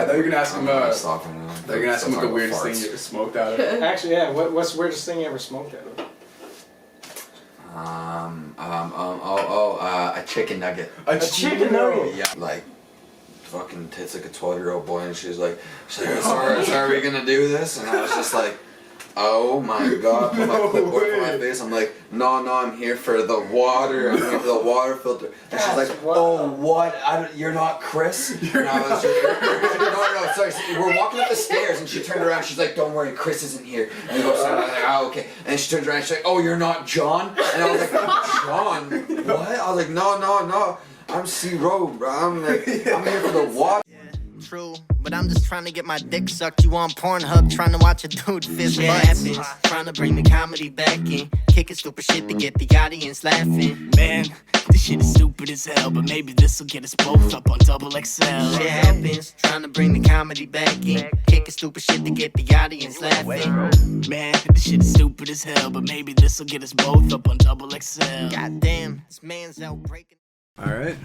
I thought you were gonna ask him. I thought you were gonna ask him what the weirdest thing you ever smoked out of. Actually, yeah. What's the weirdest thing you ever smoked out of? A chicken nugget. A chicken nugget? Yeah, like, fucking tits like a 12-year-old boy, and she's like, so are we gonna do this? And I was just like, oh my god, put my clipboard for my face. I'm like, no, I'm here for the water. I'm here for the water filter. And she's like, oh, what? You're not Chris? And I was just, no, sorry. So we're walking up the stairs, and she turned around. She's like, don't worry, Chris isn't here. And we go upstairs, and I was like, oh, okay. And she turns around, and she's like, oh, you're not John? And I was like, John? What? I was like, no. I'm C.Rowe, bro. I'm here for the water. True, but I'm just trying to get my dick sucked. You on Pornhub, trying to watch a dude fist butts. Trying to bring the comedy back in. Kicking stupid shit to get the audience laughing. Man, this shit is stupid as hell, but maybe this'll get us both up on double XL. Shit happens, trying to bring the comedy back in. Kicking stupid shit to get the audience laughing. Man, this shit is stupid as hell, but maybe this'll get us both up on double XL. Goddamn, this man's out breaking. Alright,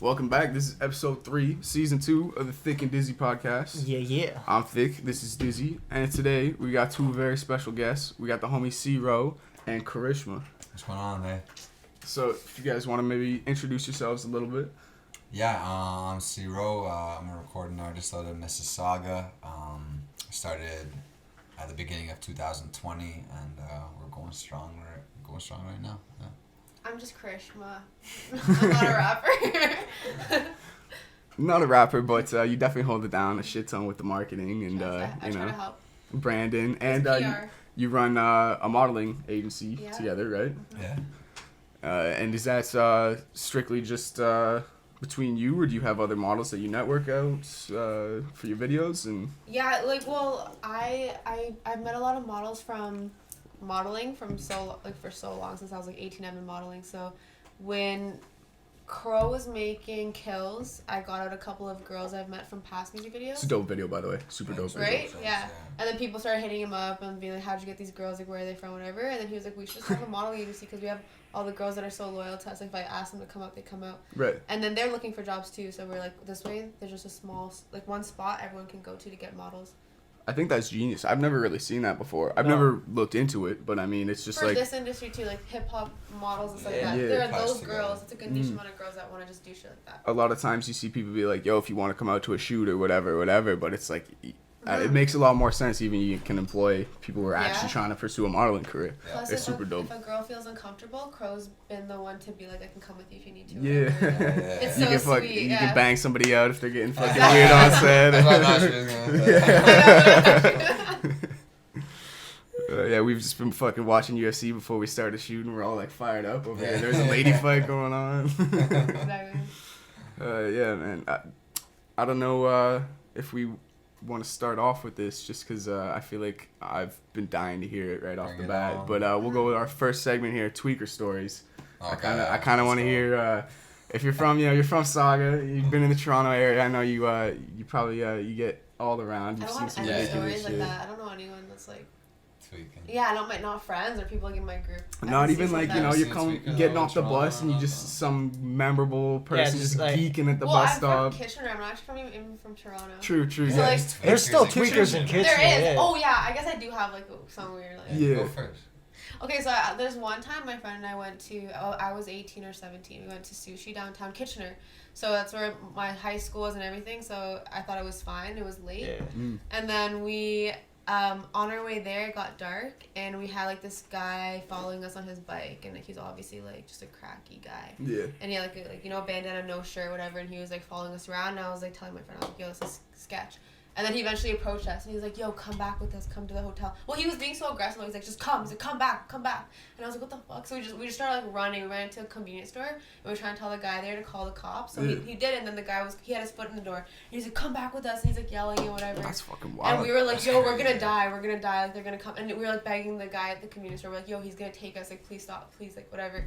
welcome back. This is episode 3, season 2 of the Thiccc and Dizzy podcast. Yeah. I'm Thick, this is Dizzy, and today we got 2 very special guests. We got the homie C.Rowe and Karishma. What's going on, man? So, if you guys want to maybe introduce yourselves a little bit. Yeah, I'm C.Rowe. I'm a recording artist out of Mississauga. Started at the beginning of 2020, and we're going strong. We're going strong right now. Yeah. I'm just Karishma. I'm not a rapper. Not a rapper, but you definitely hold it down a shit ton with the marketing and I try to help. Brandon, and you run a modeling agency together, right? Yeah. And is that strictly just between you, or do you have other models that you network out for your videos? And yeah, I've met a lot of models from modeling for so long. Since I was 18, I've been modeling. So when C.Rowe was making Kills, I got out a couple of girls I've met from past music videos. It's a dope video, by the way. Super dope video. Right? Yeah. And then people started hitting him up and being like, how'd you get these girls? Like, where are they from? Whatever. And then he was like, we should just have a modeling agency because we have all the girls that are so loyal to us. Like, if I ask them to come out, they come out. Right. And then they're looking for jobs too. So we're like, this way, there's just a small, one spot everyone can go to get models. I think that's genius. I've never really seen that before. I've never looked into it, but I mean, it's just for like... this industry too, like hip-hop models and stuff like that. There are those girls. It's a good niche amount of girls that want to just do shit like that. A lot of times you see people be like, yo, if you want to come out to a shoot or whatever, but it's like... it makes a lot more sense. Even you can employ people who are actually trying to pursue a modeling career. Yeah. Plus, it's super dope. If a girl feels uncomfortable, C.Rowe's been the one to be like, I can come with you if you need to. Yeah. It's you so can sweet. You can bang somebody out if they're getting fucking weird on set. Yeah, we've just been fucking watching UFC before we started shooting. We're all like fired up over here. There's a lady fight going on. Exactly. Yeah, man. I don't know if we want to start off with this just because I feel like I've been dying to hear it right off the bat. But we'll go with our first segment here, Tweaker Stories. Okay, I kind of want to hear if you're from Saga, you've been in the Toronto area. I know you probably you get all around. You've seen some ridiculous stories shit. like that. I don't know anyone that's like tweaking. Yeah, not friends or people like in my group. Not even like you're getting off the bus and you just some memorable person just like, geeking at the bus stop. I'm from Kitchener. I'm not actually even from Toronto. True. So Yeah. like, there's still tweakers in Kitchener. There is. Yeah. Oh yeah, I guess I do have like some weird like. Yeah. Go first. Okay, so there's one time my friend and I went to, I was 18 or 17, we went to Sushi downtown Kitchener. So that's where my high school was and everything, so I thought it was fine, it was late. Yeah. And then we, on our way there, it got dark, and we had like this guy following us on his bike, and like, he's obviously like just a cracky guy. Yeah. And he had like bandana, no shirt, whatever, and he was like following us around, and I was like telling my friend, I was like, yo, this is sketch. And then he eventually approached us, and he was like, yo, come back with us, come to the hotel. Well, he was being so aggressive, he was like, just come. He's like, come back. And I was like, what the fuck? So we just started, like, running. We ran into a convenience store, and we were trying to tell the guy there to call the cops. So he did, and then the guy he had his foot in the door. And he's like, come back with us, and he's, like, yelling and whatever. That's fucking wild. And we were like, yo, we're gonna die, like, they're gonna come. And we were, like, begging the guy at the convenience store, we're like, yo, he's gonna take us, like, please stop, please, like, whatever.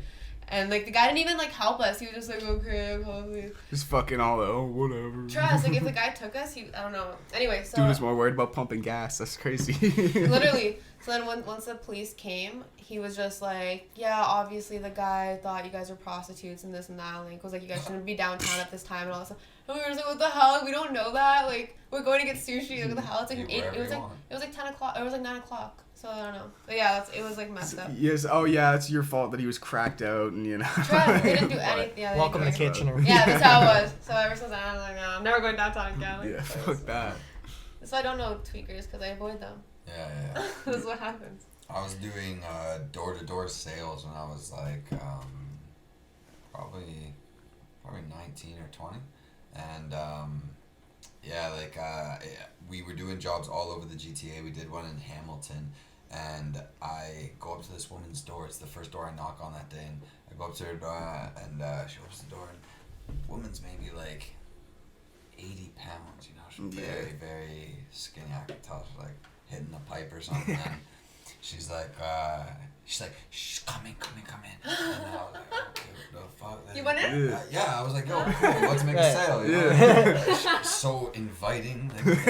And like the guy didn't even like help us. He was just like, okay, probably. Just fucking all the whatever. Trust, like if the guy took us, I don't know. Anyway, so. Dude was more worried about pumping gas. That's crazy. Literally. So then once the police came, he was just like, yeah, obviously the guy thought you guys were prostitutes and this and that. Like, was like, you guys shouldn't be downtown at this time and all this stuff. And we were just like, what the hell? We don't know that. Like, we're going to get sushi. Like, what the hell? It's like it was like 10 o'clock. It was like 9 o'clock. So I don't know. But yeah, it was like messed up. Yes. Oh yeah, it's your fault that he was cracked out and Trust, they didn't do anything. Yeah, Welcome to Kitchener. Yeah, that's how it was. So ever since then, I'm like, no, I'm never going downtown again. Like, yeah, fuck that. So I don't know tweakers because I avoid them. Yeah. That's what happens. I was doing door-to-door sales when I was like probably 19 or 20, and we were doing jobs all over the GTA. We did one in Hamilton, and I go up to this woman's door. It's the first door I knock on that day, and I go up to her door, and she opens the door, and the woman's maybe like 80 pounds, you know, she's very, very skinny. I could tell she's like hitting the pipe or something. And she's like, shh, come in. And I was like, okay, what the fuck? You went in? Yeah, I was like, yo, cool, let's make a sale, you know? She's so inviting. Like,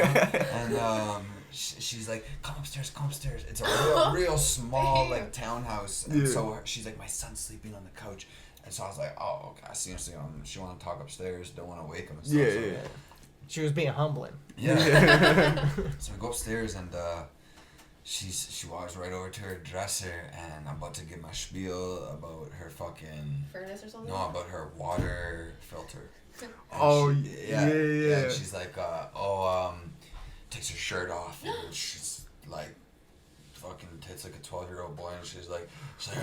and she's like, come upstairs. It's a real small, like, townhouse. And so she's like, my son's sleeping on the couch. And so I was like, oh, okay, I see she want to talk upstairs, don't want to wake him and stuff. Yeah. She was being humbling. Yeah. So we go upstairs, and she walks right over to her dresser, and I'm about to give my spiel about her fucking furnace or something. No, about her water filter. Yeah. And she's like, takes her shirt off, and she's like, fucking tits like a 12-year-old boy, and she's like, sorry,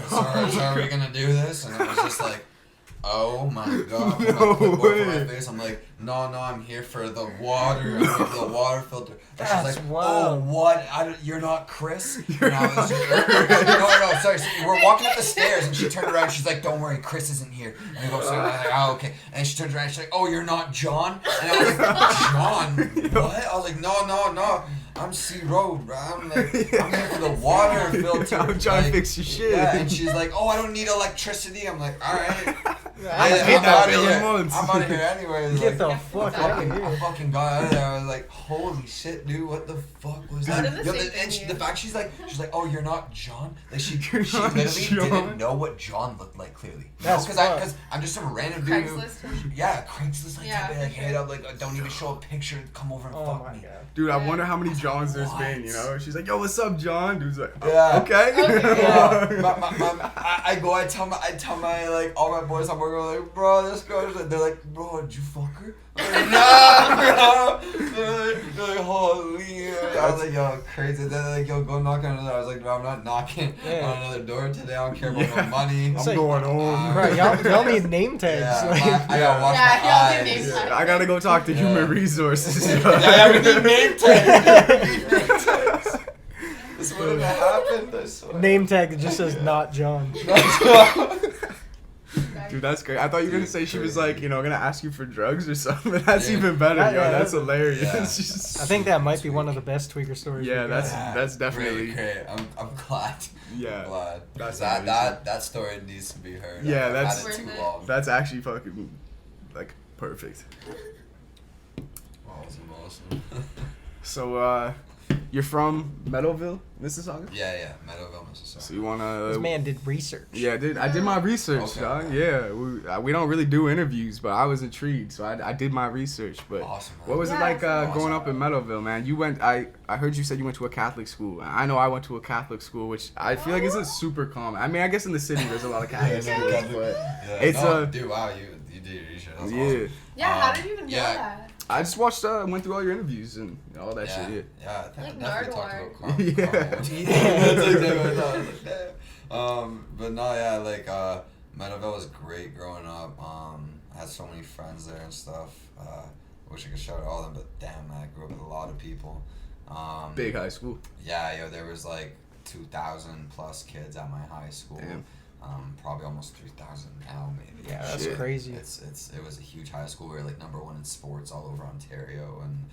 are we gonna do this? And I was just like, oh my god, no way. My face. I'm like, no, I'm here for the water. I'm here for the water filter. And she's like, wild. oh, what? You're not Chris? And I was no, sorry. So we're walking up the stairs, and she turned around. She's like, don't worry, Chris isn't here. And I go, so I was like, oh, okay. And she turns around. She's like, oh, you're not John? And I was like, John? What? I was like, no. I'm C.Rowe, bro. I'm here for the water filter. I'm trying to fix your shit. Yeah, and she's like, oh, I don't need electricity. I'm like, all right. I'm out of here anyway. Get the fuck out of here. I fucking got out of there. I was like, holy shit, dude, what the fuck was that? The fact she's like, oh, you're not John? Like she literally didn't know what John looked like clearly. Because I'm just some random dude. Craigslist. Yeah, Craigslist. Like, hit up, like, don't even show a picture. Come over and fuck me. God. Dude, I wonder how many Johns there's been, you know? She's like, yo, what's up, John? Dude's like, oh, yeah. okay. I tell my, like, all my boys I'm working with, like, bro, this girl, they're like, bro, did you fuck her? I'm like, no. They're like, holy. I was like, yo, crazy. They're like, yo, go knock on another. I was like, bro, I'm not knocking on another door today. I don't care about no money. I'm going home. Right, y'all need name tags. Yeah, I gotta watch my y'all do name eyes. tags. I gotta go talk to human resources. Yeah, we need name tags. This wouldn't have happened, I swear. Name tag that just says not John. Dude, that's great. I thought you were gonna say she was like, you know, gonna ask you for drugs or something. That's even better, yo. That's hilarious. Yeah. I think that might be one of the best tweaker stories. Yeah, we've got. that's definitely great. I'm glad. Yeah, I'm glad. that's that story needs to be heard. Yeah, I've that's had it too long. That's actually fucking like perfect. Awesome. So, you're from Meadowville, Mississauga? Yeah, Meadowville, Mississauga. So you wanna? This man did research. Yeah, I did my research, Okay. dog. Yeah, we don't really do interviews, but I was intrigued, so I did my research. But Awesome, man. what was it like growing up in Meadowville, man? You went. I heard you said you went to a Catholic school. I know I went to a Catholic school, which I feel like isn't super common. I mean, I guess in the city there's a lot of Catholic schools, but it's dude, wow, you did your research. That's yeah. awesome. Yeah, how did you even know that? I just watched, went through all your interviews and all that shit. Yeah, I think Like I definitely Nardwuar. talked about Yeah. That's exactly what I thought. I was like, damn. But no, yeah, like Meadowville was great growing up. I had so many friends there and stuff. I wish I could shout out all of them, but damn, man, I grew up with a lot of people. Big high school. Yeah, there was like 2,000 plus kids at my high school. Damn. Probably almost 3,000 now, maybe. Yeah, that's Shit. crazy. It was a huge high school. We were like #1 in sports all over Ontario, and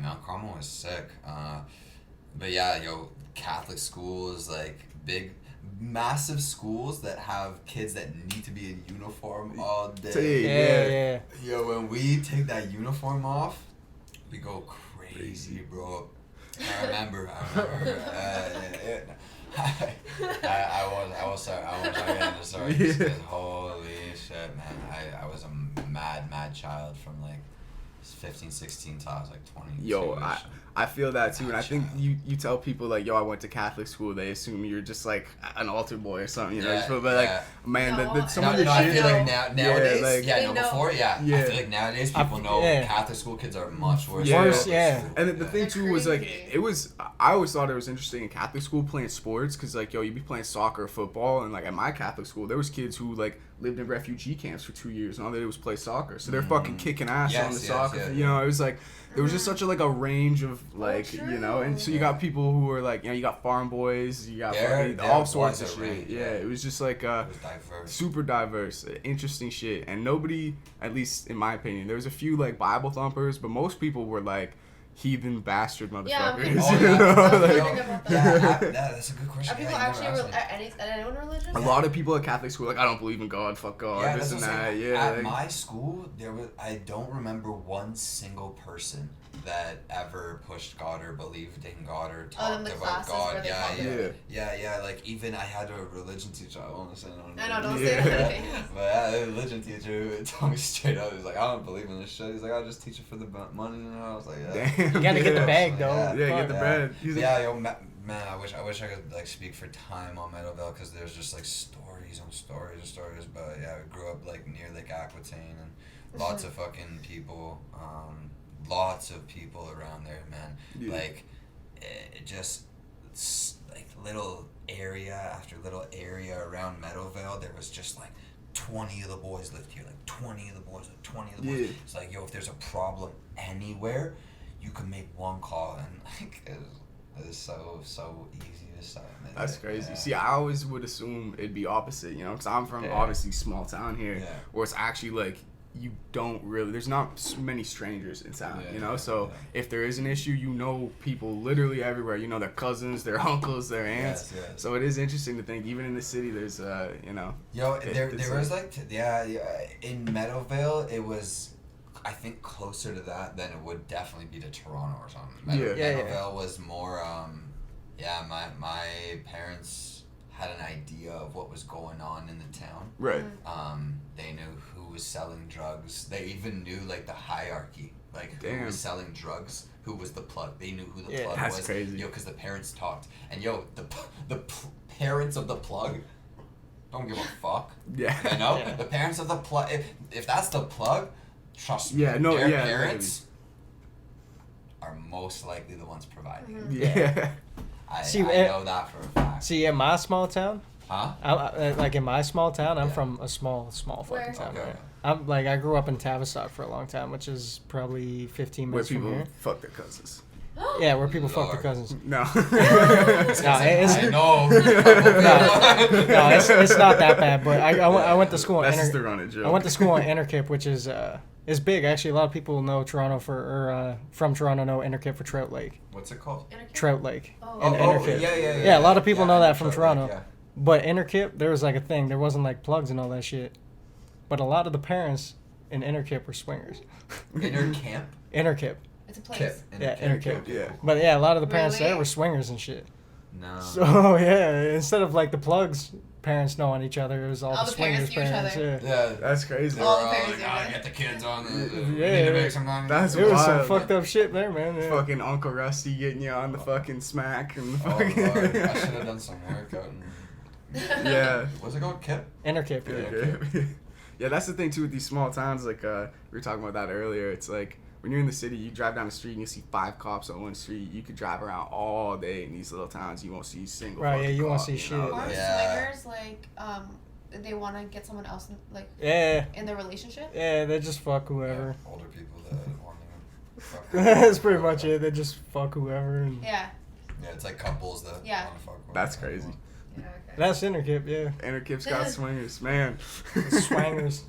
Mount Carmel was sick. But yeah, Catholic school is like big. massive schools that have kids that need to be in uniform all day. Yeah. Yo, when we take that uniform off, we go crazy, bro. I remember. I was sorry. Because holy shit, man. I was a mad child from like 15, 16 till I was like 20. Yo, I feel that too, and I think you tell people like, yo, I went to Catholic school, they assume you're just like an altar boy or something, you know. Yeah, But like, man, some of the I shit. feel like nowadays, Yeah. I feel like nowadays people know Catholic school kids are much worse. Worse, And the thing too was like, I always thought it was interesting in Catholic school playing sports, because like, yo, you'd be playing soccer or football, and like at my Catholic school, there was kids who like lived in refugee camps for 2 years, and all they did was play soccer, so they're fucking kicking ass on the soccer. You know, it was like, there was just such a range of like, you know, and so you got people who were like, you know, you got farm boys, you got all sorts of shit. Range, it was just like it was diverse. super diverse, interesting shit, and nobody, at least in my opinion, there was a few like Bible thumpers, but most people were like heathen bastard motherfuckers. That's a good question. Are people actually at anyone religious? A lot of people at Catholic school like, I don't believe in God, fuck God, this and that. At my school, I don't remember one single person that ever pushed God or believed in God or talked about God. Yeah. Like even I had a religion teacher. I won't say no. I know, don't say anything. But I had a religion teacher who told me straight up. He was like, I don't believe in this shit. He's like, I'll just teach it for the money. And I was like, yeah. You gotta get the bag though. Get the bread. Yo, man, I wish I could like speak for time on Meadowvale, because there's just like stories on stories and stories. But yeah, we grew up like near Lake Aquitaine, and lots of fucking people. Lots of people around there, man. Like, just like little area after little area around Meadowvale, there was just like 20 of the boys lived here, like 20 of the boys, like 20 of the boys. It's like, yo, if there's a problem anywhere, you can make one call, and like it was so easy to solve. That's crazy. Yeah. See, I always would assume it'd be opposite, you know, because I'm from obviously small town here, where it's actually like, you don't really, there's not many strangers in town, you know, so if there is an issue, you know people literally everywhere, you know, their cousins, their uncles, their aunts, so it is interesting to think, even in the city, there's, you know. Yo, there was like, in Meadowvale, it was, I think, closer to that than it would definitely be to Toronto or something. Meadowvale was more, my parents had an idea of what was going on in the town. Right. They knew who was selling drugs. They even knew like the hierarchy, like who was selling drugs, who was the plug. They knew who the plug was. That's crazy. Yo, because the parents talked, and yo, the parents of the plug don't give a fuck. Yeah. You know, the parents of the plug. If that's the plug, trust me. Their parents are most likely the ones providing. I know that for a fact. See, in my small town. Huh? Like in my small town, I'm from a small fucking town. Okay. I'm like, I grew up in Tavistock for a long time, which is probably 15 minutes from here. Where people fuck their cousins. Yeah, where people fuck their cousins. No. I know. No, it's not that bad. But I went to school. That's just the running joke. I went to school in Interkip, which is big. Actually, a lot of people know Toronto from Toronto know Interkip for Trout Lake. What's it called? Trout Lake. Interkip. Yeah, a lot of people know that from Toronto. Lake, But Interkip, there was like a thing. There wasn't like plugs and all that shit. But a lot of the parents in Interkip were swingers. Interkip? Interkip. It's a place. Interkip. Yeah. But yeah, a lot of the parents there were swingers and shit. No. So yeah, instead of like the plugs parents knowing each other, it was all the swingers parents. Yeah, that's crazy. All the parents gotta get the kids on. That's it was wild. some fucked up shit there, man. Yeah. Fucking Uncle Rusty getting you on the fucking smack and the fucking. fucking. I should have done some workout. Yeah. What's it called? Kip? Interkip. Yeah. Yeah, that's the thing too with these small towns. Like we were talking about that earlier. It's like when you're in the city, you drive down the street and you see 5 cops on one street. You could drive around all day in these little towns. You won't see a single. Right. Yeah. You won't see you shit. know? Or swingers, like they want to get someone else in their relationship. Yeah, they just fuck whoever. Yeah, older people that want to fuck. That's pretty much it. They just fuck whoever. And Yeah, it's like couples that want to fuck whoever. That's crazy. Yeah, okay. That's Interkip, yeah. Interkip's got swingers, man. Swangers.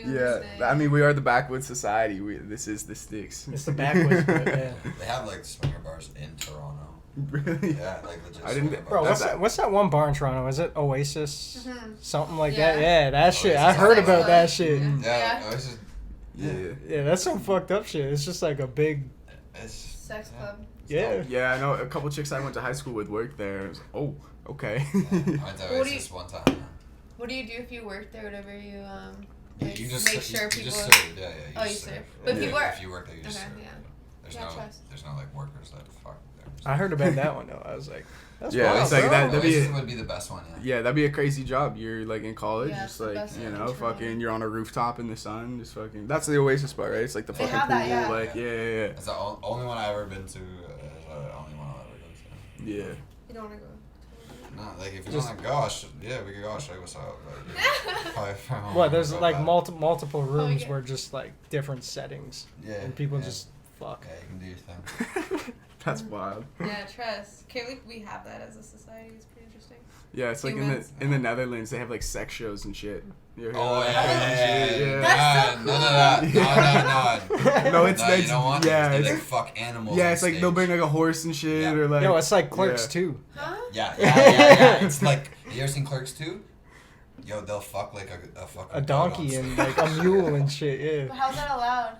doing Yeah, this thing. I mean, we are the backwoods society. This is the sticks. It's the backwoods, but yeah. They have like swinger bars in Toronto. Really? Yeah, like legit. I didn't- swinger Bro, bars. what's that one bar in Toronto? Is it Oasis? Mhm. Something like Yeah. that? Yeah, that shit. I Oasis. heard about that shit. Yeah. Yeah, it was just, Yeah. Yeah, that's some fucked up shit. It's just like a big. it's Sex yeah. club. Yeah. Yeah, I know a couple chicks I went to high school with work there. It was, oh, okay. I went to What do Oasis you- one time. Yeah. What do you do if you work there? Whatever you like, You just make you, sure you people. just serve. Yeah, yeah. Oh, you serve. But if you work. If you work there, you just Okay, serve. yeah. There's Yeah, no trust. there's no like workers that fuck there. I heard about that one though. I was like, that's Yeah, wild, it's like bro. that- that'd be- Oasis would be the best one. Yeah. Yeah, that'd be a crazy job. You're like in college, Yeah, just it's the like, best you one in know, Toronto. fucking, you're on a rooftop in the sun, just fucking. That's the Oasis part, right? It's like the They fucking have pool, that, yeah. like yeah. It's the only one I've ever been to. The only one I'll ever go to. Yeah. You don't want to go. No, like if you Just- want to go, yeah, we could go. I'll show you what's up. Like, yeah, probably from home, What? There's go like back. multiple rooms yeah. where just like different settings, Yeah. and people yeah. just fuck. Yeah, you can do your thing. That's wild. Yeah, trust. Can't believe we have that as a society. It's pretty interesting. Yeah, it's like Humans. in the Netherlands they have like sex shows and shit. You ever hear Oh about yeah, that shit? yeah. That's so None of that. No. No, it's No, you it's don't want yeah, They it's, like fuck animals. yeah, on it's like stage. they'll bring like a horse and shit Yeah. or like. Yo, it's like Clerks yeah. too. Huh? Yeah. It's like, you ever seen Clerks 2? Yo, they'll fuck like a fucking A goat donkey on and stage. like a mule and shit. But Yeah. how's that allowed?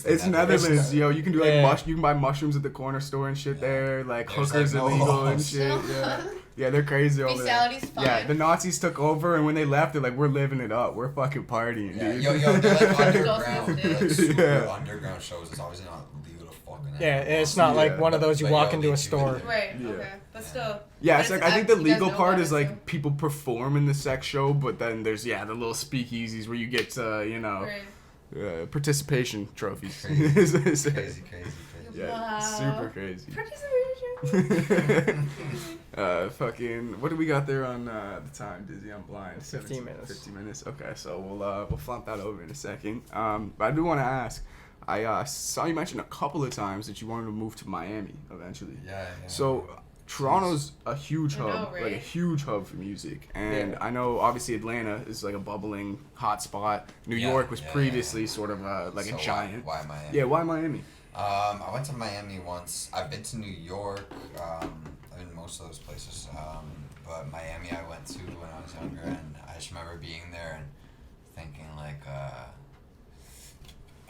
It's the Netherlands, yo. You can do like Yeah. you can buy mushrooms at the corner store and shit Yeah. there. Like There's, hookers like, no illegal and laws. shit. Yeah, yeah, they're crazy over there. Bestiality's fine. Yeah, the Nazis took over, and when they left, they're like, "We're living it up. We're fucking partying, Yeah, dude." yo, they're like underground, Yeah. like super Yeah. underground shows. It's obviously not legal to fucking. Yeah, it's not Yeah. like one of those you But, walk yo, into they a do store. it. Right. Yeah. Okay. But still. Yeah, But it's like I think the you guys legal know part about is it, like too. people perform in the sex show, but then there's the little speakeasies where you get you know Right. participation trophies. Crazy, crazy, crazy. Yeah, Wow. super crazy. Participation. Fucking, what do we got there on the time, Dizzy? I'm blind. 15 minutes. 15 minutes. Okay, so we'll flump that over in a second. But I do want to ask. I saw you mention a couple of times that you wanted to move to Miami eventually. Yeah. So Toronto's a huge I know, hub, like a right? huge hub for music, and Yeah. I know obviously Atlanta is like a bubbling hot spot. New Yeah, York was yeah, previously yeah. sort of like So a giant. Why Miami? Yeah, why Miami? I went to Miami once. I've been to New York. I've been most of those places. But Miami I went to when I was younger, and I just remember being there and thinking like, I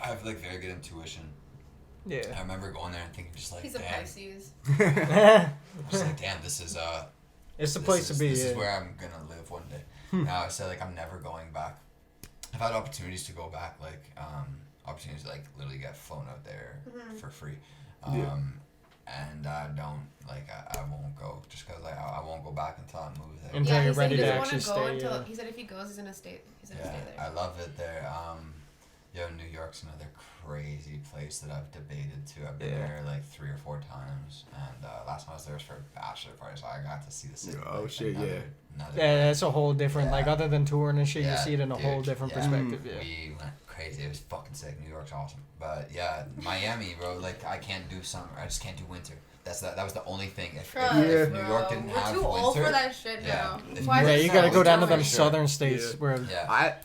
have like very good intuition. I Yeah. remember going there and thinking just like, He's a damn. Pisces. Just like, damn, this is It's the this place is, to be. This is Yeah. where I'm gonna live one day. Now I said like I'm never going back. I've had opportunities to go back, like opportunities to like literally get flown out there for free. And I don't like I won't go just because like I won't go back until I move there. Until Yeah, you're he said ready he to doesn't actually want to go stay. until Yeah. he said if he goes, he's gonna stay. He's gonna Yeah, stay there. I love it there. New York's another crazy place that I've debated to. I've been Yeah. there like 3 or 4 times, and last time I was there was for a bachelor party, so I got to see the city. Oh, like, shit, another Yeah, way. that's a whole different. Like Yeah. other than touring and shit, you Yeah, see it in a whole dude, different yeah. perspective. Yeah. We went crazy. It was fucking sick. New York's awesome. But yeah, Miami, bro. Like I can't do summer. I just can't do winter. That was the only thing. If Yeah. New York didn't We're have too winter, old for that shit yeah. now. If Why New Yeah, is it you so gotta go down to winter? them Sure. southern states Yeah. where. yeah. I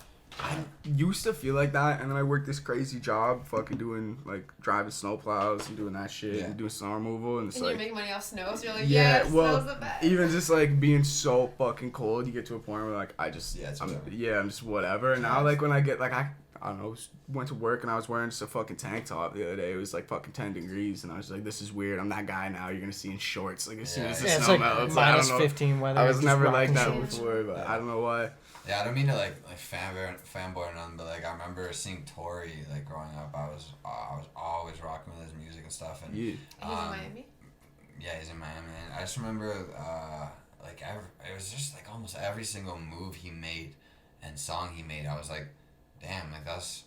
used to feel like that, and then I worked this crazy job, fucking doing like driving snowplows and doing that shit, Yeah. and doing snow removal, and it's And you like, make money off snow, so you're like, yeah, yeah, well, snow's the best. even just like being so fucking cold, you get to a point where like I just, Yeah, it's I'm whatever. just whatever. And now like when I get like I don't know, went to work and I was wearing just a fucking tank top the other day. It was like fucking 10 degrees, and I was like, this is weird. I'm that guy now. You're gonna see in shorts like as soon as the Yeah, it's snow like melts. minus I don't know. 15 weather. I was just never like rocking that shorts. before, but I don't know why. Yeah, I don't mean to like fanboy or nothing, but like I remember seeing Tory like growing up. I was always rocking with his music and stuff, and Yeah. He's in Miami. yeah, he's in Miami. And I just remember it was just like almost every single move he made and song he made. I was like, damn, like that's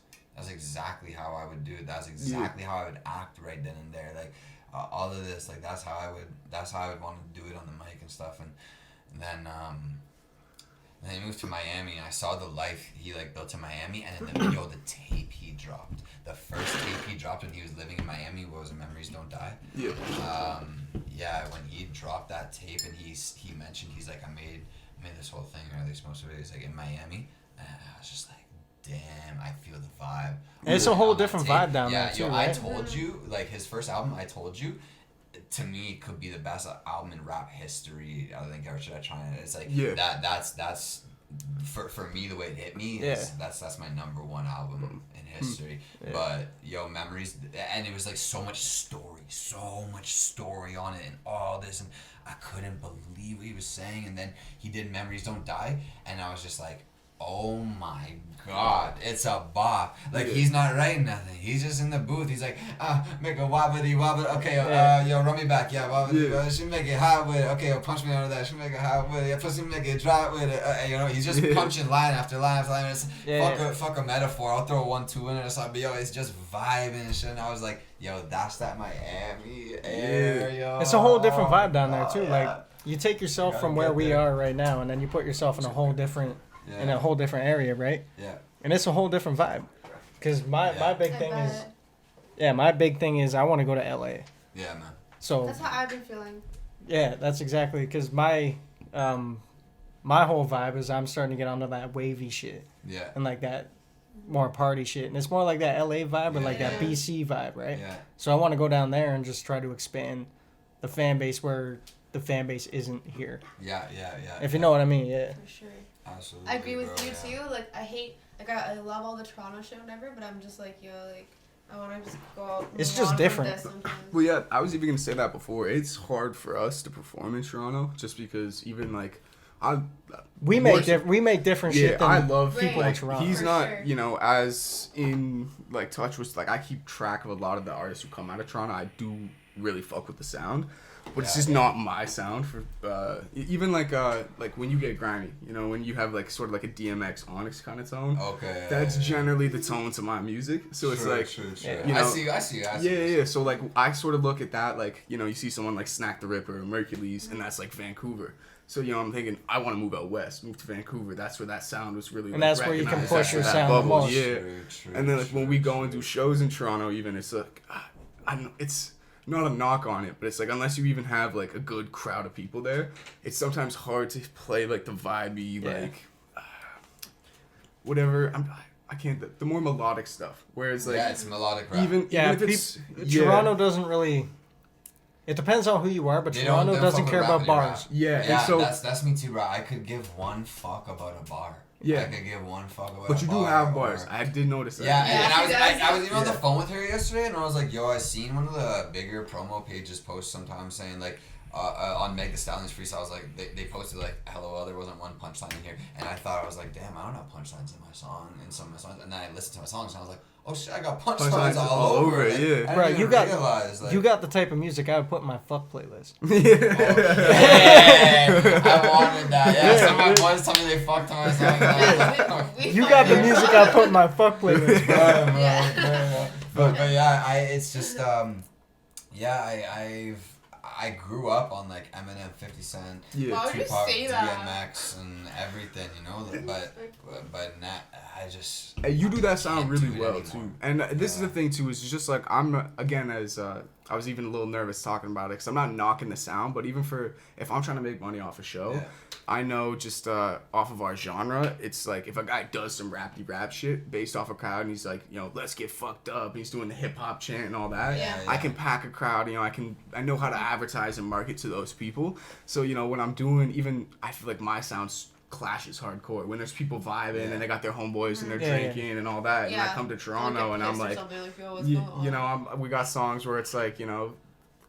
exactly how I would do it. That's exactly how I would act right then and there. Like all of this, like that's how I would want to do it on the mic and stuff. And then he moved to Miami, and I saw the life he like built in Miami, and in the video, the tape he dropped, the first tape he dropped when he was living in Miami was "Memories Don't Die." Yeah. When he dropped that tape, and he mentioned he's like, I made this whole thing, or at least most of it is like in Miami, and I was just like, damn, I feel the vibe. And it's a whole On that different tape. vibe down yeah, there too, yo, right? I told you, like his first album, I told you, to me could be the best album in rap history. Other than Should I Try It? It's like that's for me the way it hit me. Is, that's my number one album in history. But yo, Memories, and it was like so much story on it, and all this, and I couldn't believe what he was saying. And then he did Memories Don't Die, and I was just like, oh my god, it's a bop. Like, he's not writing nothing. He's just in the booth. He's like, make a wobbity wobbity. Okay, yo, run me back. Yeah, wobbity. She make it hot with it. Okay, yo, punch me under that. She make it hot with it. Yeah, pussy make it drop with it. You know, he's just punching line after line after line. It's fuck a metaphor. I'll throw 1-2 in it or something. But yo, it's just vibing and shit. And I was like, yo, that's that Miami air, yo. It's a whole different vibe down there too. Like, you take yourself from where we are right now, and then you put yourself in a whole different area, right? Yeah. And it's a whole different vibe. Because my big thing is I want to go to LA. Yeah, man. So that's how I've been feeling. Yeah, that's exactly, because my whole vibe is I'm starting to get onto that wavy shit. Yeah. And like that more party shit. And it's more like that LA vibe or like that BC vibe, right? Yeah. So I want to go down there and just try to expand the fan base where the fan base isn't here. Yeah. If you know what I mean, yeah. For sure. Absolutely. I agree with you too. Like, I love all the Toronto shit, whatever, but I'm just like, yo, like, I want to just go out. It's just different. Well, yeah, I was even gonna say that before. It's hard for us to perform in Toronto, just because even like, we make different shit. Than I love people like, in Toronto. He's not, as in like touch with, like, I keep track of a lot of the artists who come out of Toronto. I do really fuck with the sound. But it's just not my sound for even like when you get grimy, when you have like sort of like a DMX Onyx kind of tone. Okay. That's generally the tone to my music. So it's like, true. I see. Yeah. So like I sort of look at that like, you see someone like Snack the Ripper or Mercules, and that's like Vancouver. So I'm thinking I want to move out west, move to Vancouver. That's where that sound was really. And that's where you can push your sound the most. Yeah. True, and then like when we go and do shows in Toronto, even it's like I don't know, it's not a knock on it, but it's like unless you even have like a good crowd of people there, it's sometimes hard to play like the vibey like whatever. I can't the more melodic stuff. Whereas like it's melodic rap. Even if it's Toronto doesn't really. It depends on who you are, but Toronto doesn't care about bars. Yeah, and so that's me too, bro. I could give one fuck about a bar. Yeah. I could give one fuck about But a you bar. do have bars. I did notice that. Yeah, and I was even on the phone with her yesterday, and I was like, yo, I seen one of the bigger promo pages post sometimes saying, like, on Meg Thee Stallion's freestyles, like, they posted, like, LOL, there wasn't one punchline in here. And I thought, I was like, damn, I don't have punchlines in my song, in some of my songs. And then I listened to my songs, and I was like, oh shit, I got punchlines all over it. Yeah. Bro, you got the type of music I would put in my fuck playlist. Yeah, I wanted that. Yeah, some of my boys tell me they fucked on my song. You got the music I put in my fuck playlist, bro. But yeah, it's just I grew up on like Eminem, 50 Cent, Why would you Tupac, say that? DMX, and everything, but now I just. You do that sound really well anymore. too, and this is the thing too. Is just like I'm not, again, as I was even a little nervous talking about it because I'm not knocking the sound, but even if I'm trying to make money off a show, I know just off of our genre, it's like if a guy does some rappy rap shit based off a crowd and he's like, let's get fucked up, and he's doing the hip hop chant and all that, I can pack a crowd. I know how to advertise and market to those people. So when I'm doing, even I feel like my sound's clashes hardcore when there's people vibing and they got their homeboys and they're drinking and all that, and I come to Toronto and I'm like, we got songs where it's like,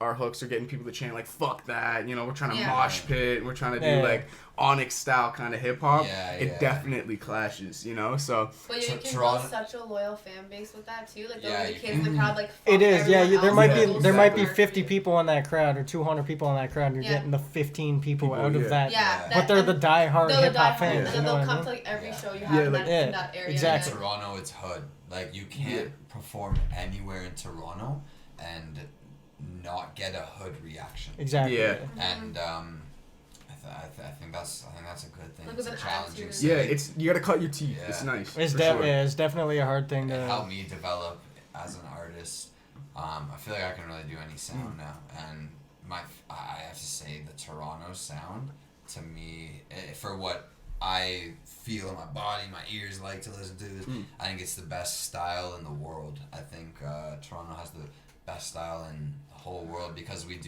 our hooks are getting people to chant like fuck that, we're trying to mosh pit and we're trying to do like Onyx style kind of hip hop. It definitely clashes, so. But you can build such a loyal fan base with that too. Like the kids in the crowd, like. It is, there might be 50 people in that crowd or 200 people in that crowd. And you're getting the 15 people out of that. But they're the diehard hip hop fans. And then they'll come to like every show you have in that area. Exactly. Toronto, it's hood. Like you can't perform anywhere in Toronto and not get a hood reaction. Exactly. Yeah. And I think that's a good thing. Like it's a challenging. You gotta cut your teeth. It's nice. It's definitely a hard thing to. It helped me develop as an artist. I feel like I can really do any sound now, and I have to say the Toronto sound to me, for what I feel in my body, my ears like to listen to this. I think it's the best style in the world. I think Toronto has the best style in the whole world because we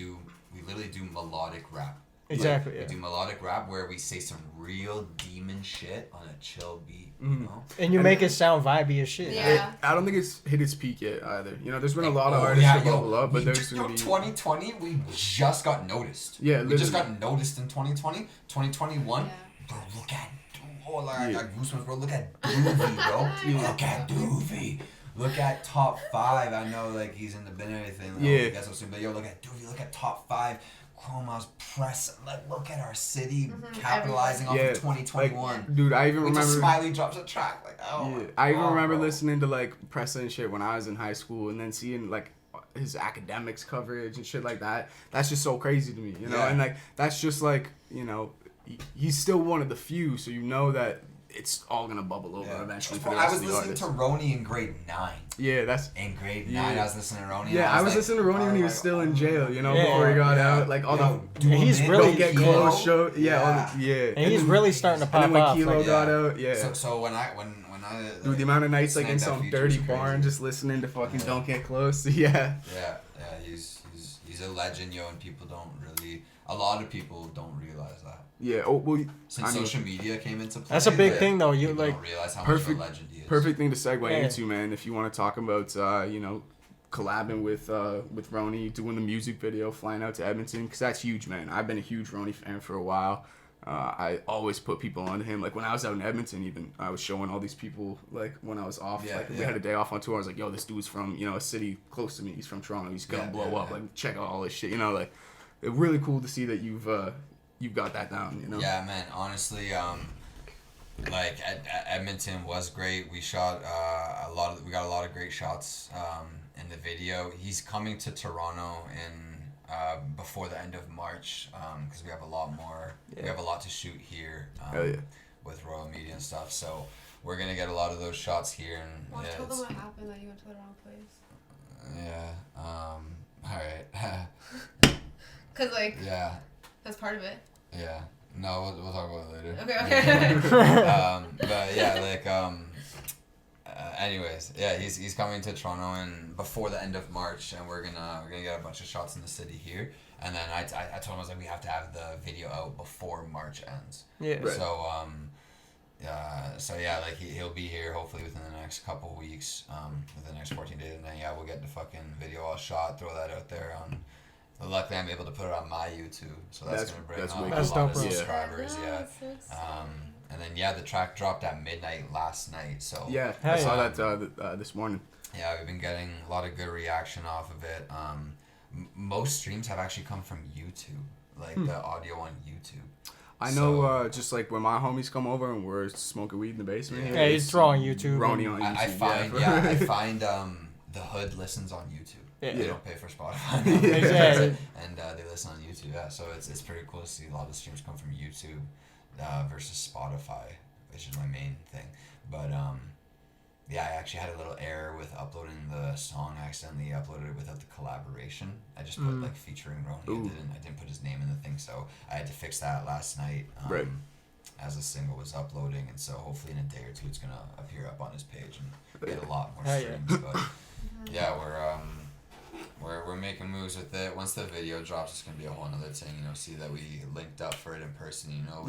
literally do melodic rap. Exactly. We do melodic rap where we say some real demon shit on a chill beat, you know? And you make it sound vibey as shit. Yeah. I don't think it's hit its peak yet either. You know, there's been a lot of artists that bubble up, but there's going to be... 2020, we just got noticed. Yeah, literally. We just got noticed in 2020. 2021, bro, look at... Oh, like, I got goosebumps, bro. Look at Doovie, bro. Look at Doovie. Look at top 5. I know, like, he's in the bin and everything. Like, that's so soon, but yo, look at Doovie. Look at top 5. Chroma's press. Like, look at our city capitalizing off of 2021. Like, dude, I even remember... Smiley drops a track. Like, oh, I even remember listening to, like, Pressa and shit when I was in high school and then seeing, like, his academics coverage and shit like that. That's just so crazy to me, you know? And, like, that's just, like, you know, he's still one of the few, so you know that it's all gonna bubble over eventually for the rest of the artists. I was listening to Roney in grade 9. Yeah, that's... In grade 9, I was listening to Roney. Yeah, I was listening to Roney when he was still in jail, you know, before he got out. Like, all the... He's really... Don't Get Close show. And he's really starting to pop off. And then when Kilo got out, So when I... Dude, the amount of nights, like, in some dirty barn just listening to fucking Don't Get Close, Yeah, he's a legend, yo, and people don't really... A lot of people don't realize that. Yeah, since social media came into play. That's a big thing, though. You like don't realize how much of a legend he is. Perfect thing to segue into, man. If you want to talk about, you know, collabing with Roney, doing the music video, flying out to Edmonton, because that's huge, man. I've been a huge Roney fan for a while. I always put people on him. Like when I was out in Edmonton, even I was showing all these people. Like when I was off, we had a day off on tour. I was like, "Yo, this dude's from a city close to me. He's from Toronto. He's gonna blow up. Like check out all this shit. You know, like it's really cool to see that you've got that down. You know? Yeah, man. Honestly, like Edmonton was great. We shot we got a lot of great shots in the video. He's coming to Toronto in. Before the end of March, because we have a lot more. We have a lot to shoot here with Royal Media and stuff. So we're gonna get a lot of those shots here. And tell them what happened, that you went to the wrong place. Yeah. All right. Cause like. Yeah. That's part of it. Yeah. No, we'll talk about it later. Okay. But yeah, like anyways, yeah, he's coming to Toronto and before the end of March, and we're gonna get a bunch of shots in the city here. And then I told him, I was like, we have to have the video out before March ends. Yeah. Right. So yeah, like he'll be here hopefully within the next couple weeks, within the next 14 days, and then we'll get the fucking video all shot, throw that out there on. Luckily, I'm able to put it on my YouTube, so that's gonna bring a lot of subscribers. Yeah. And then the track dropped at midnight last night. So I saw that this morning. Yeah, we've been getting a lot of good reaction off of it. Most streams have actually come from YouTube, like the audio on YouTube. I know, just like when my homies come over and we're smoking weed in the basement. Yeah, he's throwing YouTube. Roney on YouTube. I find the hood listens on YouTube. Yeah. They don't pay for Spotify. Exactly. And they listen on YouTube. Yeah, so it's pretty cool to see a lot of streams come from YouTube versus Spotify, which is my main thing. But I actually had a little error with uploading the song. I accidentally uploaded it without the collaboration. I just put like featuring Roney. I didn't put his name in the thing, so I had to fix that last night. As the single was uploading, and so hopefully in a day or two it's gonna appear up on his page and get a lot more streams. But yeah, we're making moves with it. Once the video drops, it's gonna be a whole other thing. You know, see that we linked up for it in person. You know,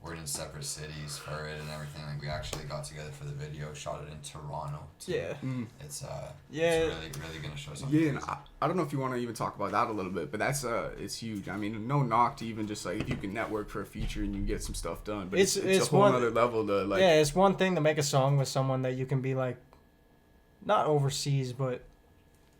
we're in separate cities for it and everything. Like we actually got together for the video, shot it in Toronto too. It's really gonna show something. Yeah, and I don't know if you want to even talk about that a little bit, but that's it's huge. I mean, no knock to even just like if you can network for a feature and you can get some stuff done, but it's a whole other level to like. Yeah, it's one thing to make a song with someone that you can be like, not overseas, but.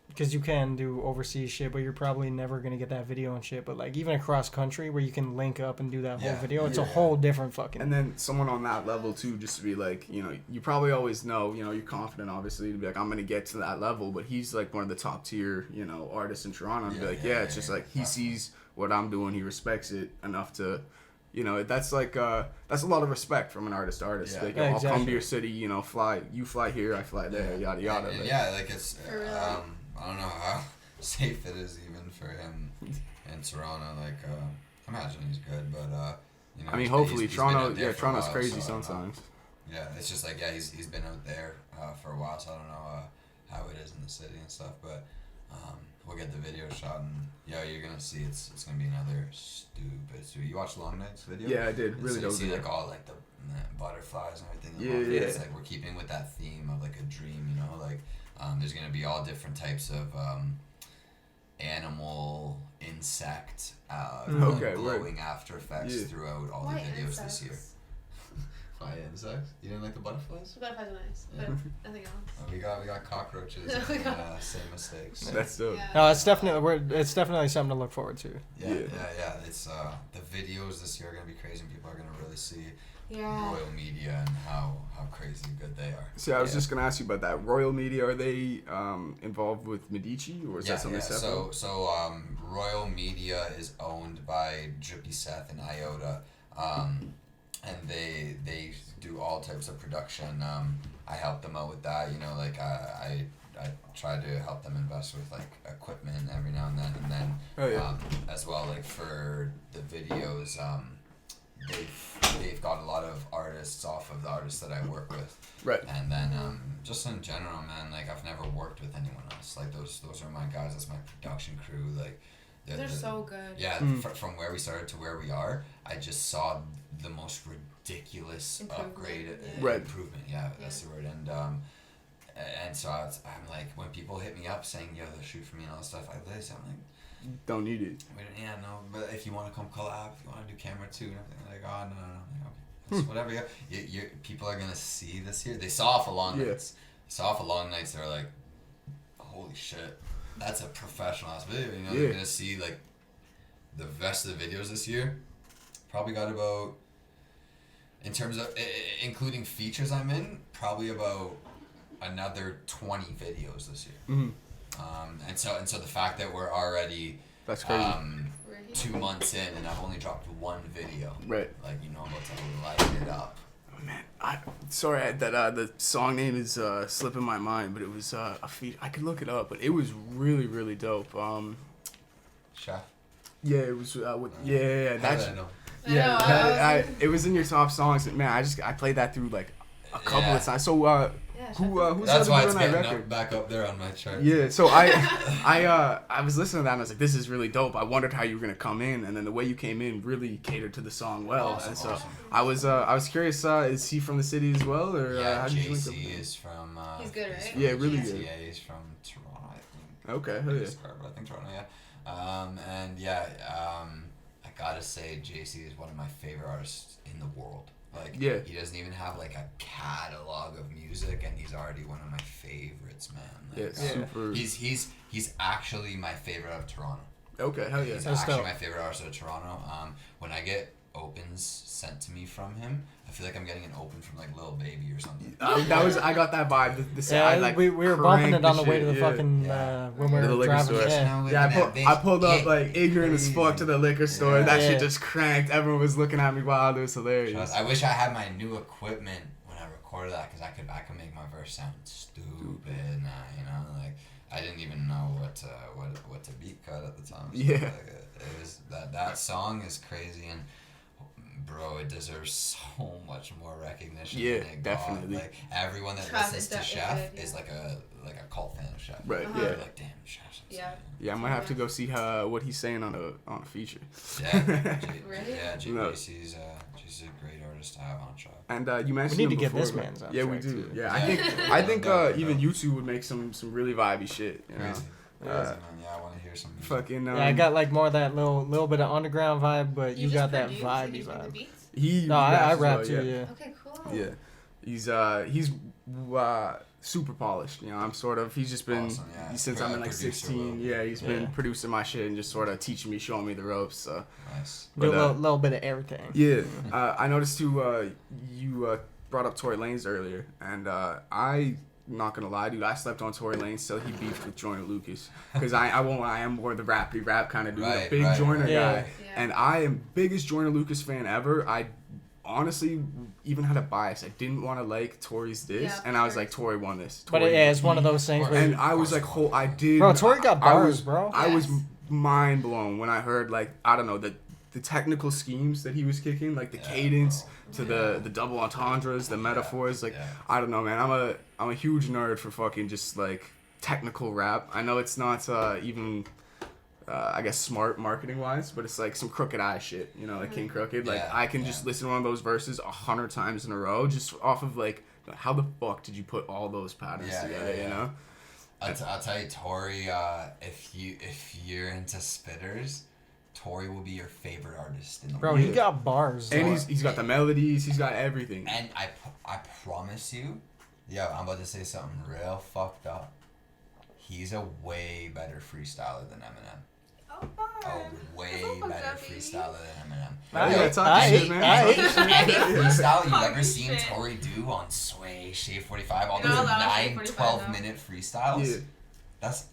Because you can do overseas shit, but you're probably never going to get that video and shit. But, like, even across country where you can link up and do that whole video, it's a whole different fucking... And then someone on that level, too, just to be like, you know, you probably always know, you know, you're confident, obviously, to be like, I'm going to get to that level. But he's, like, one of the top tier, you know, artists in Toronto. And be like, it's just like, he sees what I'm doing. He respects it enough to... You know, that's like that's a lot of respect from an artist to artist. Like, I'll come to your city, you know, you fly here, I fly there, yada yada. Like it's I don't know how safe it is even for him in Toronto. Like, I imagine he's good, but You know, I mean, he's hopefully been out Toronto. there Yeah, for a Toronto's while, crazy so, sometimes. Yeah, it's just like he's been out there for a while, so I don't know how it is in the city and stuff, but we'll get the video shot and you're gonna see it's gonna be another stupid. You watched Long Night's video? Yeah, I did. Really so dope. You see video. like all like the butterflies and everything. Yeah. It's like we're keeping with that theme of like a dream, you know, like there's gonna be all different types of animal, insect, Okay, glowing after effects throughout all the Why videos insects? this year. Why insects? You didn't like the butterflies? The butterflies are nice, but nothing else. We got cockroaches. Oh my and, God. same mistakes. That's dope. Yeah. No, it's definitely something to look forward to. Yeah. It's the videos this year are gonna be crazy, and people are gonna really see Yeah. Royal Media and how crazy good they are. See, I was just gonna ask you about that. Royal Media, are they involved with Medici, or is that something separate? So Royal Media is owned by Drippy Seth and Iota, and they do all types of production. I help them out with that. You know, like I try to help them invest with like equipment every now and then, as well, like for the videos. They've got a lot of artists off of the artists that I work with. Right. And then just in general, man, like I've never worked with anyone else. Like those are my guys. That's my production crew. Like They're so good. Yeah, from where we started to where we are, I just saw the most ridiculous upgrade, improvement. Yeah, that's the word. And so I'm like, when people hit me up saying, "Yo, they'll shoot for me" and all that stuff, I'm like, don't need it. yeah, no, but if you want to come collab, if you want to do camera too, and everything, like, oh, no. Like, okay. Whatever you people are going to see this year. They saw off of Long Nights. They were like, holy shit, that's a professional ass video. You know, they're going to see, like, the rest of the videos this year. Probably got about, in terms of, including features I'm in, probably about another 20 videos this year. Mm-hmm. And so the fact that we're already That's crazy. 2 months in and I've only dropped one video, Right. like, you know, I'm about to light it up. Oh, man, sorry that the song name is slipping my mind, but it was a feat. I could look it up, but it was really, really dope. Chef. Yeah, it was. Yeah. How did I know? Yeah, it was in your top songs. Man, I played that through like a couple of times. So who's That's why it's on that getting record? back up there on my chart. Yeah, so I was listening to that and I was like, this is really dope. I wondered how you were gonna come in, and then the way you came in really catered to the song well. Awesome, and so awesome. I was curious, is he from the city as well, or how did you link up? JC is from. He's good, right? Yeah, really good. Yeah, he's from Toronto, I think. Okay, hell yeah. I think Toronto, yeah. I gotta say, JC is one of my favorite artists in the world. Like, he doesn't even have like a catalog of music, and he's already one of my favorites, man. Like, super. He's actually my favorite out of Toronto. Okay, hell yeah. He's That's actually dope. my favorite artist out of Toronto. When I get opens sent to me from him, I feel like I'm getting an open from like Lil Baby or something. I got that vibe. We were bumping it on the way to the fucking when we To the were liquor driving. store. Yeah. I pulled up like ignorant as fuck to the liquor store. That shit just cranked. Everyone was looking at me wild. It was hilarious. I wish I had my new equipment when I recorded that, because I could make my verse sound stupid. You know, like I didn't even know what to beat cut at the time. So Yeah. Like, it was that song is crazy, and bro, it deserves so much more recognition. Yeah, than it definitely. got. Like everyone that listens to Chef is like a cult fan of Chef. Right. Uh-huh. Yeah. They're like, damn, Chef's so Yeah. Yeah, I might have to go see what he's saying on a feature. Yeah. Really? Yeah, No. JC's a great artist to have on Chef. And you mentioned We need him to get before, this but- man's on Yeah, we track, do. too. Yeah, Yeah. I think No doubt. even YouTube would make some really vibey shit. You know? Crazy. Crazy, man. Yeah, I want to hear some music. Fucking. Yeah, I got like more of that little bit of underground vibe, but you got that just vibey produce vibe. the beats? He. No, I raps as rap well, too. Yeah. Okay, cool. Yeah, he's super polished. You know, he's just been Awesome, yeah. since I'm in like Producer 16. will. Yeah, he's been Yeah. producing my shit and just sort of teaching me, showing me the ropes. So. Nice. Do a But, little bit of everything. Yeah, I noticed too. You brought up Tory Lanez earlier, and I. Not gonna lie, dude. I slept on Tory Lanez till he beefed with Joyner Lucas, because I won't lie, I am more the rappy rap kind of dude, a big Joyner guy, Yeah. Yeah. and I am biggest Joyner Lucas fan ever. I honestly even had a bias. I didn't want to like Tory's diss, Yeah, and I was sure. like, Tory won this. But Tory yeah, it's one of those things where and I was like, I did. Bro, Tory got I bars, was, bro. I was Yes. mind blown when I heard, like, I don't know, the the technical schemes that he was kicking, like the cadence to the double entendres, the metaphors. Like I don't know, man. I'm a huge nerd for fucking just like technical rap. I know it's not even. I guess smart marketing wise, but it's like some crooked eye shit, you know, like King Crooked. Like I can just listen to one of those verses 100 times in a row, just off of like, how the fuck did you put all those patterns together, you know? I'll tell you, Tory. If you're into spitters, Tory will be your favorite artist in the Bro, world. he got bars. And he's got the melodies, he's got everything. And I promise you, I'm about to say something real fucked up. He's a way better freestyler than Eminem. A way better freestyler than Eminem. Any freestyle you've ever seen Tory do on Sway, Shave 45, all those 9-12-minute freestyles, that's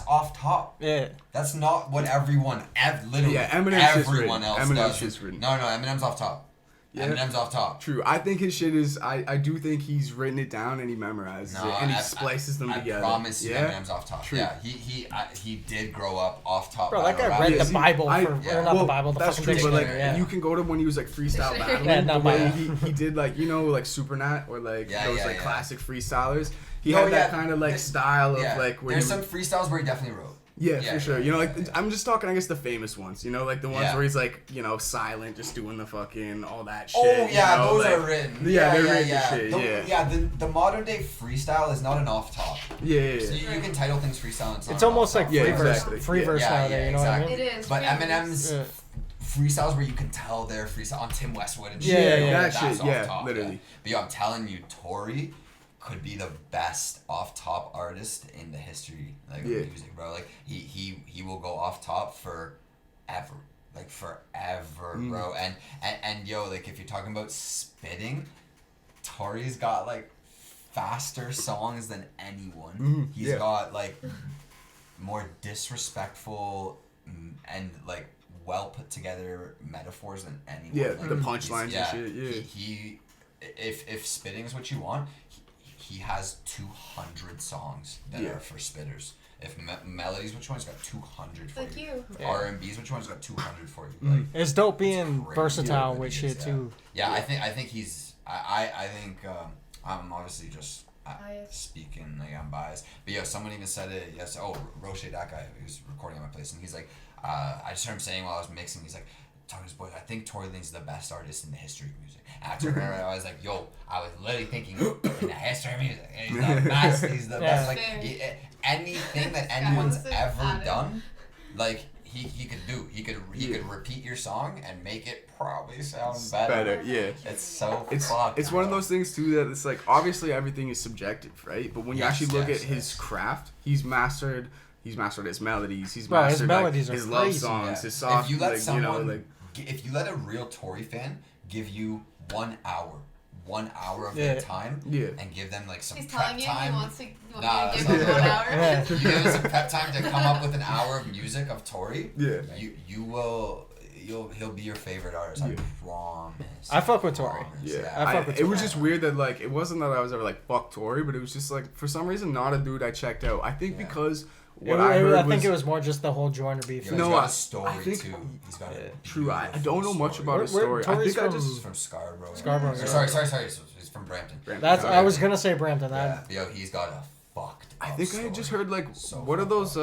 off top. Yeah. That's not what everyone, literally everyone else does. No, Eminem's off top. Yeah. Eminem's off top. True. I think his shit is. I do think he's written it down and he memorizes it and he splices them together. I promise you, Eminem's off top. True. Yeah, he did grow up off top. Bro, that guy read the Bible or not the Bible, the fucking dictionary. But like, you can go to when he was like freestyle battling. The way he did like like Supernat or like those like classic freestylers. He had that kind of like style of like. There's some freestyles where he definitely wrote. Yeah, for sure. You know, like I'm just talking, I guess, the famous ones. You know, like the ones where he's like, silent, just doing the fucking all that shit. Oh yeah, those are written. Yeah, they're written shit. The modern day freestyle is not an off top. Yeah. So you can title things freestyle. And it's almost like free verse nowadays. You know what I mean? It is. But Eminem's freestyles where you can tell they're freestyle on Tim Westwood and shit. That shit. Yeah, literally. But I'm telling you, Tory could be the best off top artist in the history of music, bro. Like he will go off top forever. Like forever, bro. And yo, like if you're talking about spitting, Tory's got like faster songs than anyone. He's got like more disrespectful and like well put together metaphors than anyone. Yeah, like, the punchlines and shit. Yeah. He if spitting is what you want, he has 200 songs that are for spitters. If melodies, which one's got 200 for you? R&B's, which one's got 200 for you? Like, it's dope being versatile with shit too. Yeah, I think he's. I think I'm obviously just speaking like I'm biased, but someone even said it. Yes, Roche, that guy who's recording at my place, and he's like, I just heard him saying while I was mixing, he's like, Tory's boy, I think Tory Lanez is the best artist in the history of music. And I turned around and I was like, I was literally thinking in the history of music, he's the best. He's the best. Like anything that anyone's ever done, like he could do. He could repeat your song and make it probably sound better. Yeah. It's so fucked. It's one of those things too that it's like obviously everything is subjective, right? But when you actually look at his craft, he's mastered his melodies. He's mastered his love songs, his soft. If you let if you let a real Tory fan give you 1 hour of their time, and give them like some prep time. He wants to give him 1 hour. You give them some prep time to come up with an hour of music of Tory. Yeah. He'll be your favorite artist. I promise. I fuck with Tory. It was just weird that like it wasn't that I was ever like fuck Tory, but it was just like for some reason not a dude I checked out. I think because. I think it was more just the whole Joyner beef. He's got a story too. He's got true. I don't know much about his story. Tory's He's from Scarborough. Sorry. He's from Brampton. I was gonna say Brampton. He's got a fucked. I think I just heard like what are those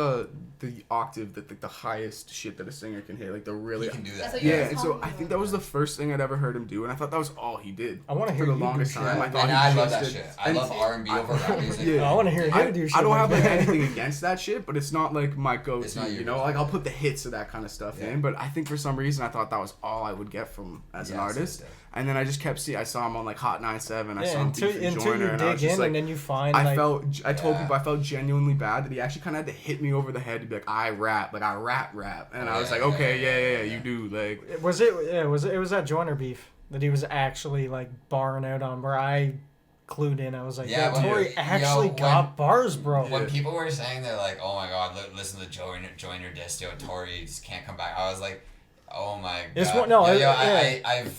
the octave that the highest shit that a singer can hit, like the really. He can do that. Yeah, and so I think that was the first thing I'd ever heard him do, and I thought that was all he did. I want to hear for the longest time. I love that shit. I love R&B over rap music. Yeah, I want to hear him do shit. I don't have like anything against that shit, but it's not like my go-to. You know, like I'll put the hits of that kind of stuff in, but I think for some reason I thought that was all I would get from as an artist. And then I just kept seeing. I saw him on like Hot 97. I saw him until Joyner, you dig in, and then you find. I told people I felt genuinely bad that he actually kind of had to hit me over the head to be like, I rap, and I was like, okay, you do. Like, was it that Joyner beef that he was actually like barring out on where I clued in. I was like, Tory actually got bars, bro. When people were saying they're like, oh my god, listen to Joyner diss, Tory just can't come back. I was like, oh my god.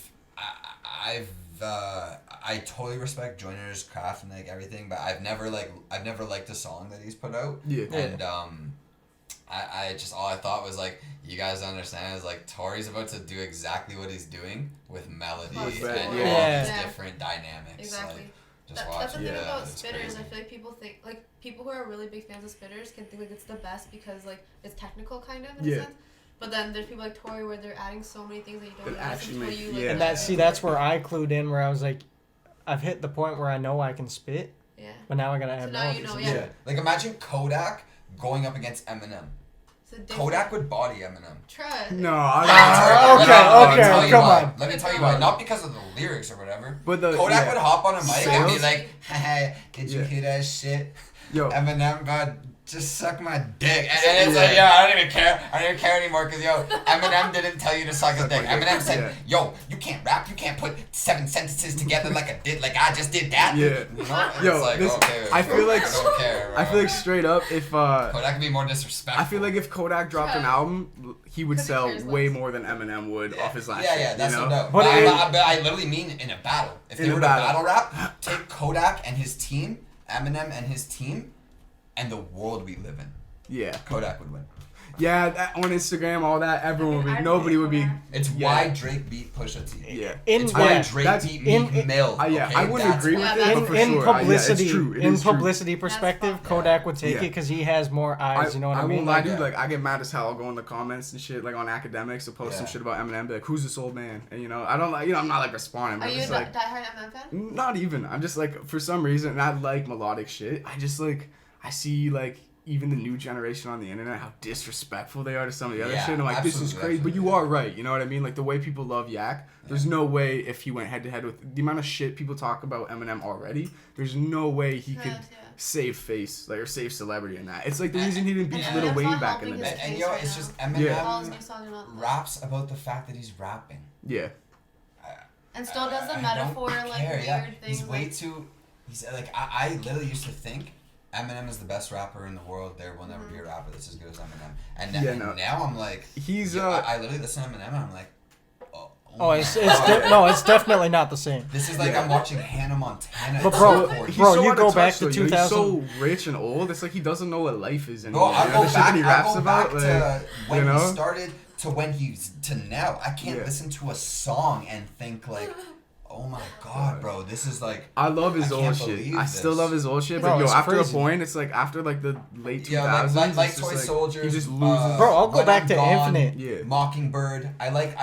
I totally respect Joyner's craft and like everything, but I've never liked the song that he's put out. Yeah. And I all I thought was like, you guys understand is like Tory's about to do exactly what he's doing with melody and all these different dynamics. Exactly. Like, That's the thing about spitters. Crazy. I feel like people think, like, people who are really big fans of spitters can think like it's the best because like it's technical kind of in a sense. But then there's people like Tory where they're adding so many things that you don't even listen to you. Like, and that's where I clued in, where I was like, I've hit the point where I know I can spit. Yeah. But now I gotta add melodies. So yeah. Like imagine Kodak going up against Eminem. Kodak would body Eminem. Try. No, okay, come on. Let me tell you why. Not because of the lyrics or whatever. But Kodak would hop on a mic and be like, "Hey, did you hear that shit? Yo, Eminem, bud, just suck my dick." And it's like, yo, I don't even care. I don't even care anymore because, yo, Eminem didn't tell you to suck his dick. Eminem said, yo, you can't rap. You can't put 7 sentences together like I just did that. Yeah. You know? Yo, it's like, this, okay, I feel like I don't care, bro. I feel like straight up if Kodak could be more disrespectful. I feel like if Kodak dropped an album, he would sell way more than Eminem would off his last shit. Yeah, that's no doubt. But I literally mean in a battle. If they were to battle rap, take Kodak and his team, Eminem and his team, and the world we live in. Yeah. Kodak would win. Yeah, on Instagram, all that, everyone would be, nobody would be. It's why Drake beat Pusha T. Yeah. It's why Drake beat Meek Mill. Yeah, I wouldn't agree with it, but for in sure. publicity, in publicity perspective, Kodak would take it because he has more eyes, you know what I mean? I won't lie, dude, like, I get mad as hell. I'll go in the comments and shit, like, on academics to post some shit about Eminem, be like, who's this old man? And, you know, I don't like, I'm not, like, responding. Are you a diehard Eminem fan? Not even. I'm just, like, for some reason, and I like melodic shit, I just, like, I see, like, even the new generation on the internet, how disrespectful they are to some of the other shit. And I'm like, this is crazy. But you are right. You know what I mean? Like, the way people love Yak, there's no way if he went head-to-head with the amount of shit people talk about Eminem already, there's no way he could save face, like, or save celebrity in that. It's like the reason he didn't beat Lil Wayne back in the day. And, yo, it's just Eminem raps about the fact that he's rapping. Yeah. And still does the metaphor, like, weird thing. He's way too... He's like, I literally used to think Eminem is the best rapper in the world. There will never be a rapper that's as good as Eminem. And now I'm like, I literally listen to Eminem and I'm like, it's definitely not the same. This is like I'm watching Hannah Montana. But bro, you go back to 2000. He's so rich and old. It's like he doesn't know what life is anymore. Bro, I'll go back like, to when he started to when he's to now. I can't listen to a song and think like, oh my god, bro, this is like... I love his old shit. I still love his old shit, but after a point, it's like, after like the late 2000s, like Toy Soldiers, he just loses. Bro, I'll go back to Infinite. Yeah. Mockingbird. I like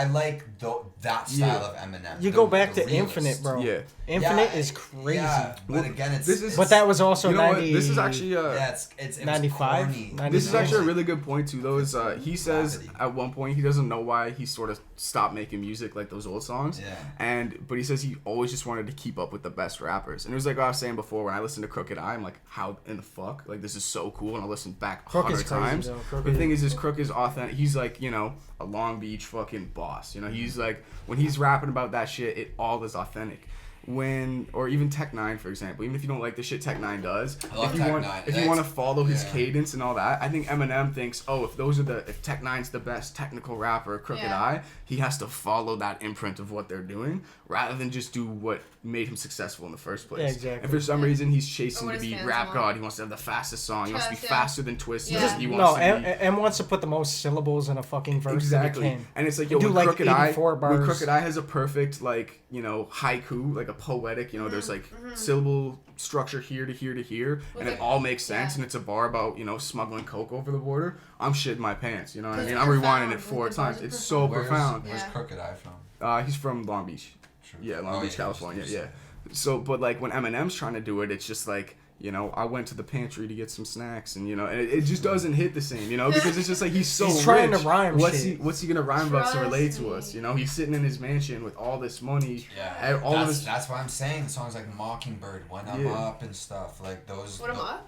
that style of Eminem. You go back to Infinite, bro. Yeah. Infinite is crazy. Yeah, but again, but that was also 90. This is actually it's 95. This is actually a really good point too. Those he says at one point he doesn't know why he sort of stopped making music like those old songs. Yeah. But he says he always just wanted to keep up with the best rappers. And it was like I was saying before, when I listened to Crooked I, I'm like, how in the fuck? Like, this is so cool. And I listened back 100 times. The thing is Crook is authentic. He's like, you know, a Long Beach fucking boss. You know, he's like, when he's rapping about that shit, it all is authentic. Or even Tech 9, for example, even if you don't like the shit Tech 9 does, if you want to follow his cadence and all that, I think Eminem thinks, if Tech 9's the best technical rapper, Crooked Eye, he has to follow that imprint of what they're doing rather than just do what made him successful in the first place. Yeah, exactly. And for some reason, he's chasing to be rap god. He wants to have the fastest song. He wants to be faster than Twisted. M wants to put the most syllables in a fucking verse. Exactly. And it's like, yo, when Crooked Eye has a perfect, like, you know, haiku, like a poetic, you know, there's like syllable structure here to here to here, and it all makes sense, and it's a bar about, you know, smuggling coke over the border. I'm shitting my pants, you know what I mean? I'm rewinding it 4 times. It's so profound. Where's Crooked Eye from? He's from Long Beach. Yeah, Long Beach, California. Yeah. So, but like when Eminem's trying to do it, it's just like, you know, I went to the pantry to get some snacks, and you know, and it just doesn't hit the same, you know, because it's just like he's trying rich. To rhyme. What's he gonna rhyme about to relate to us? You know, he's sitting in his mansion with all this money. Yeah, that's why I'm saying songs like Mockingbird, When I'm Up, and stuff like those. When I'm Up.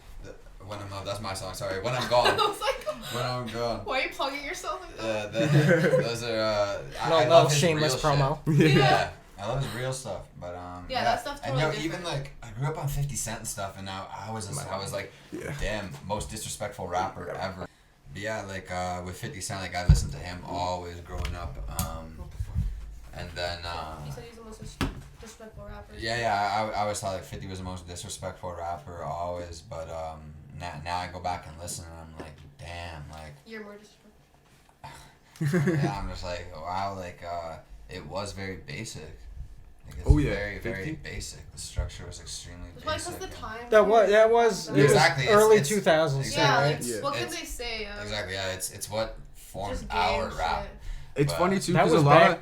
When I'm Up, that's my song. Sorry, When I'm Gone. I was like, When I'm Gone. Why are you plugging yourself like that? Those are. I love his shameless promo. Yeah. I love his real stuff, but that stuff's totally and different. Even like I grew up on 50 Cent and stuff, and now I was like, damn, most disrespectful rapper ever. But yeah, like with 50 Cent, like I listened to him always growing up, and then. You said he's the most disrespectful rapper. Yeah, I always thought like 50 was the most disrespectful rapper always, but now I go back and listen, and I'm like, damn, like. You're more disrespectful. Yeah, I'm just like, wow, like, it was very basic. Like, it's very, very basic. The structure was extremely basic. Well, because the time. That was exactly early it's, 2000s. Yeah, right? like, what can they say? Exactly, yeah, it's what formed Just our game rap. shit. It's funny too That because was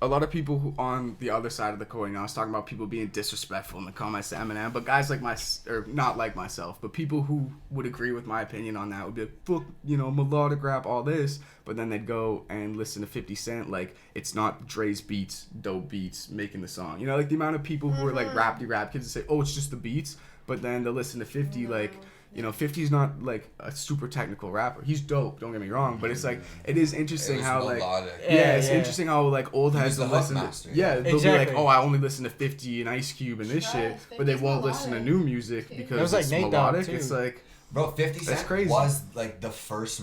a lot of people who on the other side of the coin. I was talking about people being disrespectful in the comments to Eminem, but guys like or not like myself, but people who would agree with my opinion on that would be like, fuck, melodic rap, all this, but then they'd go and listen to 50 Cent like it's not Dre's beats, dope beats making the song. Like the amount of people who are like rap kids that say, oh, it's just the beats, but then they'll listen to 50 like. 50's not like a super technical rapper. He's dope, don't get me wrong, but it's like it is interesting how like it's interesting how like old heads will listen to they'll be like, oh, I only listen to 50 and Ice Cube and this shit, but they won't listen to new music because it's like melodic. It's like, bro, 50 Cent crazy. Was like the first.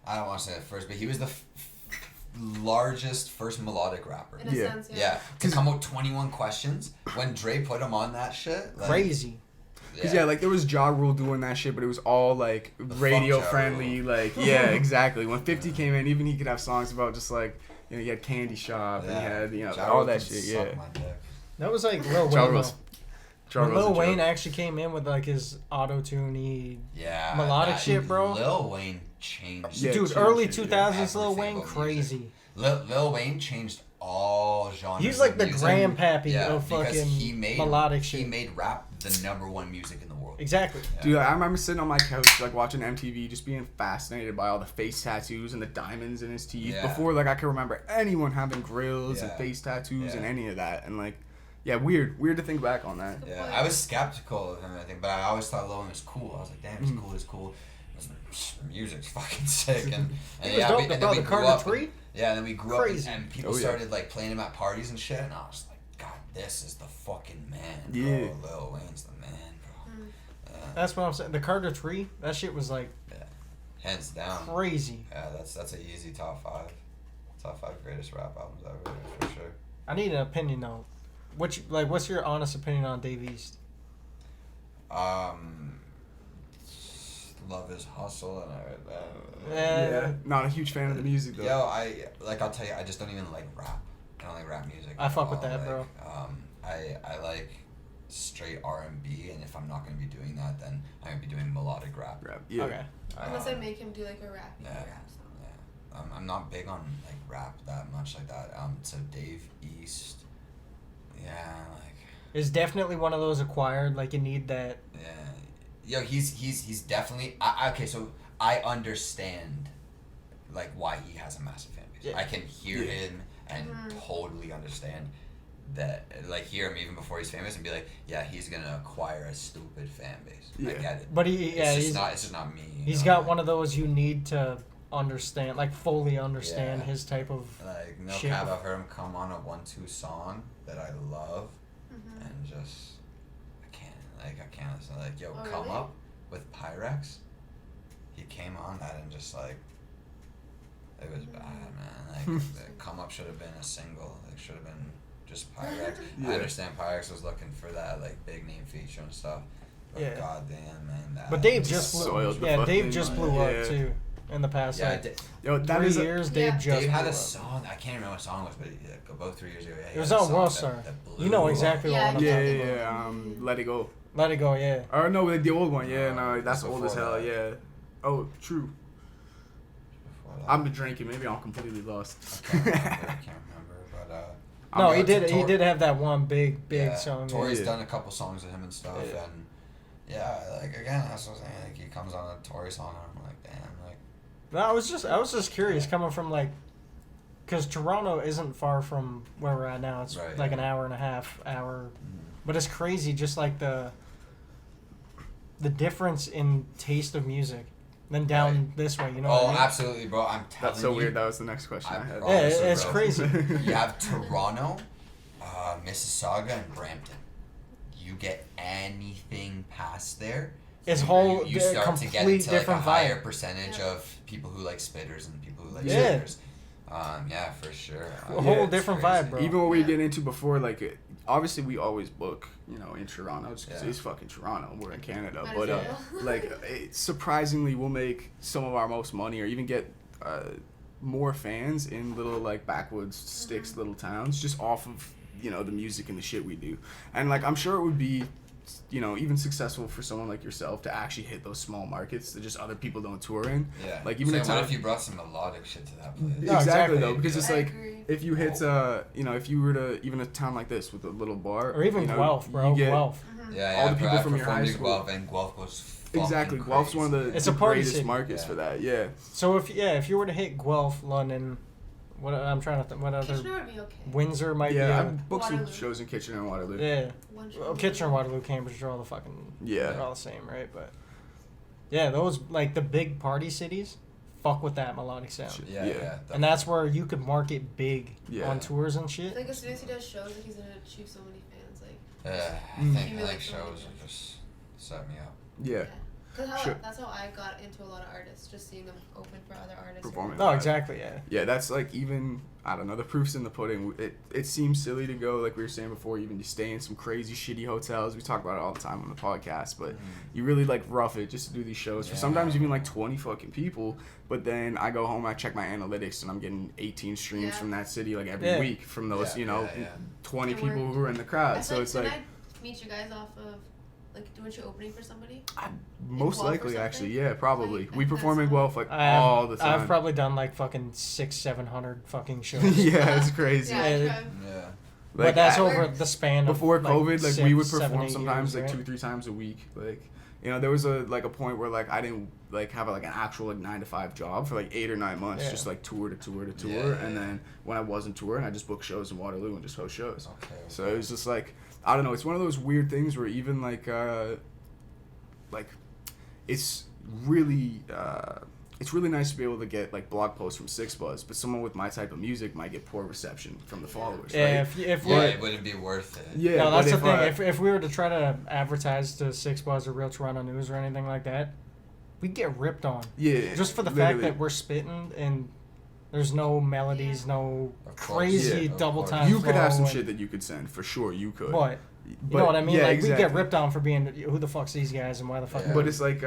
I don't want to say it first, but he was the largest first melodic rapper. In a sense, yeah. To come out 21 Questions when Dre put him on that shit, like, crazy. Because like there was Ja Rule doing that shit, but it was all like radio friendly, like exactly. When 50 came in, even he could have songs about just like he had Candy Shop and he had all that shit. That was like Lil Wayne. When Lil Wayne actually came in with like his auto-tune melodic shit, bro. Lil Wayne changed. Dude, early 2000s Lil Wayne, crazy. Lil Wayne changed all genres. He's like the music. grandpappy of fucking melodic shit. He made rap the #1 music in the world. Exactly. Yeah. Dude, I remember sitting on my couch like watching MTV, just being fascinated by all the face tattoos and the diamonds in his teeth. Before like I could remember anyone having grills and face tattoos and any of that, and like. Yeah, weird to think back on that. Yeah, I was skeptical of him, I think, but I always thought Lil Wayne was cool. I was like, damn, he's cool. Music's fucking sick, and the Carter 3. Yeah, and then we grew up, and people started like playing him at parties and shit, and I was like, God, this is the fucking man, bro. Yeah. Lil Wayne's the man, bro. Yeah. That's what I'm saying. The Carter 3, that shit was like, hands down, crazy. Yeah, that's an easy top 5 greatest rap albums ever for sure. I need an opinion though. What's your honest opinion on Dave East? Love His Hustle and everything. Yeah, not a huge fan of the music though. Yo, I'll tell you, I just don't even like rap. I don't like rap music. I fuck with that, like, bro. I like straight R&B, and if I'm not gonna be doing that, then I'm gonna be doing melodic rap. Yeah. Okay. Unless I make him do like a rap. Yeah. I'm not big on like rap that much like that. So Dave East. Yeah, like. It's definitely one of those acquired. Like you need that. Yeah, yo, he's definitely. Okay, so I understand, like why he has a massive fan base. Yeah. I can hear him and totally understand that. Like hear him even before he's famous and be like, yeah, he's gonna acquire a stupid fan base. Yeah. I get it. But it's just not me. He's got one of those you need to understand, like fully understand his type of. Like no shit. cap, I've heard him come on a 1-2 song that I love, and just I can't listen. Like yo, Come really? Up with Pyrex. He came on that and just like it was bad, man. Like Come Up should have been a single. It should have been just Pyrex. I understand Pyrex was looking for that like big name feature and stuff. But goddamn, man. But Dave just blew. Yeah, Dave just blew up too. In the past, yo, that 3 is years, Dave just Dave had blew a up. song. I can't remember what song it was, but about 3 years ago. Yeah, It was on World Star. You know exactly what I'm talking about. Let It Go. Let It Go, yeah. Or no, like the old one. Yeah, no, that's old as hell. Yeah. Oh, true. I've been drinking. Maybe I'm completely lost. I can't remember, but no, he did. He did have that one big song. Tory's done a couple songs with him and stuff, and like again, that's what I'm saying. Like he comes on a Tory song, and I'm like, damn, like. No, I was just curious, coming from like, because Toronto isn't far from where we're at now. It's like an hour and a half, but it's crazy, just like the difference in taste of music. Then down this way, you know. Oh, what I mean? Absolutely, bro. I'm telling you. That's so weird. That was the next question I had. Yeah, it's crazy. You have Toronto, Mississauga, and Brampton. You get anything past there, it's you start to get into like a higher percentage of people who like spitters and people who like spitters. Yeah, for sure. A whole it's different crazy. vibe, bro. Even what we were getting into before, like, obviously we always book, you know, in Toronto, just 'cause Yeah. it's fucking Toronto. We're in Canada, Might but as well. like, surprisingly, we'll make some of our most money, or even get more fans in little like backwoods sticks, little towns, just off of, you know, the music and the shit we do. And like, I'm sure it would be, you know, even successful for someone like yourself to actually hit those small markets that just other people don't tour in. Yeah. Like, even so a what town. if you brought some melodic shit to that place? No, Exactly, exactly. though, because it's I like, agree. if you hit, you know, if you were to, even a town like this with a little bar, Or even you know, Guelph, bro. you get- Guelph. Yeah, All the people I from your high performed in school. Guelph, and Guelph goes fucking Exactly, Guelph's one of crazy. the, It's the a party greatest city. markets Yeah. for that. Yeah, So if you were to hit Guelph, London, what I'm trying to think, what other Kitchener would be okay. Windsor might yeah. be. I've booked some Waterloo. shows in Kitchener and Waterloo. Yeah. One show. Well, Kitchener, Waterloo, Cambridge are all the fucking. Yeah. They're all the same, right? But yeah, those like the big party cities, fuck with that melodic sound. Yeah, Yeah. yeah. And that's where you could market big Yeah. on tours and I shit. think as soon as he does shows, like he's gonna achieve so many fans. Like, I Mm. think Accumulate shows so many will just set me up. Yeah, Cause Sure. that's how I got into a lot of artists, just seeing them open for other artists. Performing. No, exactly, yeah. yeah. That's like, even, I don't know. The proof's in the pudding. It seems silly to go, like we were saying before. Even you stay in some crazy shitty hotels. We talk about it all the time on the podcast, but you really like rough it just to do these shows for Yeah. sometimes even like 20 fucking people. But then I go home, I check my analytics, and I'm getting 18 streams Yeah. from that city like every Yeah. week from those, Yeah, you know, yeah, yeah. 20 And people we're- who are in the crowd. So it's like, can I meet you guys off of, like, weren't you opening for somebody? most Guelph or likely, something? actually, yeah, probably. Like, We that's perform in all. Guelph like all the time. I've probably done like fucking 600-700 fucking shows. yeah, it's crazy. Yeah, I Yeah. tried. Yeah. But that's I- over the span of before COVID, like we would 6, 7, perform 8 sometimes years, like right? 2-3 times a week. Like, you know, there was a point where like I didn't like have like an actual like 9-to-5 job for like 8 or 9 months, Yeah. just like tour to tour to tour, Yeah, yeah, and yeah. then when I wasn't touring, I just booked shows in Waterloo and just host shows. Okay. So it was just like, I don't know, it's one of those weird things where even like it's really nice to be able to get like blog posts from Six Buzz, but someone with my type of music might get poor reception from the followers. Yeah, right? if Yeah, we're it wouldn't be worth it. Yeah, no, that's but the if, thing. If we were to try to advertise to Six Buzz or Real Toronto News or anything like that, we'd get ripped on. yeah, Just for the literally. fact that we're spitting and there's no melodies, no Of course. crazy Yeah, of double course. time. You could have some flow shit that you could send for sure. You could. But But you know what I mean? yeah, Like exactly. we get ripped on for being who the fuck's these guys and why the fuck? Yeah. But it's like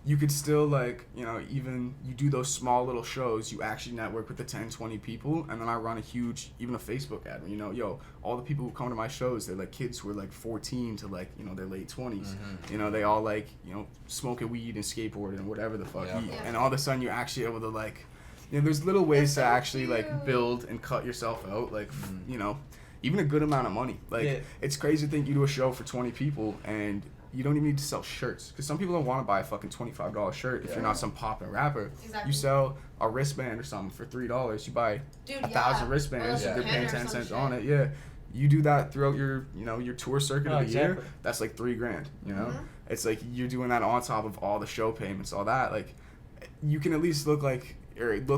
you could still like, you know, even you do those small little shows, you actually network with the 10-20 people, and then I run a huge, even a Facebook ad where, you know, yo, all the people who come to my shows, they're like kids who are like 14 to like, you know, their late 20s. You know, they all like, you know, smoking weed and skateboarding and whatever the fuck. Yeah. And all of a sudden you're actually able to like, you know, there's little ways to That's so actually like cute. build and cut yourself out, like, you know, even a good amount of money. Like, Yeah. it's crazy to think you do a show for 20 people and you don't even need to sell shirts, because some people don't want to buy a fucking $25 shirt if you're not some poppin' rapper. Exactly. You sell a wristband or something for $3. You buy Dude, 1,000 yeah. wristbands. Or You're like a paying banner or 10 some cents shit. on it. Yeah, you do that throughout your, you know, your tour circuit Oh, of the year. exactly. That's like $3,000. You know, Mhm. it's like you're doing that on top of all the show payments, all that. Like, you can at least look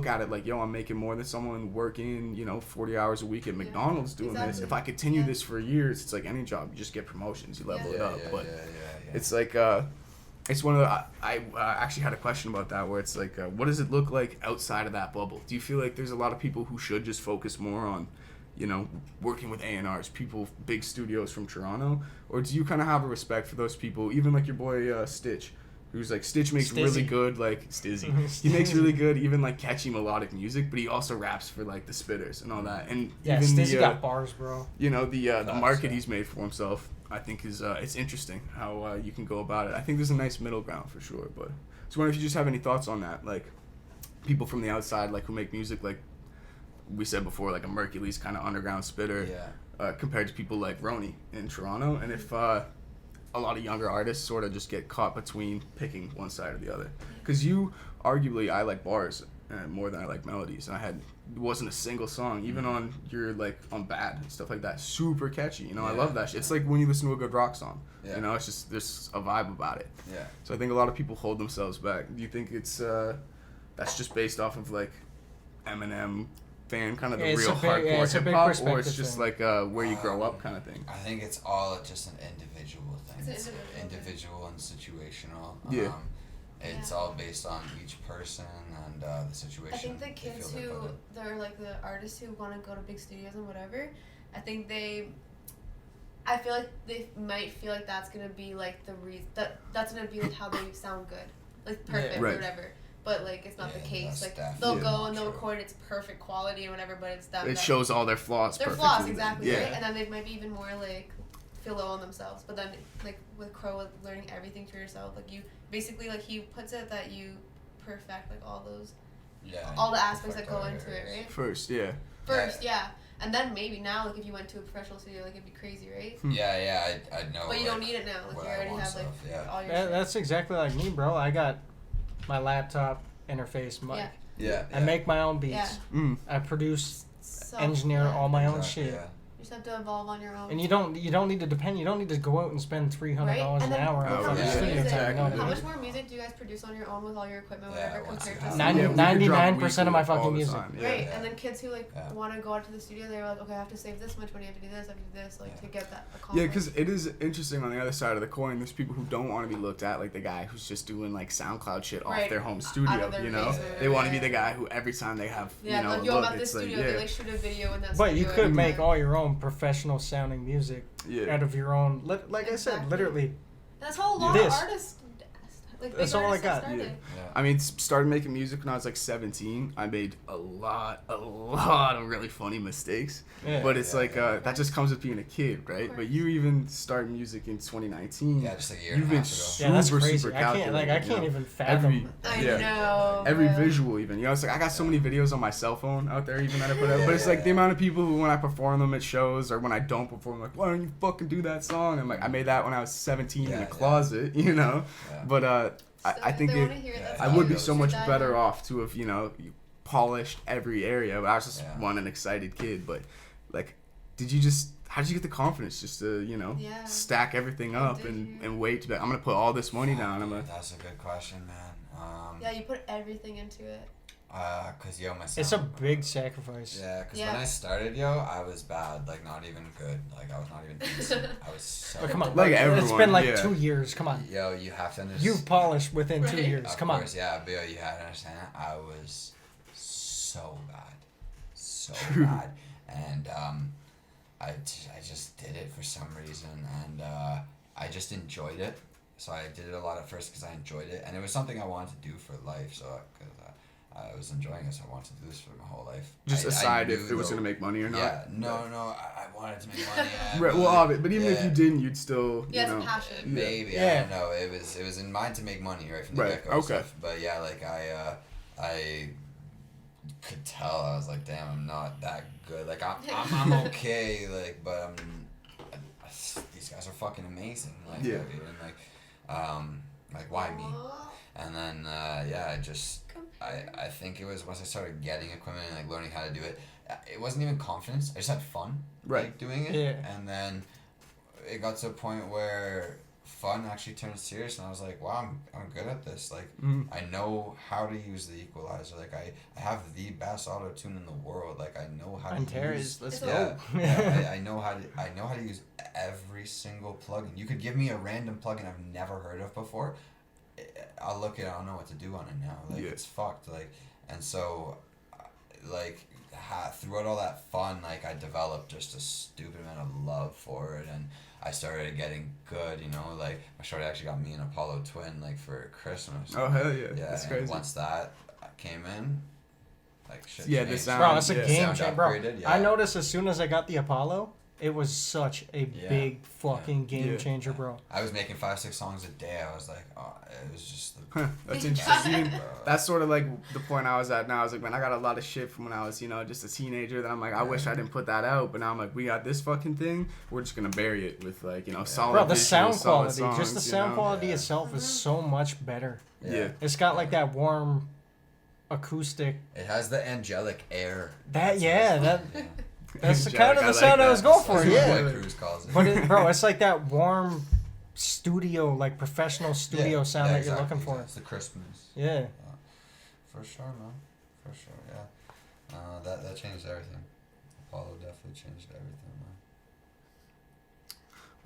at it like, yo, I'm making more than someone working, you know, 40 hours a week at McDonald's doing this. exactly. If I continue Yeah. this for years, it's like any job. You just get promotions, you level Yeah. it up. Yeah, But yeah, yeah. it's like, it's one of the, I actually had a question about that where it's like, what does it look like outside of that bubble? Do you feel like there's a lot of people who should just focus more on, you know, working with A&Rs, people, big studios from Toronto? Or do you kind of have a respect for those people, even like your boy Stitch? Who's like, Stitch makes really Stizzy. good, like, Stizzy. He makes really good, even like catchy melodic music, but he also raps for like the spitters and all that. And Yeah, even Stizzy the, got bars, bro. you know, the Facts, market yeah. he's made for himself, I think is, it's interesting how you can go about it. I think there's a nice middle ground for sure, but so I wonder if you just have any thoughts on that, like people from the outside, like who make music, like we said before, like a Mercury's kind of underground spitter, Yeah. compared to people like Roney in Toronto, and if a lot of younger artists sort of just get caught between picking one side or the other. Because you, arguably, I like bars more than I like melodies. And it wasn't a single song, even on your, like, on Bad and stuff like that. Super catchy, you know, I Yeah. love that shit. It's like when you listen to a good rock song, Yeah. you know, it's just, there's a vibe about it. Yeah. So I think a lot of people hold themselves back. Do you think it's, that's just based off of, like, Eminem fan, kind of the Yeah, it's real a big- yeah, hardcore it's a big hip-hop, or perspective it's just, thing. like, where you grow up kind of thing? I think it's all just an individual thing. It's an individual individual and situational. Yeah. It's Yeah. all based on each person and the situation. I think the they kids feel who put in. they're like the artists who want to go to big studios and whatever, I feel like they might feel like that's gonna be like the reason that's gonna be like how they sound good, like perfect Right. or whatever. But like it's not the case. that's Like definitely they'll go not and they'll true. record it's perfect quality and whatever, but it's them. It that- shows all their flaws. their perfectly. flaws exactly, Yeah. right? And then they might be even more like feel low on themselves. But then like with Crow, with learning everything for yourself, like you basically like he puts it that you perfect like all those all the aspects that go into it, right? First, yeah. First, yeah. And then maybe now, like if you went to a professional studio, like it'd be crazy, right? Yeah, I know. But you like, don't need it now. Like what you I already want have like stuff, yeah. all your That, shit. that's exactly like me, bro. I got my laptop interface mic. Yeah. Yeah. I make my own beats. Yeah. Mm. I produce, So, engineer yeah. all my own Exactly, shit. yeah. You just have to evolve on your own. And you don't need to depend. You don't need to go out and spend $300 Right? an And then hour how on much fucking music- studio time. exactly. You know what I How mean? much more music do you guys produce on your own with all your equipment, Yeah, whatever, once compared you to have- some- Yeah, we could drop 99% of my weekly all fucking the music. time, yeah. Right, and then kids who like Yeah. want to go out to the studio, they're like, okay, I have to save this much money, I have to do this, I have to do this, like Yeah. to get that Yeah, accomplished. because it is interesting on the other side of the coin. There's people who don't want to be looked at like the guy who's just doing like SoundCloud shit off Right. their home Out studio. of their You know, basement, they want to be yeah. the guy who every time they have Yeah, you know like yo, look, I'm at this it's like studio, yeah, they like shoot a video in that But studio. you could and make whatever. all your own professional sounding music yeah. out of your own. Like I said, Exactly. literally. That's how a lot This. of artists, like That's big all I artists have got. started. Yeah. I mean, started making music when I was like 17. I made a lot of really funny mistakes. Yeah. But it's Yeah, like yeah. that just comes with being a kid, right? But course. you even started music in 2019. Yeah, just like a year You've and a been half ago. super, Yeah, that's crazy. super I can't calculated. I you can't know? even fathom. I Yeah. know. Every bro. visual even, you know, it's like I got so many videos on my cell phone out there even that I put out, but it's like the amount of people who when I perform them at shows or when I don't perform, like, why don't you fucking do that song? I'm like, I made that when I was 17 in Yeah, a yeah. closet, you know, Yeah. but I think they wanna it, hear Yeah, that I song, would be Yeah. so sit much down better and- off to have, you know, polished every area, but I was just Yeah. one an excited kid, but like, how did you get the confidence just to, you know, Yeah. stack everything How up did and, you? and wait to be like, I'm going to put all this money down. I'm Dude, like, that's a good question, man. Yeah, you put everything into it. Cause yo, my It's a big sacrifice. Yeah, cause Yeah. when I started, yo, I was bad, like not even good, like I was not even decent. I was so. But come on, Like it's everyone, been like yeah. 2 years. Come on, Yo, you have to understand. you've polished within 2 Right. years. Of Come on. course, yeah, but yo, you have to understand. I was so bad, so True. bad, and I just did it for some reason, and I just enjoyed it. So I did it a lot at first because I enjoyed it, and it was something I wanted to do for life. So because I was enjoying it, so I wanted to do this for my whole life. just I decide knew if it was though- going to make money or not. Yeah, no, I wanted to make money. Yeah, Right, well, but even if yeah. you didn't, you'd still, Yeah, you it's know. a passion. Maybe Yeah. I don't know. It was in mind to make money right from the Right, get go. okay. But yeah, like I could tell I was like, damn, I'm not that good. Like I'm okay. Like, but these guys are fucking amazing. Like, Yeah. and like why me? And then yeah, I think it was once I started getting equipment and like learning how to do it. It wasn't even confidence. I just had fun, Right. like doing it. Yeah. And then it got to a point where fun actually turned serious, and I was like, wow, I'm good at this. Like I know how to use the equalizer. Like I have the best auto tune in the world. Like I know how to Antares, use. let's Yeah, go. yeah, I know how to use every single plugin. You could give me a random plugin I've never heard of before. I'll look at it. I don't know what to do on it now. Like Yeah. it's fucked. Like, and so, like, throughout all that fun, like I developed just a stupid amount of love for it, and I started getting good. You know, like my shorty actually got me an Apollo Twin like for Christmas. Oh, hell yeah. Yeah, That's and crazy. once that came in, like shit. Yeah, the changed. sound- Bro, it's a Yeah. game Sound changer, bro. upgraded, yeah. I noticed as soon as I got the Apollo, it was such a Yeah. big fucking game Yeah. changer, bro. I was making 5-6 songs a day. I was like, oh, it was just. Huh, that's interesting. Even- Bro. That's sort of like the point I was at now. I was like, man, I got a lot of shit from when I was, you know, just a teenager that I'm like, I wish I didn't put that out. But now I'm like, we got this fucking thing. We're just going to bury it with, like, you know, solid Bro, the visuals, sound solid quality, just the songs, you sound know? quality Yeah. itself is so much better. Yeah. It's got like that warm acoustic. It has the angelic air. That's Angelic, the kind of I the like sound I that. was going for, That's what yeah. White Cruz calls it. But bro, it's like that warm studio, like professional studio sound that you're looking for. It's the crispness. Yeah. For sure, man. For sure, yeah. That changed everything. Apollo definitely changed everything, man.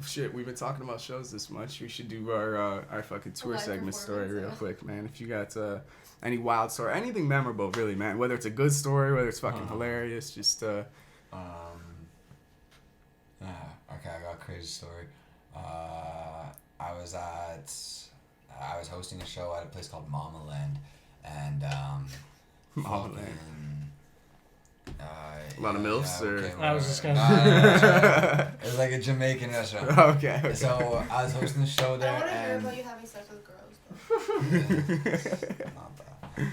Shit, we've been talking about shows this much. We should do our fucking tour live segment story real performance, quick, man. If you got any wild story, anything memorable, really, man. Whether it's a good story, whether it's fucking hilarious, just okay, I got a crazy story. I was hosting a show at a place called Mama Land, and Mama Land. A lot of milfs, or I was just gonna. No, it was like a Jamaican restaurant. okay. So I was hosting the show I there, want to hear and about you having sex with girls. Though. not bad.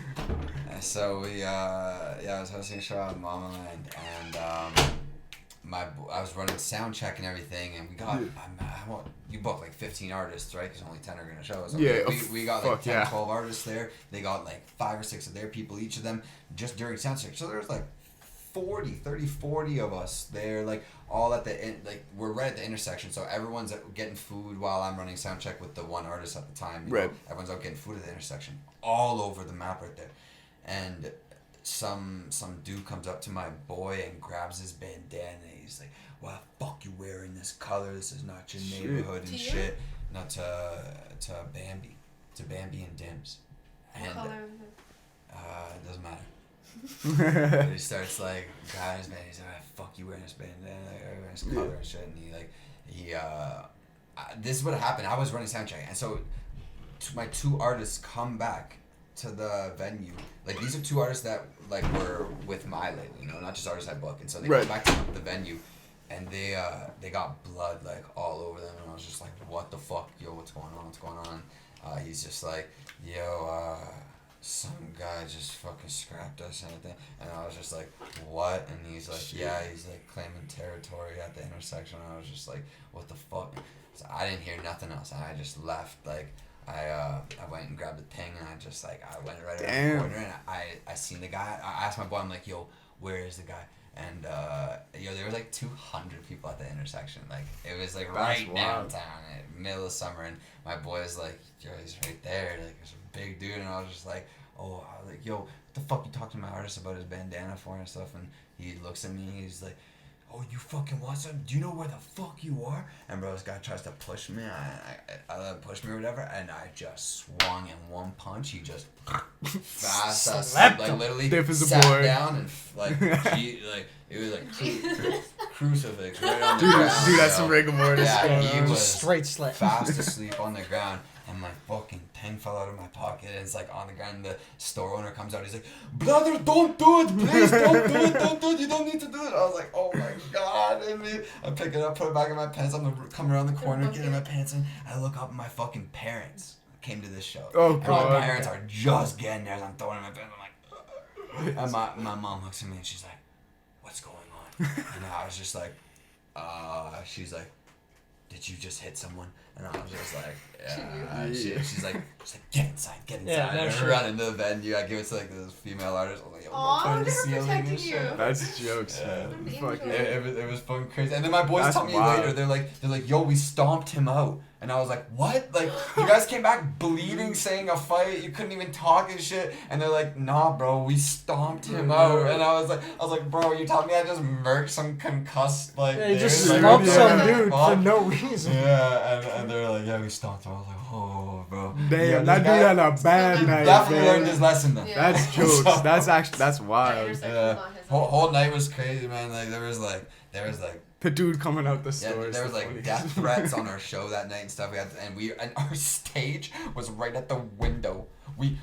And so I was hosting a show at Mama Land, and I was running sound check and everything, and we got you booked like 15 artists, right? Because only 10 are gonna show. So we got like 10, 12 artists there. They got like 5 or 6 of their people, each of them, just during sound check. So there was like 40 of us there, like all at the like we're right at the intersection, so everyone's getting food while I'm running sound check with the one artist at the time. You know? Everyone's out getting food at the intersection, all over the map right there, and some dude comes up to my boy and grabs his bandana. He's like, "Why the fuck you wearing this color? This is not your neighborhood and shit." Not to Bambi and Dims, and What color? it doesn't matter. He starts like grabbing his bandana. He's like, "Fuck you wearing this bandana, wearing this color and shit." And he this is what happened. I was running sound check, and so my 2 artists come back to the venue. Like these are 2 artists that like were with my label, you know, not just artists I book. And so they come back to the venue, and they got blood like all over them. And I was just like, "What the fuck, yo? What's going on? What's going on?" He's just like, "Yo, some guy just fucking scrapped us and everything." And I was just like, "What?" And he's like, "Yeah, he's like claiming territory at the intersection." And I was just like, "What the fuck?" So I didn't hear nothing else, and I just left. Like I went and grabbed the thing, and I went right around the corner, and I seen the guy. I asked my boy, I'm like, "Yo, where is the guy?" And there were like 200 people at the intersection. Like it was like right downtown, middle of summer, and my boy was like, "Yo, he's right there." Like there's a big dude, and I was just like, I was like, "Yo, what the fuck you talking to my artist about his bandana for and stuff?" And he looks at me, and he's like, "Oh, you fucking want something? Do you know where the fuck you are?" And bro, this guy tries to push me. I let him push me or whatever, and I just swung in one punch. He just fast, like literally sat down and like it was like crucifix right on the ground. Dude, that's some rigor mortis. Yeah, he was straight slap. fast asleep on the ground. And my fucking thing fell out of my pocket, and it's like on the ground. The store owner comes out. He's like, "Brother, don't do it, please, don't do it. You don't need to do it." I was like, "Oh my god!" And I pick it up, put it back in my pants. I'm coming around the corner, getting my pants, and I look up, and my fucking parents came to this show. Oh and god! My parents are just getting there. As I'm throwing in my pants. I'm like, and my mom looks at me, and she's like, "What's going on?" And I was just like, she's like, "Did you just hit someone?" And I was just like, "Yeah." She's like, "Get inside." Yeah, and I run into the venue. I give it to like this female artist. I was like, "Yo, Aw, the they're protecting you. That's jokes, Yeah. man. The Fuck angel. It was fucking crazy. And then my boys That's tell me wild. later, they're like, "Yo, we stomped him out." And I was like, "What? Like, you guys came back bleeding, saying a fight, you couldn't even talk and shit." And they're like, "Nah, bro, we stomped him out." And I was like, "Bro, you telling me I just murked some concussed like?" Yeah, you just dude? stomped Like, some what the dude fuck? for no reason. Yeah, and they're like, "Yeah, we stomped him." I was like, "Oh, bro." Damn, that dude had a bad night. Definitely learned Man. his lesson then. Yeah. That's jokes. That's That wild. intersection Yeah. was not his. Whole night was crazy, man. Like there was The dude coming out the yeah, store. there was like death threats on our show that night and stuff. And our stage was right at the window. We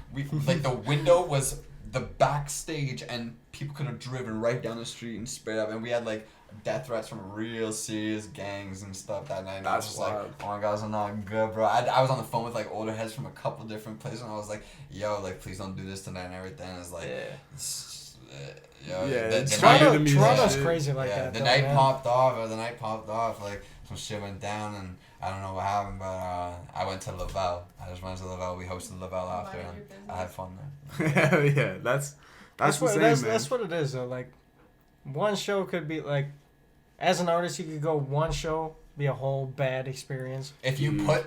like the window was the backstage, and people could have driven right down the street and sprayed up. And we had like death threats from real serious gangs and stuff that night. And I was That's just like, wild. "Oh my god, this is not good, bro." I was on the phone with like older heads from a couple different places, and I was like, "Yo, like please don't do this tonight," and everything. It's like, Yeah, the it's night- Toronto- music Toronto's shit. crazy like yeah, that. the though, night man. popped off, like some shit went down, and I don't know what happened, but I went to Laval. I just went to Laval. We hosted Laval after, Mind and your business. I had fun there. Hell yeah, that's what insane, man. that's what it is though. Like one show could be like, as an artist, you could go one show, be a whole bad experience. If you put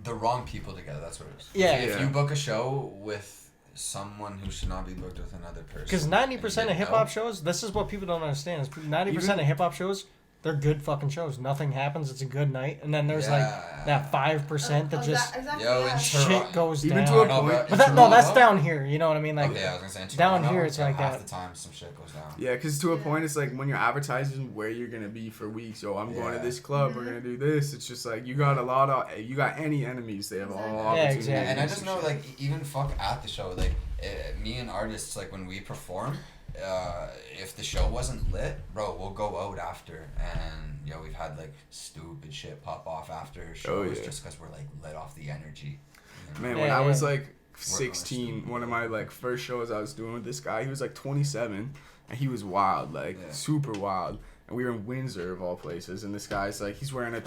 the wrong people together, that's what it is. Yeah. If Yeah. you book a show with someone who should not be booked with another person. Because 90% of and you hip hop shows, this is what people don't understand. Is 90% of hip hop shows they're good fucking shows. Nothing happens. It's a good night. And then there's like that 5% that just shit goes even down. to a point. But that's down here. You know what I mean? Like, okay, I was gonna say down here it's like half that. the time some shit goes down. Yeah, because to a point, it's like when you're advertising where you're gonna be for weeks. Yo, I'm going to this club. We're gonna do this. It's just like you got you got any enemies, they have all opportunities. Exactly. And I just know, like, even fuck at the show, like, me and artists, like, when we perform, if the show wasn't lit, bro, we'll go out after, and we've had like stupid shit pop off after shows just because we're like lit off the energy. You know? Man, when I was like 16, one of my like first shows I was doing with this guy, he was like 27, and he was wild, like super wild. And we were in Windsor of all places, and this guy's like, he's wearing a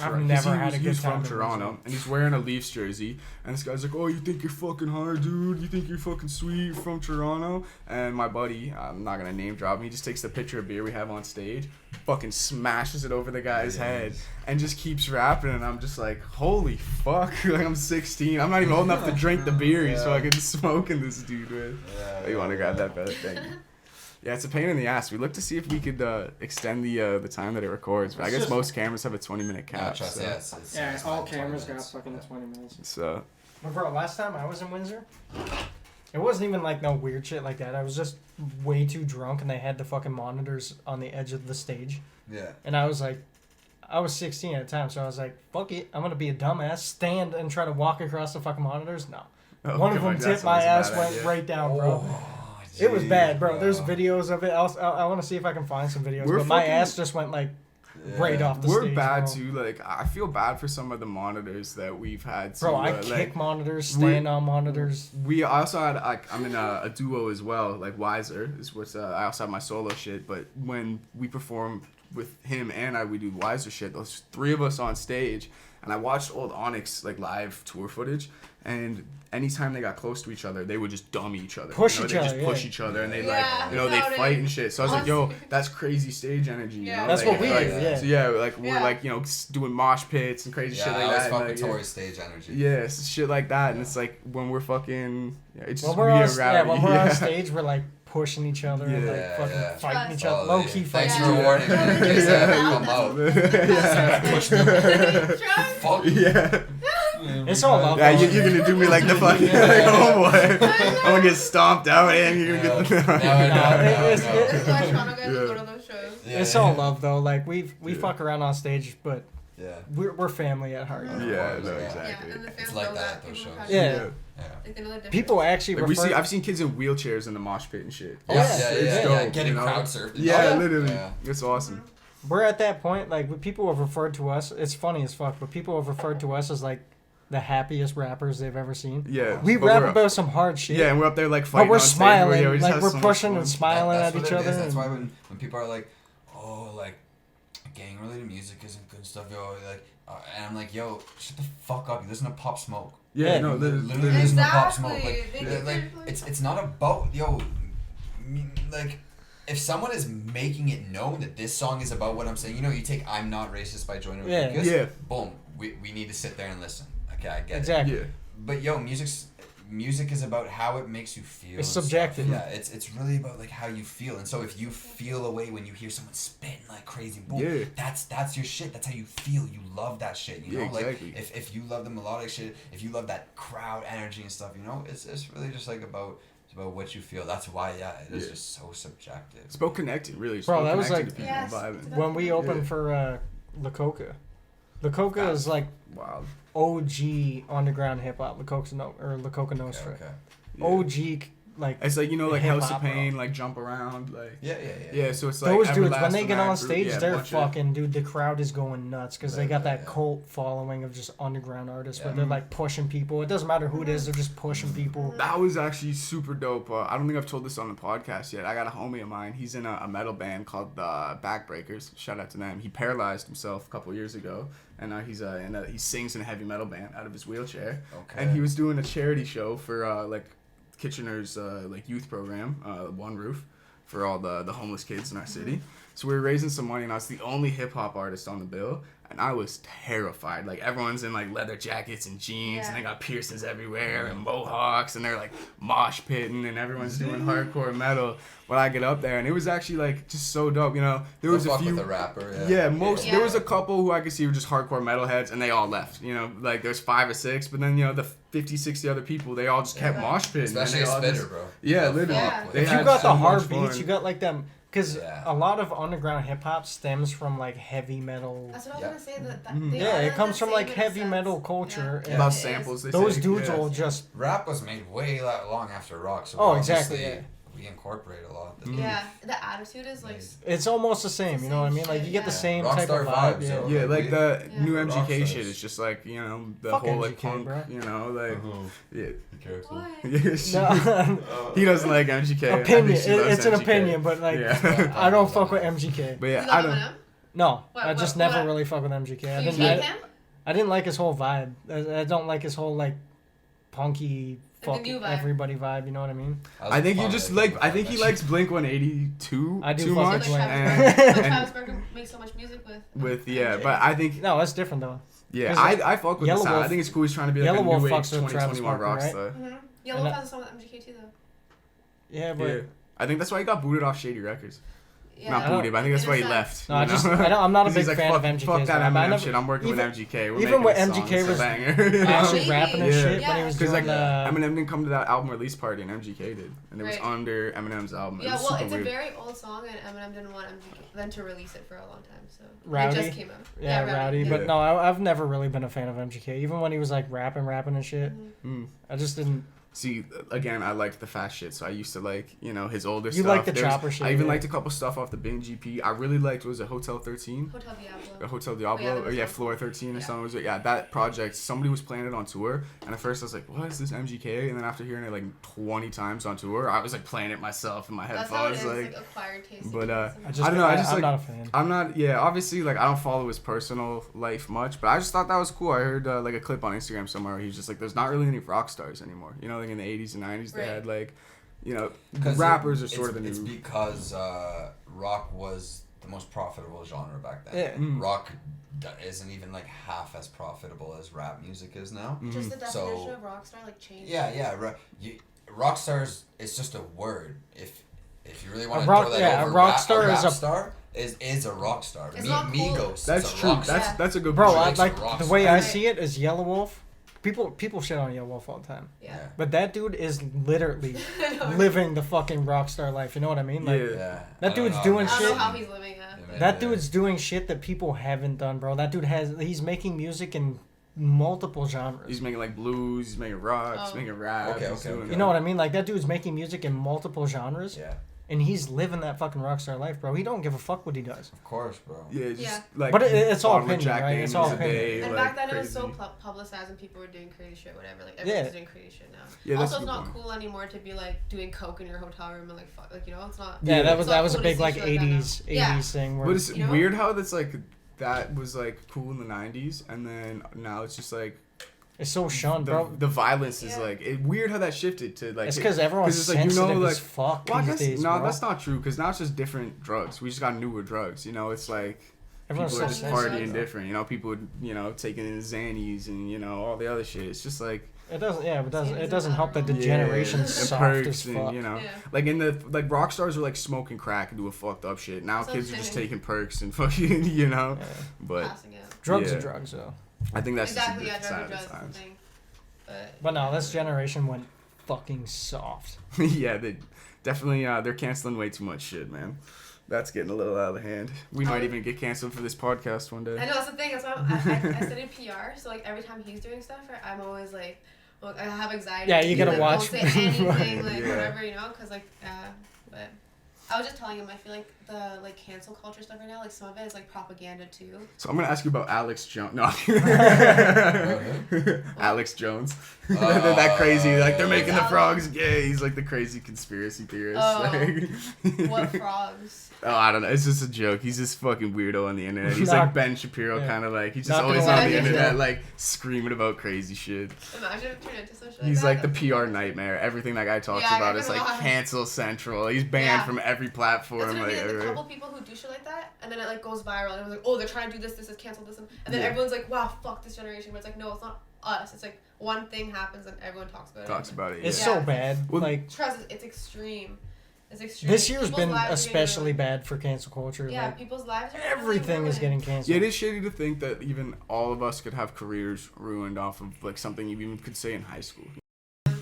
he's from Toronto, and he's wearing a Leafs jersey, and this guy's like, oh, you think you're fucking hard, dude? You think you're fucking sweet? You're from Toronto? And my buddy, I'm not gonna name drop him, he just takes the picture of beer we have on stage, fucking smashes it over the guy's head, and just keeps rapping, and I'm just like, holy fuck, like I'm 16, I'm not even old enough to drink the beer he's fucking smoking this dude with. You wanna grab that, brother? Thank you. Yeah, it's a pain in the ass. We look to see if we could extend the time that it records, but I guess most cameras have a 20-minute cap. All cameras got fucking 20 minutes. So. But bro, last time I was in Windsor, it wasn't even like no weird shit like that. I was just way too drunk, and they had the fucking monitors on the edge of the stage. Yeah. And I was like, I was 16 at the time, so I was like, fuck it, I'm gonna be a dumbass, stand and try to walk across the fucking monitors. No. One of them tipped my ass, went right down, bro. It was bad, bro. There's videos of it. I want to see if I can find some videos. But my ass just went like right off the stage. We're bad bro. too. Like I feel bad for some of the monitors that we've had. Bro, I kick monitors, stand on monitors. I also had I'm in a duo as well. Like Wiser is what's I also have my solo shit. But when we perform with him and we do Wiser shit. Those three of us on stage, and I watched old Onyx like live tour footage. And anytime they got close to each other, they would just dummy each other. Push each other, and they they fight and shit. So I was like, yo, that's crazy stage energy. You know? That's like, what we do. Yeah. So yeah, like we're like doing mosh pits and crazy shit like that. Fucking Tory stage energy. Yeah, shit like that, and it's like when we're fucking, it's just when we're on stage, we're like pushing each other and like fucking fighting each other. Low key fighting. Thanks for warning me in case I come out. Yeah. It's all love. Yeah, you're gonna do me like the fucking oh boy. I'm gonna get stomped out and you're gonna get It's all love though. Like we fuck around on stage, but we're family at heart. Yeah, no, exactly. Yeah, and the It's like that at those shows. Yeah. People actually like I've seen kids in wheelchairs in the mosh pit and shit. It's dope, getting crowd surfed. Yeah, literally. It's awesome. We're at that point, like people have referred to us. It's funny as fuck, but people have referred to us as like the happiest rappers they've ever seen. Yeah, we rap about some hard shit. Yeah, and we're up there like fighting. But we're on smiling, stage, like we're pushing and smiling at each other. That's why when people are like, "Oh, like gang-related music isn't good stuff," yo, like, and I'm like, "Yo, shut the fuck up! You listen to Pop Smoke." Yeah, no, literally listen to Pop Smoke. Like it's not about like. If someone is making it known that this song is about what I'm saying, you take "I'm Not Racist" by Joyner Lucas. Yeah. Boom. We need to sit there and listen. Okay, I get exactly. it. Yeah. But music is about how it makes you feel. It's subjective. Yeah, it's really about like how you feel. And so if you feel a way when you hear someone spitting like crazy, boom, that's your shit. That's how you feel. You love that shit. You know, exactly. Like if you love the melodic shit, if you love that crowd energy and stuff, it's really just like about what you feel. That's why it is just so subjective. It's about connecting, really. Bro, that was like when we opened for La Coca. La Coca is like wild. OG underground hip hop. La Coca Nostra. Okay. OG like it's like like House of Pain, like Jump Around, like yeah. So it's like those dudes when they get on stage, they're fucking dude. The crowd is going nuts because they got that cult following of just underground artists where they're like pushing people. It doesn't matter who it is, they're just pushing people. That was actually super dope. I don't think I've told this on the podcast yet. I got a homie of mine. He's in a metal band called the Backbreakers. Shout out to them. He paralyzed himself a couple years ago. And now he sings in a heavy metal band out of his wheelchair. Okay. And he was doing a charity show for like Kitchener's like youth program, One Roof, for all the homeless kids in our city. So we were raising some money, and I was the only hip hop artist on the bill. And I was terrified. Like, everyone's in, like, leather jackets and jeans, and they got piercings everywhere and mohawks, and they're, like, mosh pitting, and everyone's doing hardcore metal. But I get up there, and it was actually, like, just so dope, you know? There was a few... with the rapper, there was a couple who I could see were just hardcore metalheads, and they all left, you know? Like, there's 5 or 6, but then, you know, the 50, 60 other people, they all just kept mosh pitting. Especially a spitter, bro. Yeah, literally. Yeah. If you got the hard beats, you got, like, them... Because a lot of underground hip-hop stems from, like, heavy metal. That's what I was going to say. It comes from, like, heavy metal culture. Yeah. About samples, those dudes will just... Rap was made way long after rock, so we incorporate a lot. Yeah, the attitude is, like... It's almost the same, you know what I mean? Like, you get the same type of vibe. Yeah, like the new MGK shit is just, like, you know, the whole, like, punk, bro. You know, like... Yeah. What? He doesn't like MGK. Opinion. It's an opinion, but like I don't fuck with MGK. But yeah, I don't. No, I just never really fuck with MGK. I didn't like his whole vibe. I don't like his whole like punky fuck everybody vibe. You know what I mean? I think you just like. I think he likes Blink 182 I do too fuck much. with Blink. Travis Barker makes so much music with. But I think no, that's different though. Yeah, I fuck with the sound. I think it's cool. He's trying to be like a new age 2021 rock star. Mm-hmm. Yellow Wolf has a song with MGK too, though. Yeah, but I think that's why he got booted off Shady Records. Yeah. Not booted, but I think that's why he left. No, I'm not a big fan of MGK. Fuck that Eminem shit. I'm working with MGK. Even when MGK was actually rapping and shit when he was doing Eminem didn't come to that album release party and MGK did, and it was under Eminem's album. Yeah, well, it's a very old song, and Eminem didn't want them to release it for a long time, so Rowdy? It just came out. Yeah, Rowdy. But no, I've never really been a fan of MGK. Even when he was like rapping and shit, I just didn't. See, again, I liked the fast shit, so I used to like, you know, his older stuff. You like the chopper shit. I even liked a couple stuff off the Binge EP. I really liked, was it Hotel 13? Hotel Diablo. Hotel Diablo, Floor 13 or something. Was it? Yeah, that project, somebody was playing it on tour, and at first I was like, what is this MGK? And then after hearing it like 20 times on tour, I was like playing it myself in my headphones. That's how it is, like acquired taste. But I don't know, I'm not a fan. I'm not, obviously, like, I don't follow his personal life much, but I just thought that was cool. I heard like a clip on Instagram somewhere where he's just like, there's not really any rock stars anymore. You know, like in the 80s and 90s. They had like, you know, rappers are sort of the new. It's because rock was the most profitable genre back then. Yeah. Rock isn't even like half as profitable as rap music is now. Just the definition of rock star like changed. Yeah. Rock stars is just a word. If you really want to throw that over, a rock star is a rock star. It's not cool. Migos. That's true. That's a good bro. point. Like the way I see it is Yellow Wolf. People shit on Yellow Wolf all the time. Yeah. But that dude is literally living the fucking rock star life. You know what I mean? Like, that dude's doing shit. I don't know how he's living it. That dude's doing shit that people haven't done, bro. That dude he's making music in multiple genres. He's making like blues, he's making rock, he's making rap. Okay. You know what I mean? Like that dude's making music in multiple genres. Yeah. And he's living that fucking rockstar life, bro. He don't give a fuck what he does. Of course, bro. Yeah, like. But it's all opinion, right? It's all opinion. And back then it was so publicized and people were doing crazy shit, whatever. Like everyone's doing crazy shit now. Yeah, also, it's not cool anymore to be like doing coke in your hotel room and like fuck, like you know, it's not. Yeah, that was a big like 80s thing. Where, but it's weird how that's like that was like cool in the 90s, and then now it's just like. It's so shunned, bro. The violence is like weird how that shifted to like. It's because everyone's sensitive as fuck these days, no, bro. that's not true. Because now it's just different drugs. We just got newer drugs. You know, it's like everyone's people are just partying different. You know, people taking in Xannies and all the other shit. It's just like. It doesn't. Yeah, it doesn't help that the generation's soft as fuck. And, like in the rock stars are like smoking crack and doing fucked up shit. Now kids are just taking perks and fucking But drugs are drugs though. I think that's exactly just a drugs different are side thing. But no, this generation went fucking soft. Yeah, they definitely they're canceling way too much shit, man. That's getting a little out of hand. We might even get canceled for this podcast one day. I know that's the thing. That's why I studied PR, so like every time he's doing stuff, I'm always like, well, I have anxiety. Yeah, you gotta watch. Don't say anything, like whatever, because like, but. I was just telling him, I feel like the like cancel culture stuff right now, like some of it is like propaganda too. So I'm gonna ask you about Alex Jones. No, Alex Jones. They're that crazy. Like they're making the frogs gay. He's like the crazy conspiracy theorist. What frogs? Oh, I don't know. It's just a joke. He's this fucking weirdo on the internet. He's like Ben Shapiro, kind of like. He's just always on the internet, like screaming about crazy shit. Imagine turning into social. He's like the PR nightmare. Everything that guy talks about is like cancel central. He's banned from every every platform. That's what I Like, mean. Like, a everywhere. couple people who do shit like that, and then it like goes viral, and everyone's like, oh, they're trying to do this is cancel this, and then Yeah. everyone's like, wow, fuck this generation. But it's like, no, it's not us. It's like one thing happens and everyone talks about it. Talks about it. It's Yeah. so Yeah. bad. Well, Like Trust, it's extreme. It's extreme. this year's People's been lives are getting especially ruined. bad for cancel culture. Yeah, Like, people's lives are everything is getting canceled. Yeah, it is shitty to think that even all of us could have careers ruined off of like something you even could say in high school.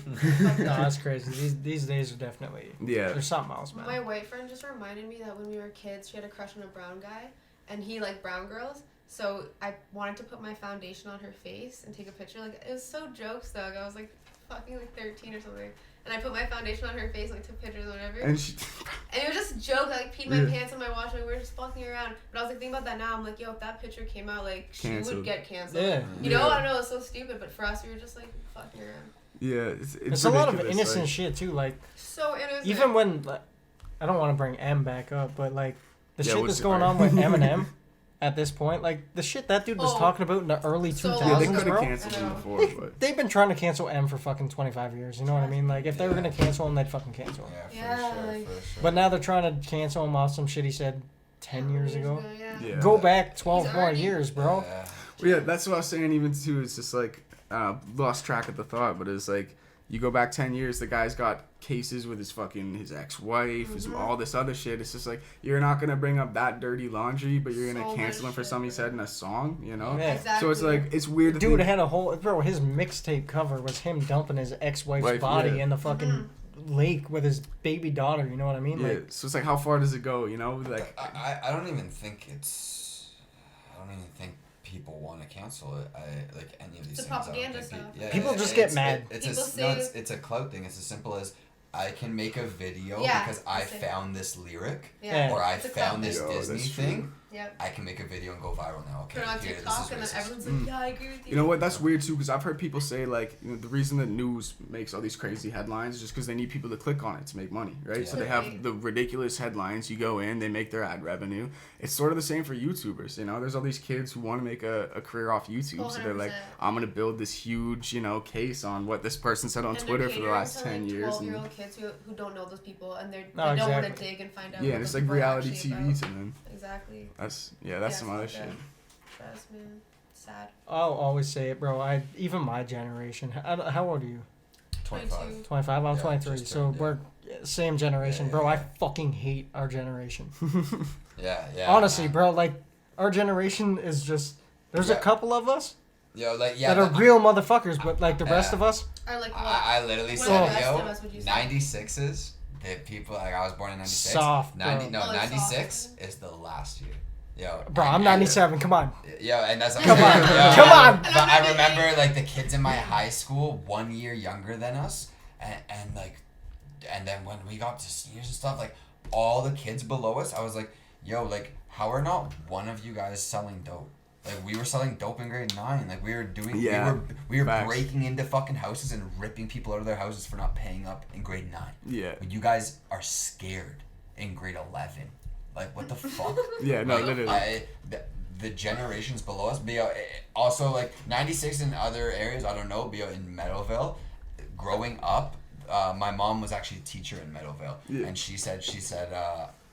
No, that's crazy. These days are definitely Yeah. there's something else, man. My white friend just reminded me that when we were kids, she had a crush on a brown guy, and he liked brown girls. So I wanted to put my foundation on her face and take a picture. Like, it was so jokes though. I was like fucking like 13 or something, and I put my foundation on her face and like took pictures or whatever. And she, And it was just a joke. I like peed my Yeah. pants on my wash, and we were just fucking around. But I was like thinking about that now. I'm like, yo, if that picture came out, like she Canceled. would get canceled. Yeah. You know, I don't know. It's so stupid. But for us, we were just like fucking around. yeah, It's a lot of ridiculous, innocent like- shit too. Like So innocent. even when like, I don't want to bring M back up, but like the Yeah, shit what's that's it- going on alright. with Eminem at this point, like the shit that dude was Oh. talking about in the early So 2000s, Yeah, they could have bro. canceled I him know. before, but They've been trying to cancel M for fucking 25 years. You know what I mean? Like if they were Yeah. gonna cancel him, they'd fucking cancel him. Yeah, for Yeah, sure, like- for sure. But now they're trying to cancel him off some shit he said 10 years ago. Yeah. yeah. Go back 12 He's more already- years, bro. Yeah. Well, yeah, that's what I was saying. Even too, it's just like lost track of the thought, but it's like you go back 10 years, the guy's got cases with his ex-wife, his all this other shit. It's just like you're not gonna bring up that dirty laundry, but you're gonna So cancel him much for shit, something he bro. said in a song, you know? Yeah. Exactly. So it's like it's weird to Dude think, had a whole bro. His mixtape cover was him dumping his ex-wife's Wife, body yeah. in the fucking lake with his baby daughter. You know what I mean? yeah. Like, So it's like how far does it go, you know? Like I don't even think people want to cancel it. Like any of these It's things. I don't propaganda think stuff. People just get mad. It's People it's a clout thing. It's as simple as I can make a video Yeah, because I that's it. found this lyric Yeah. or I It's a found this clout thing. Yo, Disney that's true. thing. Yep. I can make a video and go viral now. Okay, Put it on here, TikTok, this and is then racist. everyone's like, yeah, I agree with you. You know what? That's weird too, because I've heard people say like, you know, the reason that news makes all these crazy headlines is just because they need people to click on it to make money, right? So they have Right. the ridiculous headlines. You go in, they make their ad revenue. It's sort of the same for YouTubers. You know, there's all these kids who want to make a career off YouTube, so they're like, 100%. I'm gonna build this huge, you know, case on what this person said on And Twitter they're for the catering last to, 10 like, years. 12-year-old kids who don't know those people, and they No, don't want to exactly. dig and find out. Yeah, what and it's those like people are reality actually TV about. to them. Exactly. That's Yeah, some other fuck shit. that. Trust, man. Sad. I'll always say it, bro. Even my generation. How old are you? 25. 25. I'm Yeah, 23. just So turned, yeah. we're same generation, Yeah, bro. yeah, I yeah. fucking hate our generation. Yeah. Honestly, man. bro. Like our generation is just. There's a Yeah. couple of us Yo, like yeah. that are the- real motherfuckers, but like the rest Yeah. of us. Or like what? I literally What are the said, rest yo, of us would you say? 96s. The people like I was born in 96. Soft, bro. 96 soft. is the last year. Yo, Bro, I'm and- 97. Come on. Yo, and that's Come on. Yo, Come on. But I remember like the kids in my high school 1 year younger than us, and then when we got to seniors and stuff, like all the kids below us, I was like, yo, like how are not one of you guys selling dope? Like we were selling dope in grade 9. Like we were doing, Yeah, we were facts. breaking into fucking houses and ripping people out of their houses for not paying up in grade 9. Yeah. When you guys are scared in grade 11. Like what the fuck? Yeah, no, Like, literally. the generations below us, also like 96 in other areas, I don't know, in Meadowvale, growing up, my mom was actually a teacher in Meadowvale, Yeah. and she said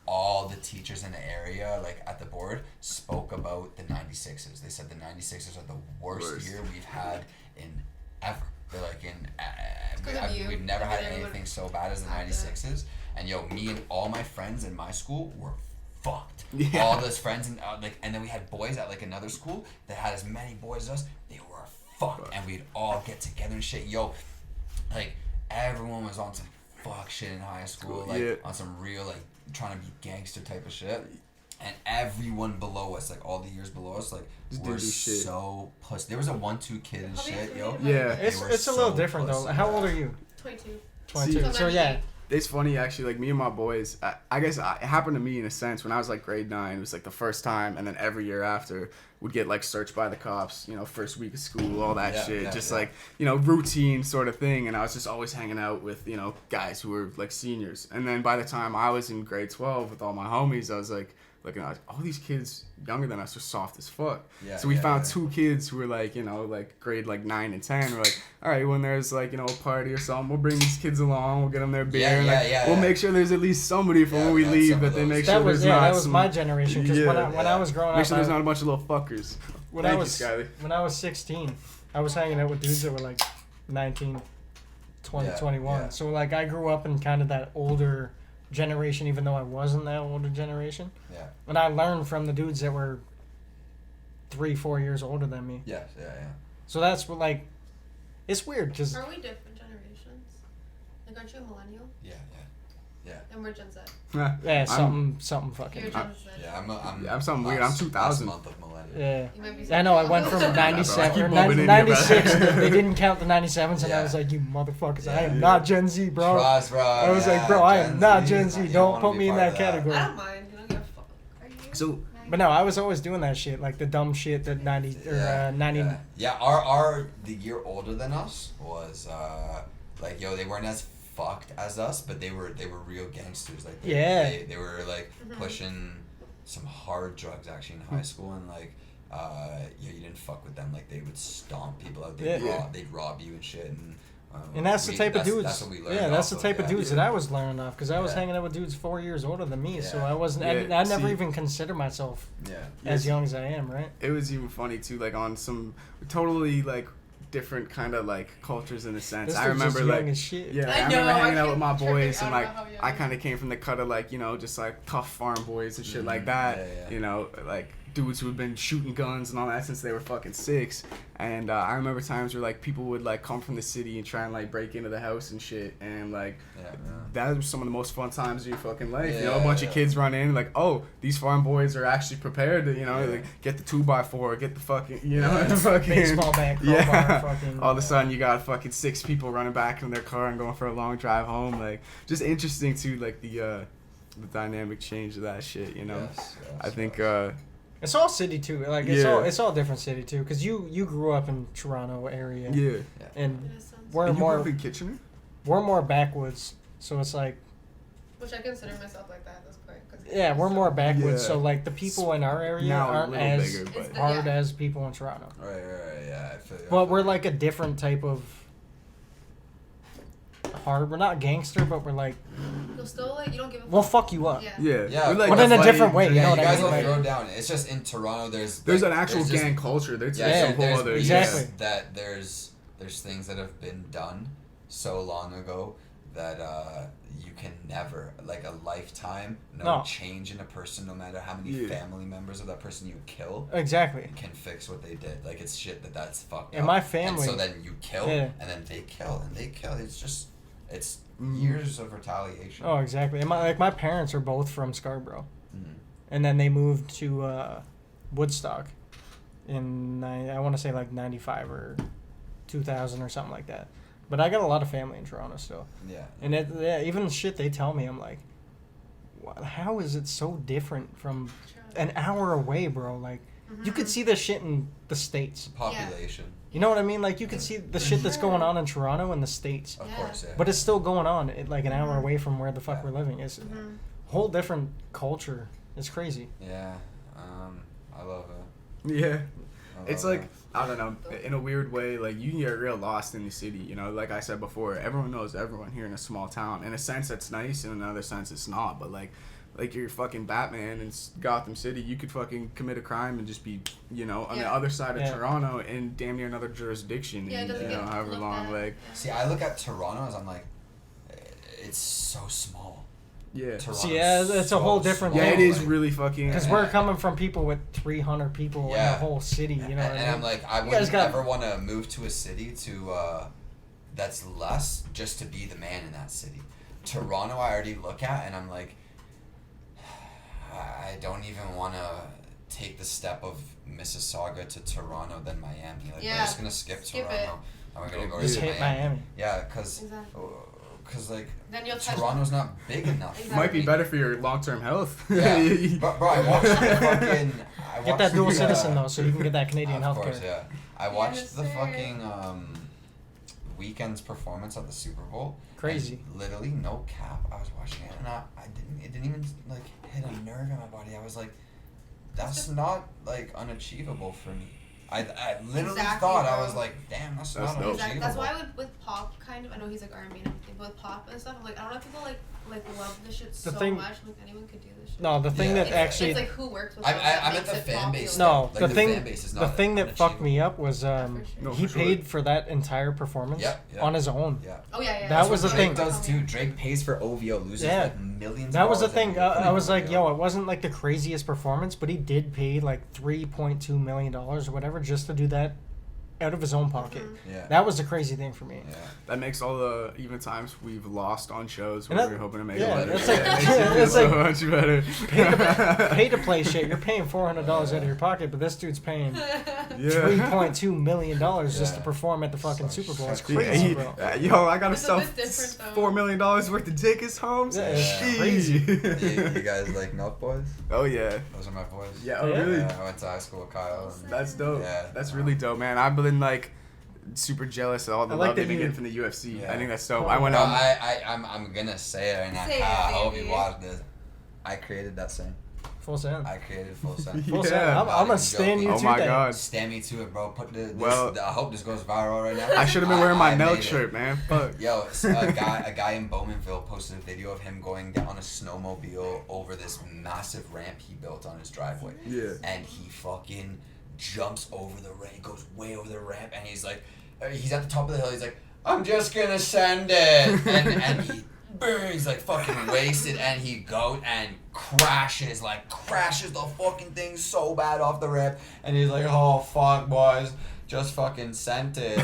all the teachers in the area, like at the board, spoke about the 96s. They said the 96s are the worst year we've had in ever. They're like we've never had anything so bad as the 96s. And yo, me and all my friends in my school were fucked. Yeah. All those friends and then we had boys at like another school that had as many boys as us. They were fucked, and we'd all get together and shit. Yo, like everyone was on some fuck shit in high school, like Yeah. on some real like trying to be gangster type of shit. And everyone below us, like all the years below us, like Just were didn't do shit. so pussy. There was a 1-2 kid and shit, yo. Yeah. They It's were a little so different though. pussy. How old are you? 22. 22. See- So yeah. It's funny actually, like me and my boys, it happened to me in a sense when I was like grade 9. It was like the first time, and then every year after would get like searched by the cops, first week of school, all that shit, yeah. like, routine sort of thing. And I was just always hanging out with, guys who were like seniors. And then by the time I was in grade 12 with all my homies, I was like, looking at all these kids younger than us are soft as fuck. Yeah, so we found two kids who were like, like grade like 9 and 10. We're like, all right, when there's like, a party or something, we'll bring these kids along, we'll get them their beer. We'll make sure there's at least somebody for when we leave that they make sure there's not that was my generation. Because when I was growing up, make sure there's not a bunch of little fuckers. When I was 16, I was hanging out with dudes that were like 19, 20, 21. Yeah. So like I grew up in kind of that older generation, even though I wasn't that older generation. Yeah. And I learned from the dudes that were 3-4 years older than me. Yeah. So that's what, like, it's weird because. Are we different generations? Like, aren't you a millennial? Yeah. And we're Gen Z. Yeah, something fucking. You're Gen Z. I'm something weird. I'm 2000. Month of millennial. Yeah. I know. I went from 97 or 96. They didn't count the 97s, and I was like, "You motherfuckers! I am not Gen Z, bro." Trust, bro. I was like, "Bro, I am not Gen Z. Don't put me in that category." I don't mind. You don't give a fuck. Are you? So. But no, I was always doing that shit, like the dumb shit that 90 or 90. Yeah, the year older than us was like, they weren't as fucked as us, but they were real gangsters. Like they were like pushing some hard drugs actually in high school, and like you didn't fuck with them. Like they would stomp people out. They'd rob you and shit. And that's the type of dudes. That's what we learned. Yeah, that's the type of dudes that I was learning off, because I was hanging out with dudes 4 years older than me. So I wasn't. I never even consider myself as young as I am. Right. It was even funny too, like on some totally like different kind of like cultures in a sense. I remember like I remember hanging out with my boys, and like I kind of came from the cut of like just like tough farm boys and shit like that. Like dudes who had been shooting guns and all that since they were fucking 6. And I remember times where like people would like come from the city and try and like break into the house and shit, and like that was some of the most fun times of your fucking life. A bunch of kids run in like, oh, these farm boys are actually prepared to like get the 2x4, get the fucking the fucking baseball bat, crowbar, fucking, all of a sudden you got fucking 6 people running back in their car and going for a long drive home. Like just interesting too, like the dynamic change of that shit. I think. It's all city too. Like it's all different city too. Cause you grew up in Toronto area. Yeah. And we're more in Kitchener. We're more backwoods, so it's like. Which I consider myself like that at this point. Yeah, we're more backwoods, so like the people in our area aren't as hard as people in Toronto. Right. Yeah, I feel you. But we're like a different type of. Hard. We're not gangster, but we're like. You'll still like you don't give a fuck. We'll fuck you up. Yeah. Like, but in a different way. You know what I mean? You guys will throw down. It's just in Toronto. There's an actual gang culture. There's a whole other. Exactly. That there's things that have been done so long ago that you can never, like a lifetime, no change in a person, no matter how many family members of that person you kill. Exactly. Can fix what they did. Like it's shit that's fucked up. In my family. And so then you kill, and then they kill, and they kill. It's just. It's years of retaliation. Oh, exactly. And my parents are both from Scarborough, and then they moved to Woodstock in I want to say like 95 or 2000 or something like that. But I got a lot of family in Toronto still. Yeah. And even the shit they tell me, I'm like, how is it so different from an hour away, bro? Like, you could see this shit in the States. Population. You know what I mean? Like, you can see the shit that's going on in Toronto in the States. Of course, yeah. But it's still going on like an hour away from where the fuck we're living. It's a whole different culture. It's crazy. Yeah. I love it. Yeah. It's like, I don't know, in a weird way, like, you can get real lost in the city, like I said before, everyone knows everyone here in a small town. In a sense, that's nice, in another sense, it's not, but, like you're fucking Batman in Gotham City, you could fucking commit a crime and just be, on the other side of Toronto in damn near another jurisdiction in, however long, like. See, I look at Toronto as I'm like, it's so small. Yeah. See, it's a whole different thing. Yeah, it is really fucking. Because we're coming from people with 300 people in the whole city, you know. And I'm like, I wouldn't ever want to move to a city that's less just to be the man in that city. Toronto, I already look at, and I'm like, I don't even want to take the step of Mississauga to Toronto than Miami. Like, we're just gonna skip Toronto. And we're gonna go just to hit Miami. Yeah, because because like Then you'll touch. Toronto's not big enough. Exactly. Might be better for your long-term health. Yeah, bro, I watched the fucking. Get that dual citizen though, so you can get that Canadian Of healthcare. course, yeah. I watched Yes, the sir. fucking Weekend's performance at the Super Bowl. Crazy. And literally, no cap. I was watching it, and it didn't even like hit a nerve in my body. I was like, that's not like unachievable for me. I literally Exactly, thought I bro. was like, damn, that's That's not dope. unachievable. That's why with pop kind of, I know he's like R&B and everything, but with pop and stuff, I'm like, I don't know if people like love this shit so thing- much. Like anyone could do this shit. No, the thing Yeah. that actually it's like who works with. I them that meant makes the it fan popular. base. No, Like, the the thing fan base is the not thing that fucked me up was For sure. No, he for sure. paid for that entire performance Yep, yep. on his own. Yeah. Oh yeah. That was the Drake thing. does too. Drake pays for OVO, loses Yeah. like millions. That was the of dollars thing. every year I was like, for yo, OVO. it wasn't like the craziest performance, but he did pay like $3.2 million or whatever just to do that out of his own pocket. Yeah. That was the crazy thing for me. Yeah. That makes all the even times we've lost on shows And where that- we're hoping to make yeah, it better. it's like- it makes it feel it's so like- much better. Pay to play shit. You're paying $400 out of your pocket, but this dude's paying Yeah. $3.2 million just Yeah. to perform at the fucking So Super Bowl. It's shit. crazy, Yeah, bro. yo, I gotta It's a sell bit different, though. $4 million worth of tickets home. Yeah, it's Sheesh. crazy. you guys like Nelk Boys? Oh yeah. Those are my boys. Yeah. Oh Yeah. really? Yeah, I went to high school with Kyle. And That's dope. Yeah. That's really dope, man. I've been like super jealous of all the I like love they've that been you- getting from the UFC. Yeah. I think that's dope. Oh, I went No, on. I'm gonna say it right now. Say it, I hope baby. you watch this. I created that saying. Full send. I created Full Send. Full Yeah. send. I'm Not gonna even stand you joking. Oh to my that. god. Stand me to it, bro. Put this. Well- I hope this goes viral right now. I should have been wearing my I Nelk made it. shirt, man. Fuck. Yo, a guy in Bowmanville posted a video of him going down on a snowmobile over this massive ramp he built on his driveway. Yeah. And he fucking jumps over the ramp, goes way over the ramp, and he's like, he's at the top of the hill. He's like, I'm just gonna send it, and he. He's like fucking wasted, and he goes and crashes the fucking thing so bad off the ramp, and he's like, oh fuck boys, just fucking sent it,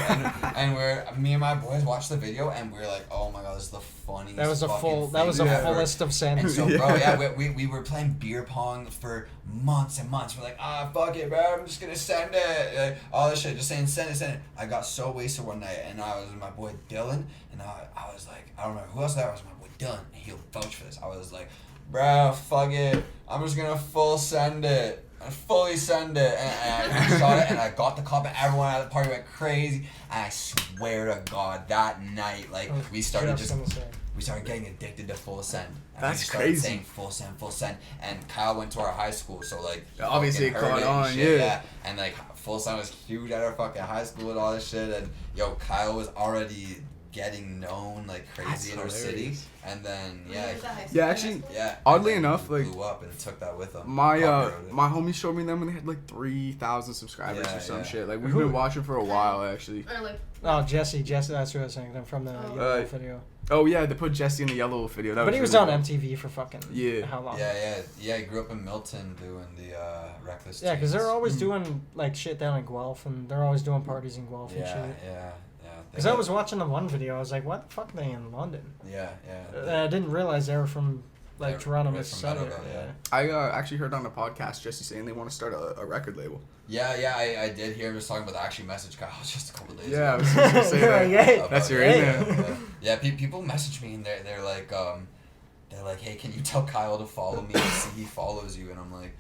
and me and my boys watched the video, and we're like, oh my god, this is the funniest That was a fucking full. thing That was a ever. fullest of And sends. so, bro, yeah, we were playing beer pong for months and months. We're like, fuck it, bro, I'm just gonna send it. Like, all this shit, just saying, send it. I got so wasted one night, and I was with my boy Dylan, and I was like, I don't remember who else there was, my boy Dylan, and he'll vouch for this. I was like, bro, fuck it, I'm just gonna full send it. I fully send it, and I shot it, and I got the cop, and everyone at the party went crazy. And I swear to God, that night, like, we started Jeff's gonna say. we started getting addicted to full send. And That's we started crazy. saying full send. And Kyle went to our high school, so like Obviously fucking heard it it caught and on, shit, yeah. And like full send was huge at our fucking high school and all this shit. And yo, Kyle was already getting known like crazy That's in our city. hilarious. And then Yeah, Yeah, actually, yeah. Oddly and then enough, he like, blew up and took that with him. My Copyrighted it. my homies showed me them when they had like 3,000 subscribers Yeah, or some yeah. shit. Like we've Who- been watching for a while actually. Or like. Oh, Jesse, that's what I was saying. I'm from the Oh. Yellow video. Oh yeah, they put Jesse in the Yellow video. That But he was really on dope. MTV for fucking Yeah. how long? Yeah. He grew up in Milton doing the Reckless. Yeah, because they're Teens. always doing like shit down in Guelph, and they're always doing parties in Guelph and Yeah. shit. They Because I got- was watching the one video, I was like, "What the fuck are they in London?" Yeah. And I didn't realize they were from like They're Toronto, right from Mississauga. Meadowville, Yeah. yeah. I actually heard on a podcast Jesse saying they want to start a record label. Yeah, I did hear him just talking about that. I actually messaged Kyle just a couple days Yeah, I ago. was just gonna say You're that. like, hey. About That's your it. email. Yeah, people message me and they're like, hey, can you tell Kyle to follow me? I see he follows you, and I'm like,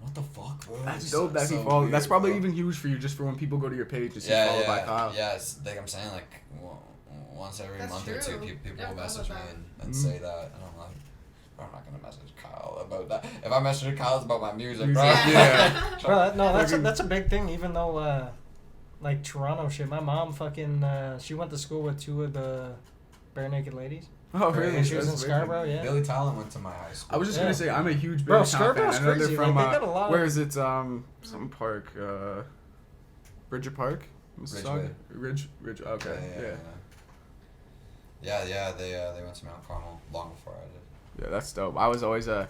what the fuck, bro? That's It's dope that so he follows. weird, That's probably bro. even huge for you, just for when people go to your page to see Yeah, followed by Kyle. yeah. It's like I'm saying, like once every That's month or two, true. people Never will thought message me about that. and Mhm. say that, and I'm like, bro, I'm not gonna message Kyle about that. If I message Kyle, it's about my music, bro. Music, yeah. Bro, that's Fucking- a big thing. Even though, like Toronto shit, my mom fucking she went to school with two of the Bare Naked Ladies. Oh really? When she was in That's amazing. Scarborough, yeah. Billy Talent went to my high school. I was just Yeah. gonna say I'm a huge Bro, Billy Talent fan. Scarborough's I know crazy. they're from Like, they got a lot where of- is it? Some park, Bridger Park, Mississauga, Ridge. Okay, Yeah, they went to Mount Carmel long before I did. Yeah, that's dope. I was always like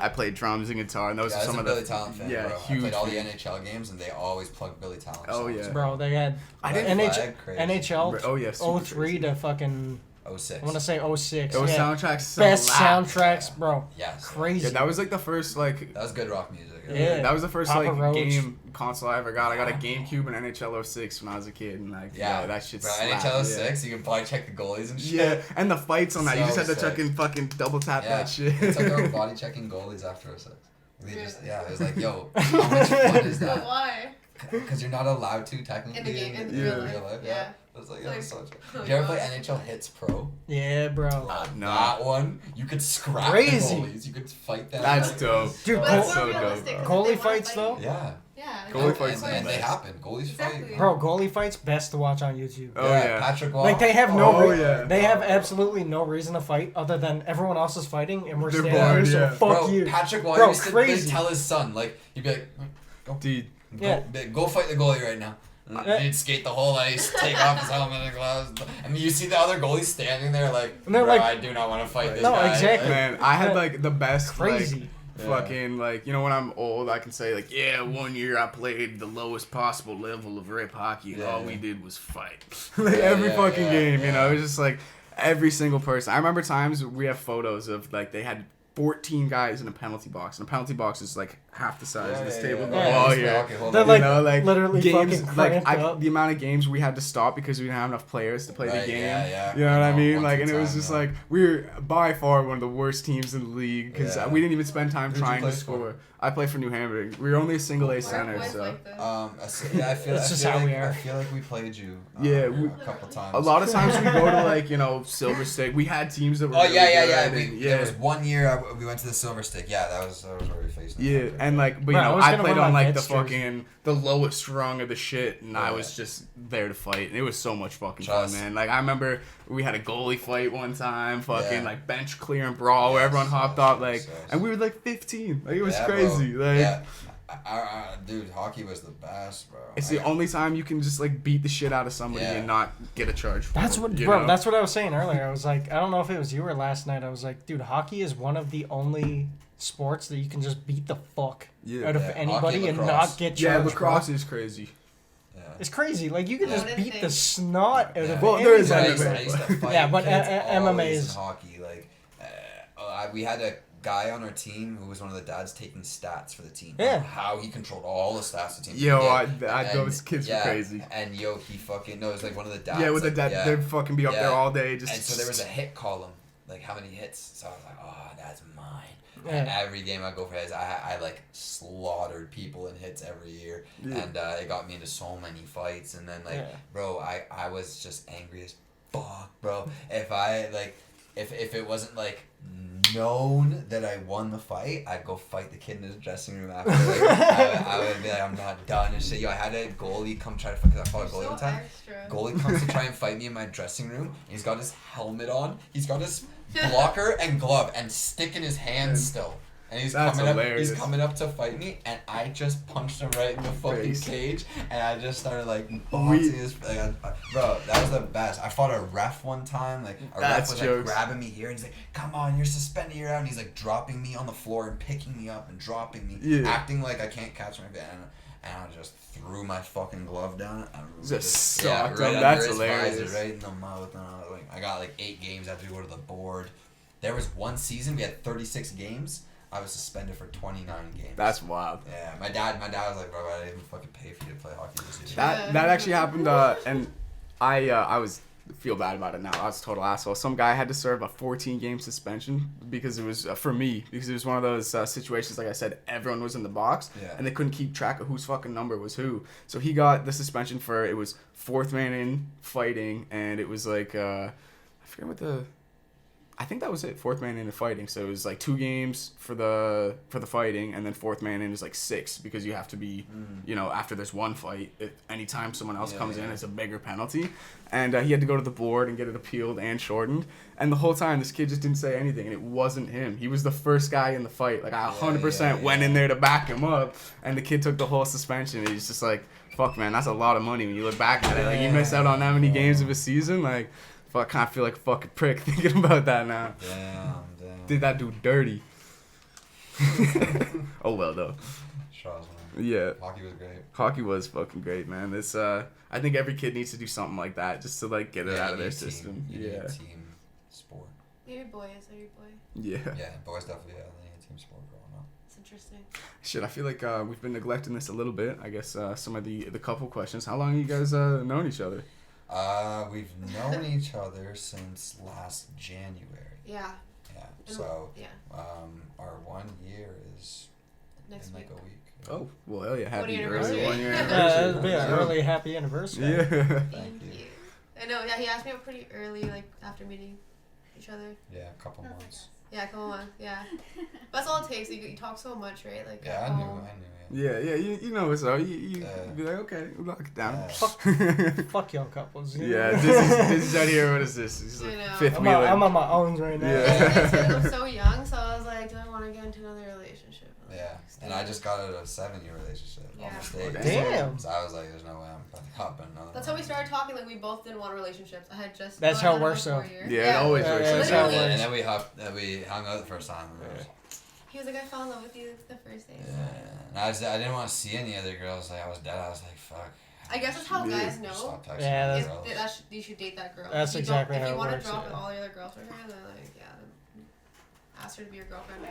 I played drums and guitar, and those Yeah, are I was some a of Billy the Talent fan, yeah bro. huge. I played all the fan. NHL games, and they always plug Billy Talent Oh, songs. yeah. Bro, they had I didn't NHL crazy. NHL Oh, yeah, super 03 crazy. to fucking 06. I want to say 06. Those yeah. soundtracks so Best loud. soundtracks, bro. Yes. Crazy. Yeah, that was like the first like. That was good rock music. Yeah. That was the first Papa like Roach. game console I ever got. I got a GameCube and NHL 06 when I was a kid, and like yeah, that shit Bro, slapped. NHL 06, you can probably check the goalies and shit. Yeah, and the fights on that, you So just had to sick. fucking double tap Yeah. that shit. It's like our body checking goalies after 06. We just, it was like, yo, how much fun is But that? why? Because you're not allowed to technically In the game, in Yeah. real life. Yeah. Yeah. It was like, It's yo, like, it's so oh Did you ever play God. NHL Hits Pro? Yeah, bro. No. That one, you could scrap Crazy. the goalies. You could fight them. That's like, dope. Dude, But goal- that's so more dope, realistic, bro. 'cause if Goalie they wanna fights, fight- though? Yeah. Yeah. Goalie And, fights and they best. happen. Goalies Exactly. fight. Bro, goalie fights best to watch on YouTube. Oh yeah. Patrick Waugh. Like they have no, Oh, yeah. they have absolutely no reason to fight other than everyone else is fighting and we're They're standing bored, here, so yeah. fuck Bro, you. Patrick Waugh Bro, used to crazy. tell his son, like, he'd be like, go, Dude. go fight the goalie right now. And Yeah. he'd skate the whole ice, take off his helmet and gloves, and you see the other goalies standing there like, And they're bro, like- I do not want to fight this No, guy. exactly. Man, I had like the best Crazy. like Yeah. fucking like when I'm old I can say like yeah 1 year I played the lowest possible level of rip hockey and Yeah, all yeah. we did was fight like Yeah, every yeah, fucking yeah, game yeah. it was just like every single person. I remember times we have photos of like they had 14 guys in a penalty box, and a penalty box is like half the size of this table. yeah. The wall Yeah. here. Okay, hold They're on. like, You know, like literally games, fucking like cramped up. the amount of games we had to stop because we didn't have enough players to play the Right, game. yeah. You know what I No, mean? once Like, at and a it was time, just yeah. like we were by far one of the worst teams in the league because Yeah. we didn't even spend time Who'd you trying to play for? score. I play for New Hamburg. We were only a single A Why are center, boys so like this? Yeah, I feel. It's I just feel how like, we are. I feel like we played you. Yeah, a couple times. a lot of times we go to like Silver Stick. We had teams that were. Oh really yeah. good, and, There was 1 year we went to the Silver Stick. Yeah, that was where we faced them. Yeah, and like, but Bro, you I know, was I gonna played wear on my like the Mets jersey. fucking the lowest rung of the shit, and I Yeah. was just there to fight. And it was so much fucking Trust. fun, man. Like I remember we had a goalie fight one time, fucking Yeah. like bench clear and brawl, where Yes, everyone hopped yes, off, like, yes, yes. and we were like 15. Like it was Yeah, crazy. bro. Like Yeah. Dude, hockey was the best, bro. it's the only time you can just like beat the shit out of somebody Yeah. and not get a charge. For That's it, what, you bro. know? That's what I was saying earlier. I was like, I don't know if it was you or last night. I was like, dude, hockey is one of the only sports that you can just beat the fuck Yeah. out of Yeah, anybody hockey, and lacrosse. not get Yeah, charged. lacrosse bro. is crazy. Yeah. It's crazy. Like you can Yeah. just I beat didn't the think- snot out of. Well, there is anybody. MMA. I used to fight Yeah, but kids MMA always is- in hockey. Like, we had a guy on our team who was one of the dads taking stats for the team. Yeah. How he controlled all the stats of the team. Yo, He I did. those kids were crazy. And yo, he fucking it was like one of the dads. Yeah, with like, the dad, they'd fucking be up there Yeah. all day. Just And so there was a hit column, like how many hits. So I was like, oh, that's mine. Yeah. And every game I go for hits, I like slaughtered people in hits every year, Yeah. and it got me into so many fights. And then like, Yeah. bro, I was just angry as fuck, bro. If I like, if it wasn't like known that I won the fight, I'd go fight the kid in his dressing room after. Like, I would be like, I'm not done and shit. Yo, I had a goalie come try to fight because I fought a goalie So one time. extra. Goalie comes to try and fight me in my dressing room. He's got his helmet on. He's got his blocker and glove and stick in his hand still. And he's That's coming hilarious. up. He's coming up to fight me, and I just punched him right in the fucking Face. cage, and I just started like boxing his. Like, bro, that was the best. I fought a ref one time. Like a ref That's was jokes. like grabbing me here, and he's like, "Come on, you're suspended. You're out." And he's like dropping me on the floor and picking me up and dropping me, Yeah. acting like I can't catch my hand. And I just threw my fucking glove down. And Just yeah, socked right him. under That's his hilarious. visor, right in the mouth. And I got like 8 games. I had to go to the board. There was one season we had 36 games. I was suspended for 29 games. That's wild. Yeah, my dad was like, bro, I didn't even fucking pay for you to play hockey this season. That actually happened, and I was feel bad about it now. I was a total asshole. Some guy had to serve a 14-game suspension because it was for me because it was one of those situations. Like I said, everyone was in the box Yeah. and they couldn't keep track of whose fucking number was who. So he got the suspension for it was 4th man in fighting, and it was like I forget what the. I think that was it. 4th man in the fighting. So it was like 2 games for the fighting, and then 4th man in is like 6 because you have to be, after there's one fight. If anytime someone else comes in, it's a bigger penalty. And he had to go to the board and get it appealed and shortened. And the whole time, this kid just didn't say anything, and it wasn't him. He was the first guy in the fight. Like I 100% went in there to back him up, and the kid took the whole suspension. He's just like, fuck, man, that's a lot of money when you look back at it. Like you miss out on that many games of a season, like. Fuck, I kind of feel like a fucking prick thinking about that now. Damn. Did that dude dirty. Oh well though. Charles, man. Yeah. Hockey was great. Hockey was fucking great, man. This I think every kid needs to do something like that just to like get it out you of their need a team. system. You need Yeah. a team. Maybe boys. Are you boy? Yeah. Yeah, boys definitely had a team sport growing up. It's interesting. Shit, I feel like we've been neglecting this a little bit. I guess some of the couple questions. How long have you guys known each other? We've known each other since last January. Yeah. Yeah. And So, yeah. our 1 year is Next in week. like a week. Oh, well, hell yeah. What Happy anniversary? early 1 year Yeah, anniversary. it'd be an early happy anniversary. Yeah. Thank you. I know. Yeah, he asked me up pretty early, like after meeting each other. Yeah, a couple months. Yeah, come on. Yeah. That's all it takes. You talk so much, right? Like. Yeah, at I knew. home. Yeah, you know what's up. You be like, okay, we'll lock it down. Fuck y'all couples. You Yeah, know? Dizzy's out here. What is this? He's I like know. fifth I'm wheeling. on my own right now. Yeah. I'm so young, so I was like, do I want to get into another relationship? Yeah, and I just got out of a 7-year relationship. Yeah. Almost 8. Damn. So I was like, there's no way I'm going to hop in another That's one. how we started talking. Like we both didn't want relationships. I had just. That's I how it had works, about though. 4 years. Yeah, it always works. Yeah, like that's how that. it works. And then we hung out the first time. Yeah. He was like, I fell in love with you the first day. Yeah. And I didn't want to see any other girls. Like I was dead. I was like, fuck. I guess that's how guys know. Stop texting Yeah, other that's- girls. You should date that girl. That's If you exactly don't, how if it you want works, to drop yeah. all the other girls for her, then like then ask her to be your girlfriend.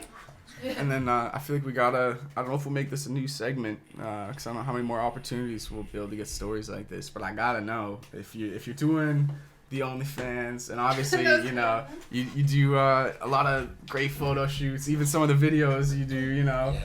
And then I feel like we gotta. I don't know if we'll make this a new segment because I don't know how many more opportunities we'll be able to get stories like this. But I gotta know if you're doing the OnlyFans, and obviously you know you do a lot of great photo shoots, even some of the videos you do. You know,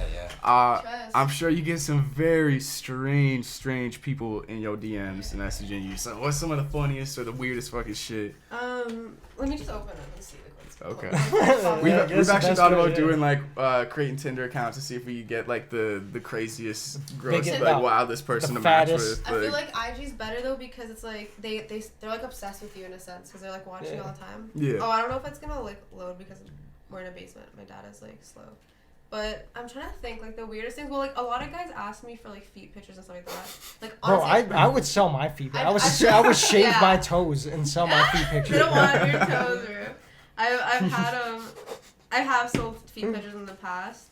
Yeah. I'm sure you get some very strange people in your DMs messaging you. So what's some of the funniest or the weirdest fucking shit? Let me just open it and see what's Okay. Yeah, We've I guess actually the best thought way, about yeah. doing like creating Tinder accounts to see if we could get like the craziest, gross, Biggest- like no, wildest person the to match fattest. with. I feel like IG's better though because it's like they're like obsessed with you in a sense because they're like watching Yeah. all the time. Yeah. Oh, I don't know if it's gonna like load because we're in a basement. My dad is like slow. But I'm trying to think like the weirdest things. Well, like a lot of guys ask me for like feet pictures and stuff like that. Like Bro, honestly, I would sell my feet. I would I shave yeah. my toes and sell my feet They pictures. don't want your toes, bro. I have sold feet pictures in the past.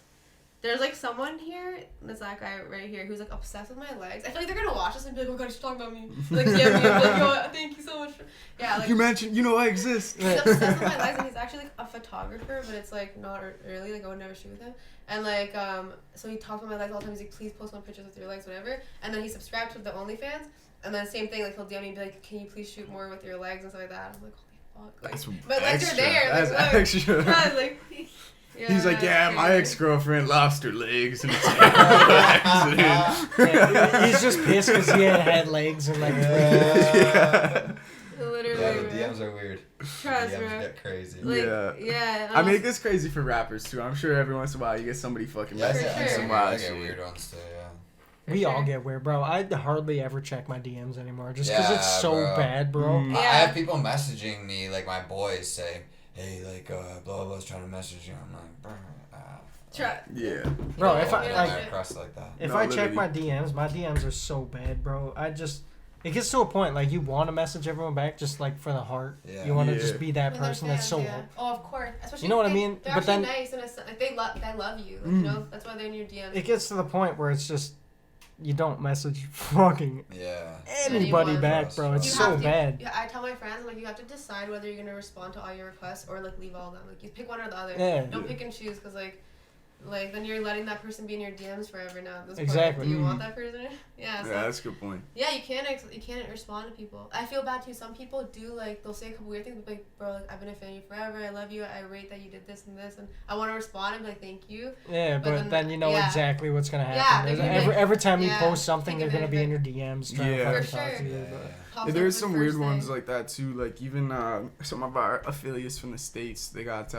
There's like someone here, there's that guy right here who's like obsessed with my legs. I feel like they're gonna watch this and be like, oh god, she's talking about me. Like, yeah, me. Like, yo, thank you so much. Yeah, like You mentioned, I exist. he's obsessed with my legs and he's actually like a photographer, but it's like not really, like I would never shoot with him. And like, so he talks about my legs all the time. He's like, please post more pictures with your legs, whatever. And then he subscribed to the OnlyFans. And then same thing, like he'll DM me and be like, can you please shoot more with your legs and stuff like that. I'm like, holy fuck. Like, That's but legs extra. are there. That's Like, look. extra. God, like, He's like, yeah, it's my crazy. ex-girlfriend lost her legs in a terrible accident. Yeah, he's just pissed because he had legs and like. Yeah. Literally, Yeah, the bro. DMs are weird. Trust, DMs bro. get crazy. Like, Yeah. yeah. I mean, it gets crazy for rappers too. I'm sure every once in a while you get somebody fucking Yeah, messaging sure. some I wild get shit. weird ones too, yeah. We all sure. get weird, bro. I hardly ever check my DMs anymore just because Yeah, it's so bro. bad, bro. Mm. I Yeah. have people messaging me, like my boys, saying, hey, like, blah, blah's trying to message you. I'm like, bro. Yeah. Bro, if I Yeah. like, across like that. if No, I check literally. my DMs are so bad, bro. It gets to a point like you want to message everyone back just like for the heart. Yeah. You want to Yeah. just be that When they're person that's so. fans, yeah. Oh, of course. Especially You know what I they- mean? They're But actually then- nice and it's like they love you. Like, Mm. you know, that's why they're in your DMs. It gets to the point where it's just you don't message fucking Yeah. anybody Anyone. back, bro. It's You so have to- bad. Yeah, I tell my friends, I'm like, you have to decide whether you're gonna respond to all your requests or like leave all of them. Like, you pick one or the other. Yeah. Don't pick and choose, cause like then you're letting that person be in your DMs forever now. At this Exactly. Point. Do you Mm. want that person? Yeah. So, Yeah, that's a good point. yeah, you can't respond to people. I feel bad too. Some people do like they'll say a couple weird things, but like, bro, like I've been a fan of you forever. I love you. I rate that you did this and this, and I want to respond and be like, thank you. Yeah, But but then- then you know yeah. exactly what's gonna Yeah, happen. they're There's- gonna be like- every time you yeah, post something, think they're of gonna it, be in but- your DMs trying Yeah. to For fucking talk to sure. you. Yeah. But Pops Yeah, up there's the some first weird thing. ones like that too. Like even some of our affiliates from the States, they got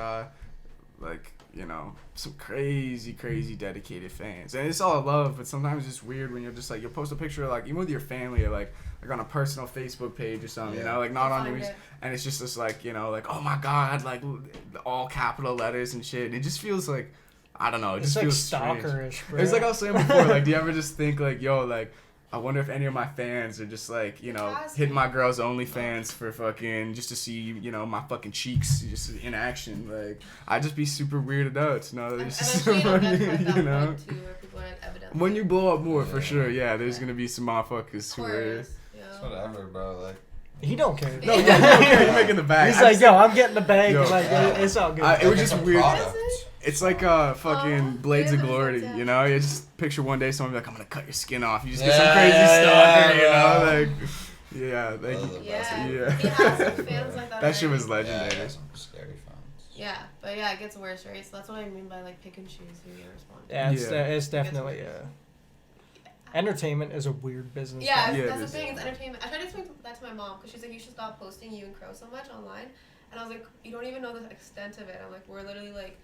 like, you know, some crazy dedicated fans, and it's all love. But sometimes it's weird when you're just like, you'll post a picture like even with your family or like on a personal Facebook page or something, you know, like not You'll on find your, it. and it's just this like, you know, like, oh my god, like all capital letters and shit. And it just feels like, I don't know, it it's just like feels strange. stalkerish, bro. It's like I was saying before, like, do you ever just think like, yo, like, I wonder if any of my fans are just like, you know, Has hitting to. my girl's OnlyFans for fucking, just to see, you know, my fucking cheeks just in action. Like, I'd just be super weirded out to know that And it's just eventually it'll get to somebody, that you know. point too, where people are like evidently. When you blow up more, for Yeah. sure, yeah, there's Yeah. gonna be some motherfuckers Of who are, course, It's yeah. whatever, bro. Like, He don't care. No, yeah, you don't care. You're making the bag. He's like, yo, I'm getting the bag. Yo. Like, it's all good. It was just weird. Product. It's like fucking Blades of Glory, you know? You just picture one day someone be like, I'm gonna cut your skin off. You just get some crazy stuff, you know? Like, yeah, Yeah. He has some fans like that. that shit was Yeah, legendary. some scary fans. Yeah, but yeah, it gets worse, right? So that's what I mean by like pick and choose who you respond to. Yeah, it's definitely entertainment is a weird business. Yeah, Yeah, that's it the is. thing. It's entertainment. I tried to explain that to my mom because she's like, you should stop posting you and Crow so much online. And I was like, you don't even know the extent of it. I'm like, we're literally like,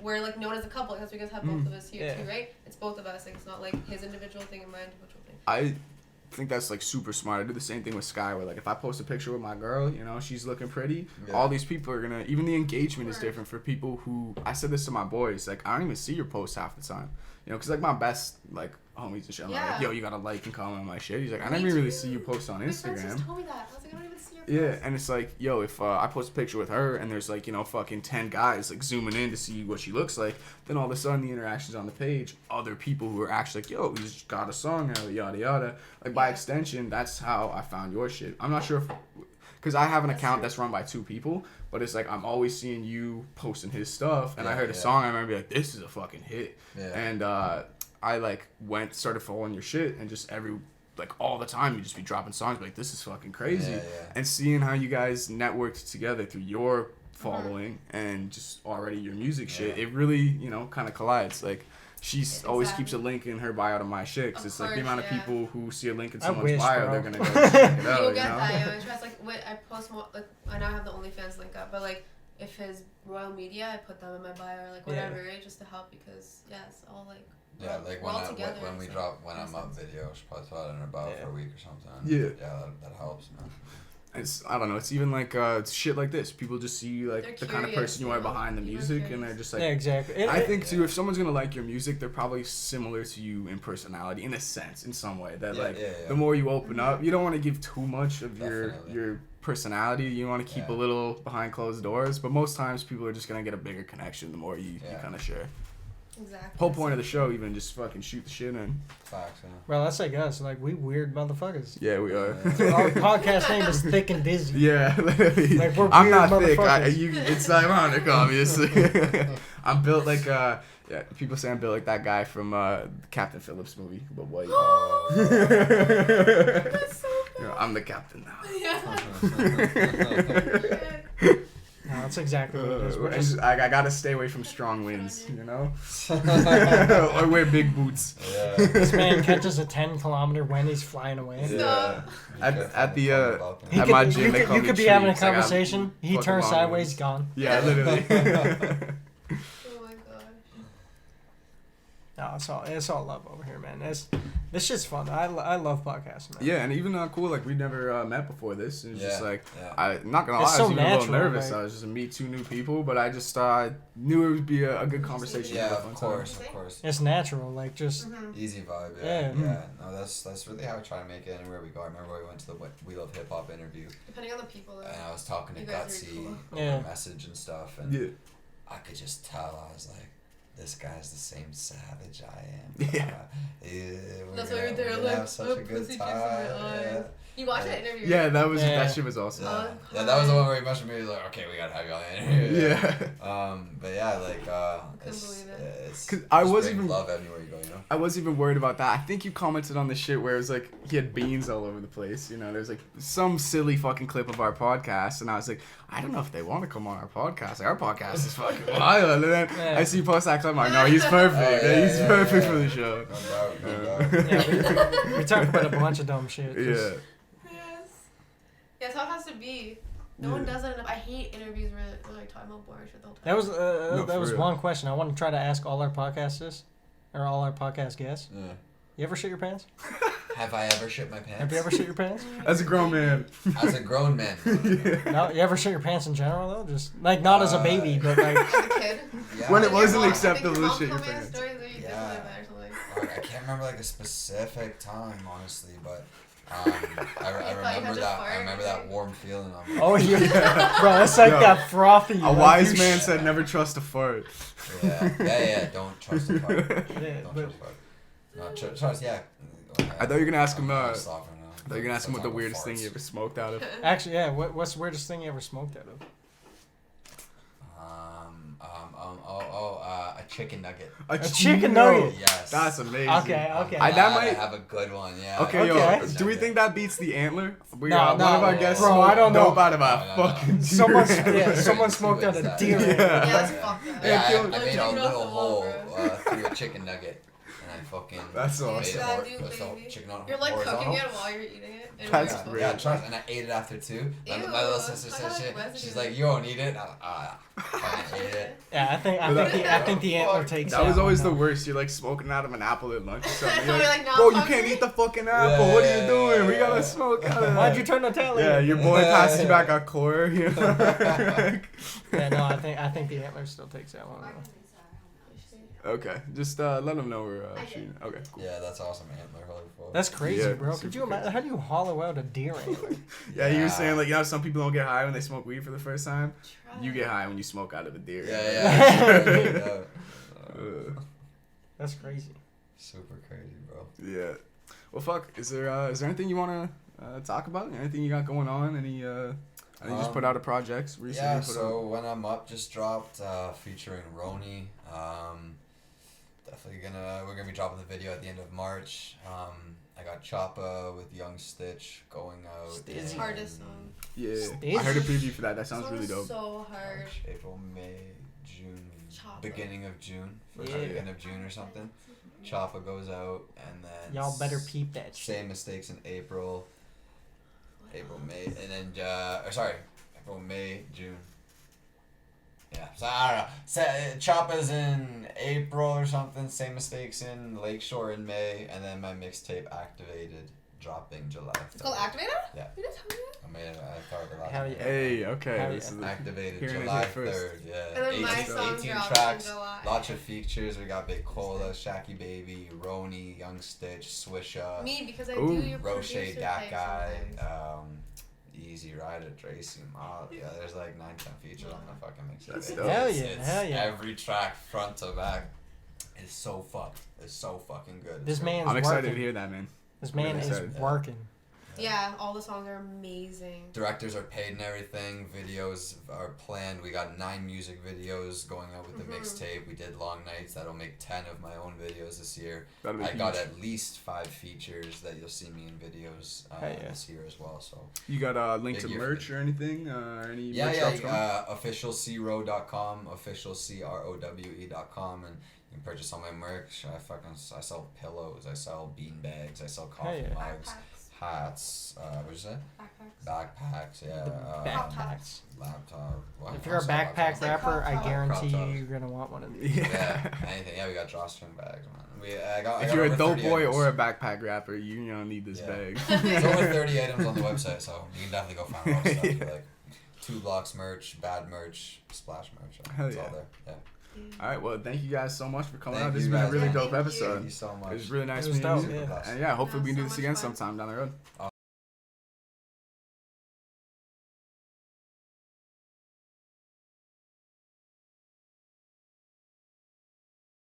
we're like known as a couple. That's because we have both of us here too, right? It's both of us. Like, it's not like his individual thing and my individual thing. I think that's like super smart. I do the same thing with Sky, where like if I post a picture with my girl, you know, she's looking pretty. Yeah. All these people are gonna. Even the engagement is different for people who. I said this to my boys. Like I don't even see your posts half the time. You know, because like my best like homies and shit. I'm like, yo, you gotta like and comment on my shit. He's like, I never really see you post on My friends Instagram. just told me that. I was like, I don't even see your Yeah, posts. and it's like, yo, if I post a picture with her and there's like, you know, fucking 10 guys like zooming in to see what she looks like, then all of a sudden the interactions on the page, other people who are actually like, yo, he's got a song out, yada yada. Like by extension, that's how I found your shit. I'm not sure if, because I have an account that's run by 2 people, but it's like I'm always seeing you posting his stuff, and I heard a song, I remember like, this is a fucking hit, and I like started following your shit, and just like all the time you just be dropping songs like this is fucking crazy, and seeing how you guys networked together through your following and just already your music shit, it really, you know, kind of collides. Like she's always keeps a link in her bio to my shit, because it's like the amount of people who see a link in someone's bio, bro. they're gonna go check it out. You'll You get know? that. Yeah, I try to like, wait, I post more. Like I now have the OnlyFans link up, but like if his Royal Media, I put them in my bio or like whatever, right, just to help because it's all like. Yeah, like we're all together, when we so drop when I'm up video, should probably throw it in about for a week or something. Yeah. Yeah, that helps, man. It's, I don't know, it's even like shit like this. People just see like They're the kind of curious, person you are you know? behind the People are music, and curious. they're just like, Yeah, exactly. I think too, if someone's gonna like your music, they're probably similar to you in personality, in a sense, in some way. That the more you open up, you don't want to give too much of your personality. You want to keep a little behind closed doors, but most times people are just gonna get a bigger connection the more you kind of share. Exactly. Whole point of the show, even just fucking shoot the shit and. Facts, yeah. Bro, that's like us. Like, we weird motherfuckers. Yeah, we are. Our podcast name is Thick and Dizzy. Yeah, literally. Like, we're I'm weird not thick. motherfuckers. It's ironic, obviously. I'm built like people say I'm built like that guy from Captain Phillips movie, but white. That's so good. You know, I'm the captain now. Yeah. No, that's exactly what it is. We're just, I gotta stay away from strong winds, you know, or wear big boots. Yeah. this man catches a 10-kilometer wind, he's flying away. Stop. At the He at my could, gym, you they could, call you me could be Tree. having a It's like, I'm conversation, he fucking turns long sideways, winds. gone. Yeah, literally. Oh my god. No, it's all love over here, man. This shit's fun. I love podcasting, man. Yeah, and even cool, like we never met before this. It was just like I'm not gonna It's lie, so I was even a little natural, nervous. like- I was just to meet 2 new people, but I just knew it would be a good conversation. Yeah, a of fun time. course. It's natural, like just Easy vibe, Yeah. yeah. No, that's really how I try to make it anywhere we go. I remember we went to the We Love Hip Hop interview, Depending on the people though. and I was talking to You guys are Gutsy cool. over Yeah. message and stuff, and Yeah. I could just tell. I was like, this guy's the same savage I am. Yeah. That's why you're there like, have such a good pussy cheeks in my time. eyes. You watched that interview? Yeah, right? that Yeah. shit was awesome. Yeah, that was the one where he messaged me. He was like, okay, we gotta have you on the interview. Yeah. But yeah, like, Couldn't believe it. it's 'Cause I just wasn't bring even- love anywhere you go, you know. I wasn't even worried about that. I think you commented on the shit where it was like he had beans all over the place. You know, there's like some silly fucking clip of our podcast, and I was like, I don't know if they want to come on our podcast. Like, our podcast is fucking wild. And then I see you post that clip. I'm like, no, he's perfect. He's perfect for the show. No doubt, no doubt. yeah, we talk about a bunch of dumb shit. Yeah. Yes. Yeah, that's how it has to be. No one does that enough. I hate interviews where they're like talking about boring shit the whole time. That was that for was real. one question I want to try to ask all our podcasters, or all our podcast guests. Yeah. You ever shit your pants? Have I ever shit my pants? Have you ever shit your pants? As a grown man. As a grown man. No, you ever shit your pants in general though? Just like not as a baby, but like As a kid. Yeah. When it Your wasn't mom- acceptable I think your to shit mom your told me a pants. story that you did Yeah. something bad or something. I can't remember like a specific time, honestly, but I remember to that. fart, I remember that right? warm feeling on me. oh yeah, bro, that's like Yo, that frothy. A like, wise you man sh- said never trust a fart. Yeah. Don't trust the fart. Yeah, Don't but trust the fart. No, trust. Yeah. I thought you were gonna ask him, I'm soft right now. They're gonna ask him what the weirdest thing you ever smoked out of. Actually, yeah. What's the weirdest thing you ever smoked out of? A chicken nugget. A chicken nugget. Yes. That's amazing. Okay. That might have a good one. Yeah. Okay, Okay. yo, do we think that beats the antler? We No, got one of our guests. bro, I don't know. Dope out of a fucking deer. Someone smoked out a deer. Yeah. Yeah, that's fucked up. Yeah, kill- I made a Take it off little the wall, hole bro. through a chicken nugget, and I fucking That's made awesome. it Yeah, hor- dude, put some baby. chicken on You're like horizontal. cooking it while you're eating it. And That's you're great. Yeah, trust, and I ate it after too. My Ew, little sister I said got, like, shit. residue. She's like, "You don't eat it." I ate it. Yeah, I think the antler takes That was always the one, worst. You're like smoking out of an apple at lunch or something. You're You're like, like, "No, bro, I'm you can't hungry." eat the fucking apple. What are you doing? We gotta Yeah. smoke out of though. that. Why'd you turn the tail? Yeah, your boy passes you back a core. You know? Yeah, no, I think the antler still takes that one. Though. Okay, just let them know we're shooting. Okay, cool. Yeah, that's awesome, antler. Holy fuck. That's crazy, Yeah, bro. super Could you imagine? How do you hollow out a deer antler? Yeah, you were Yeah. saying like, you know, some people don't get high when they smoke weed for the first time. You get high when you smoke out of a deer. Yeah. That's crazy. Super crazy, bro. Yeah. Well, fuck. Is there anything you wanna talk about? Anything you got going on? I think you just put out a project recently. Yeah, so When I'm Up just dropped, featuring Roney. Definitely we're gonna be dropping the video at the end of March. I got Choppa with Young Stitch going out. Stitch. in Hardest song. Yeah, I heard a preview for that. That sounds really dope. So hard. March, April, May, June, Choppa. beginning of June, first Yeah. weekend of June or something. Choppa goes out, and then Y'all better peep that shit. Same mistakes in April, May, and then April, May, June. Yeah, so I don't know. Choppa's in April or something. Same mistakes in Lakeshore in May, and then my mixtape Activated dropping July 3rd. It's called Activated? Yeah. You didn't tell me that? I made it. I thought of it last Hell night. yeah. Hey, okay. Hell This yeah. is the- Activated Hearing it July here first. 3rd, yeah. And then my 18, song 18 drops tracks, in July. lots of features. We got Big Cola, Shacky Baby, Roney, Young Stitch, Swisha, Me, because I Ooh. do your Roche, producer Dat thing Guy, sometimes. Easy Rider, Tracy, Mob. Yeah, there's like 9-10 features on the fucking mixtape. That's It's- dope. Hell it's- yeah, it's hell yeah. Every track, front to back, is so fucked. It's so fucking good. This It's man's I'm excited working. to hear that, man. This man Really is excited. working. Yeah, all the songs are amazing. Directors are paid and everything. Videos are planned. We got 9 music videos going out with the mixtape. We did Long Nights. That'll make 10 of my own videos this year. That'll be I got huge. at least 5 features that you'll see me in videos Hey, yeah. this year as well. So You got a link Big to year for merch me. or anything? Any yeah, merch drops coming? official C.Rowe.com, official CROWE.com, and you can purchase all my merch. I sell pillows. I sell bean bags. I sell coffee yeah. mugs, Backpacks. hats. What'd you say? Backpacks. Backpacks. Yeah. Backpacks. Laptop. What? If you're a Also backpack laptops. rapper, I crop guarantee tops. you're gonna want one of these. Yeah, anything. Yeah, we got drawstring bags, man. I got If you're a over dope 30 boy items. or a backpack rapper, you're gonna need this Yeah. bag. There's over 30 items on the website, so you can definitely go find all the stuff. Like 2 Blocks merch, Bad merch, Splash merch. Hell It's all yeah. there. Yeah. All right, well, thank you guys so much for coming Thank out. This has you been a guys. really Yeah, dope thank you. episode. Thank you so much. It was really nice It was meeting dope, you. yeah. And yeah, hopefully we can do So this much again fun. sometime down the road.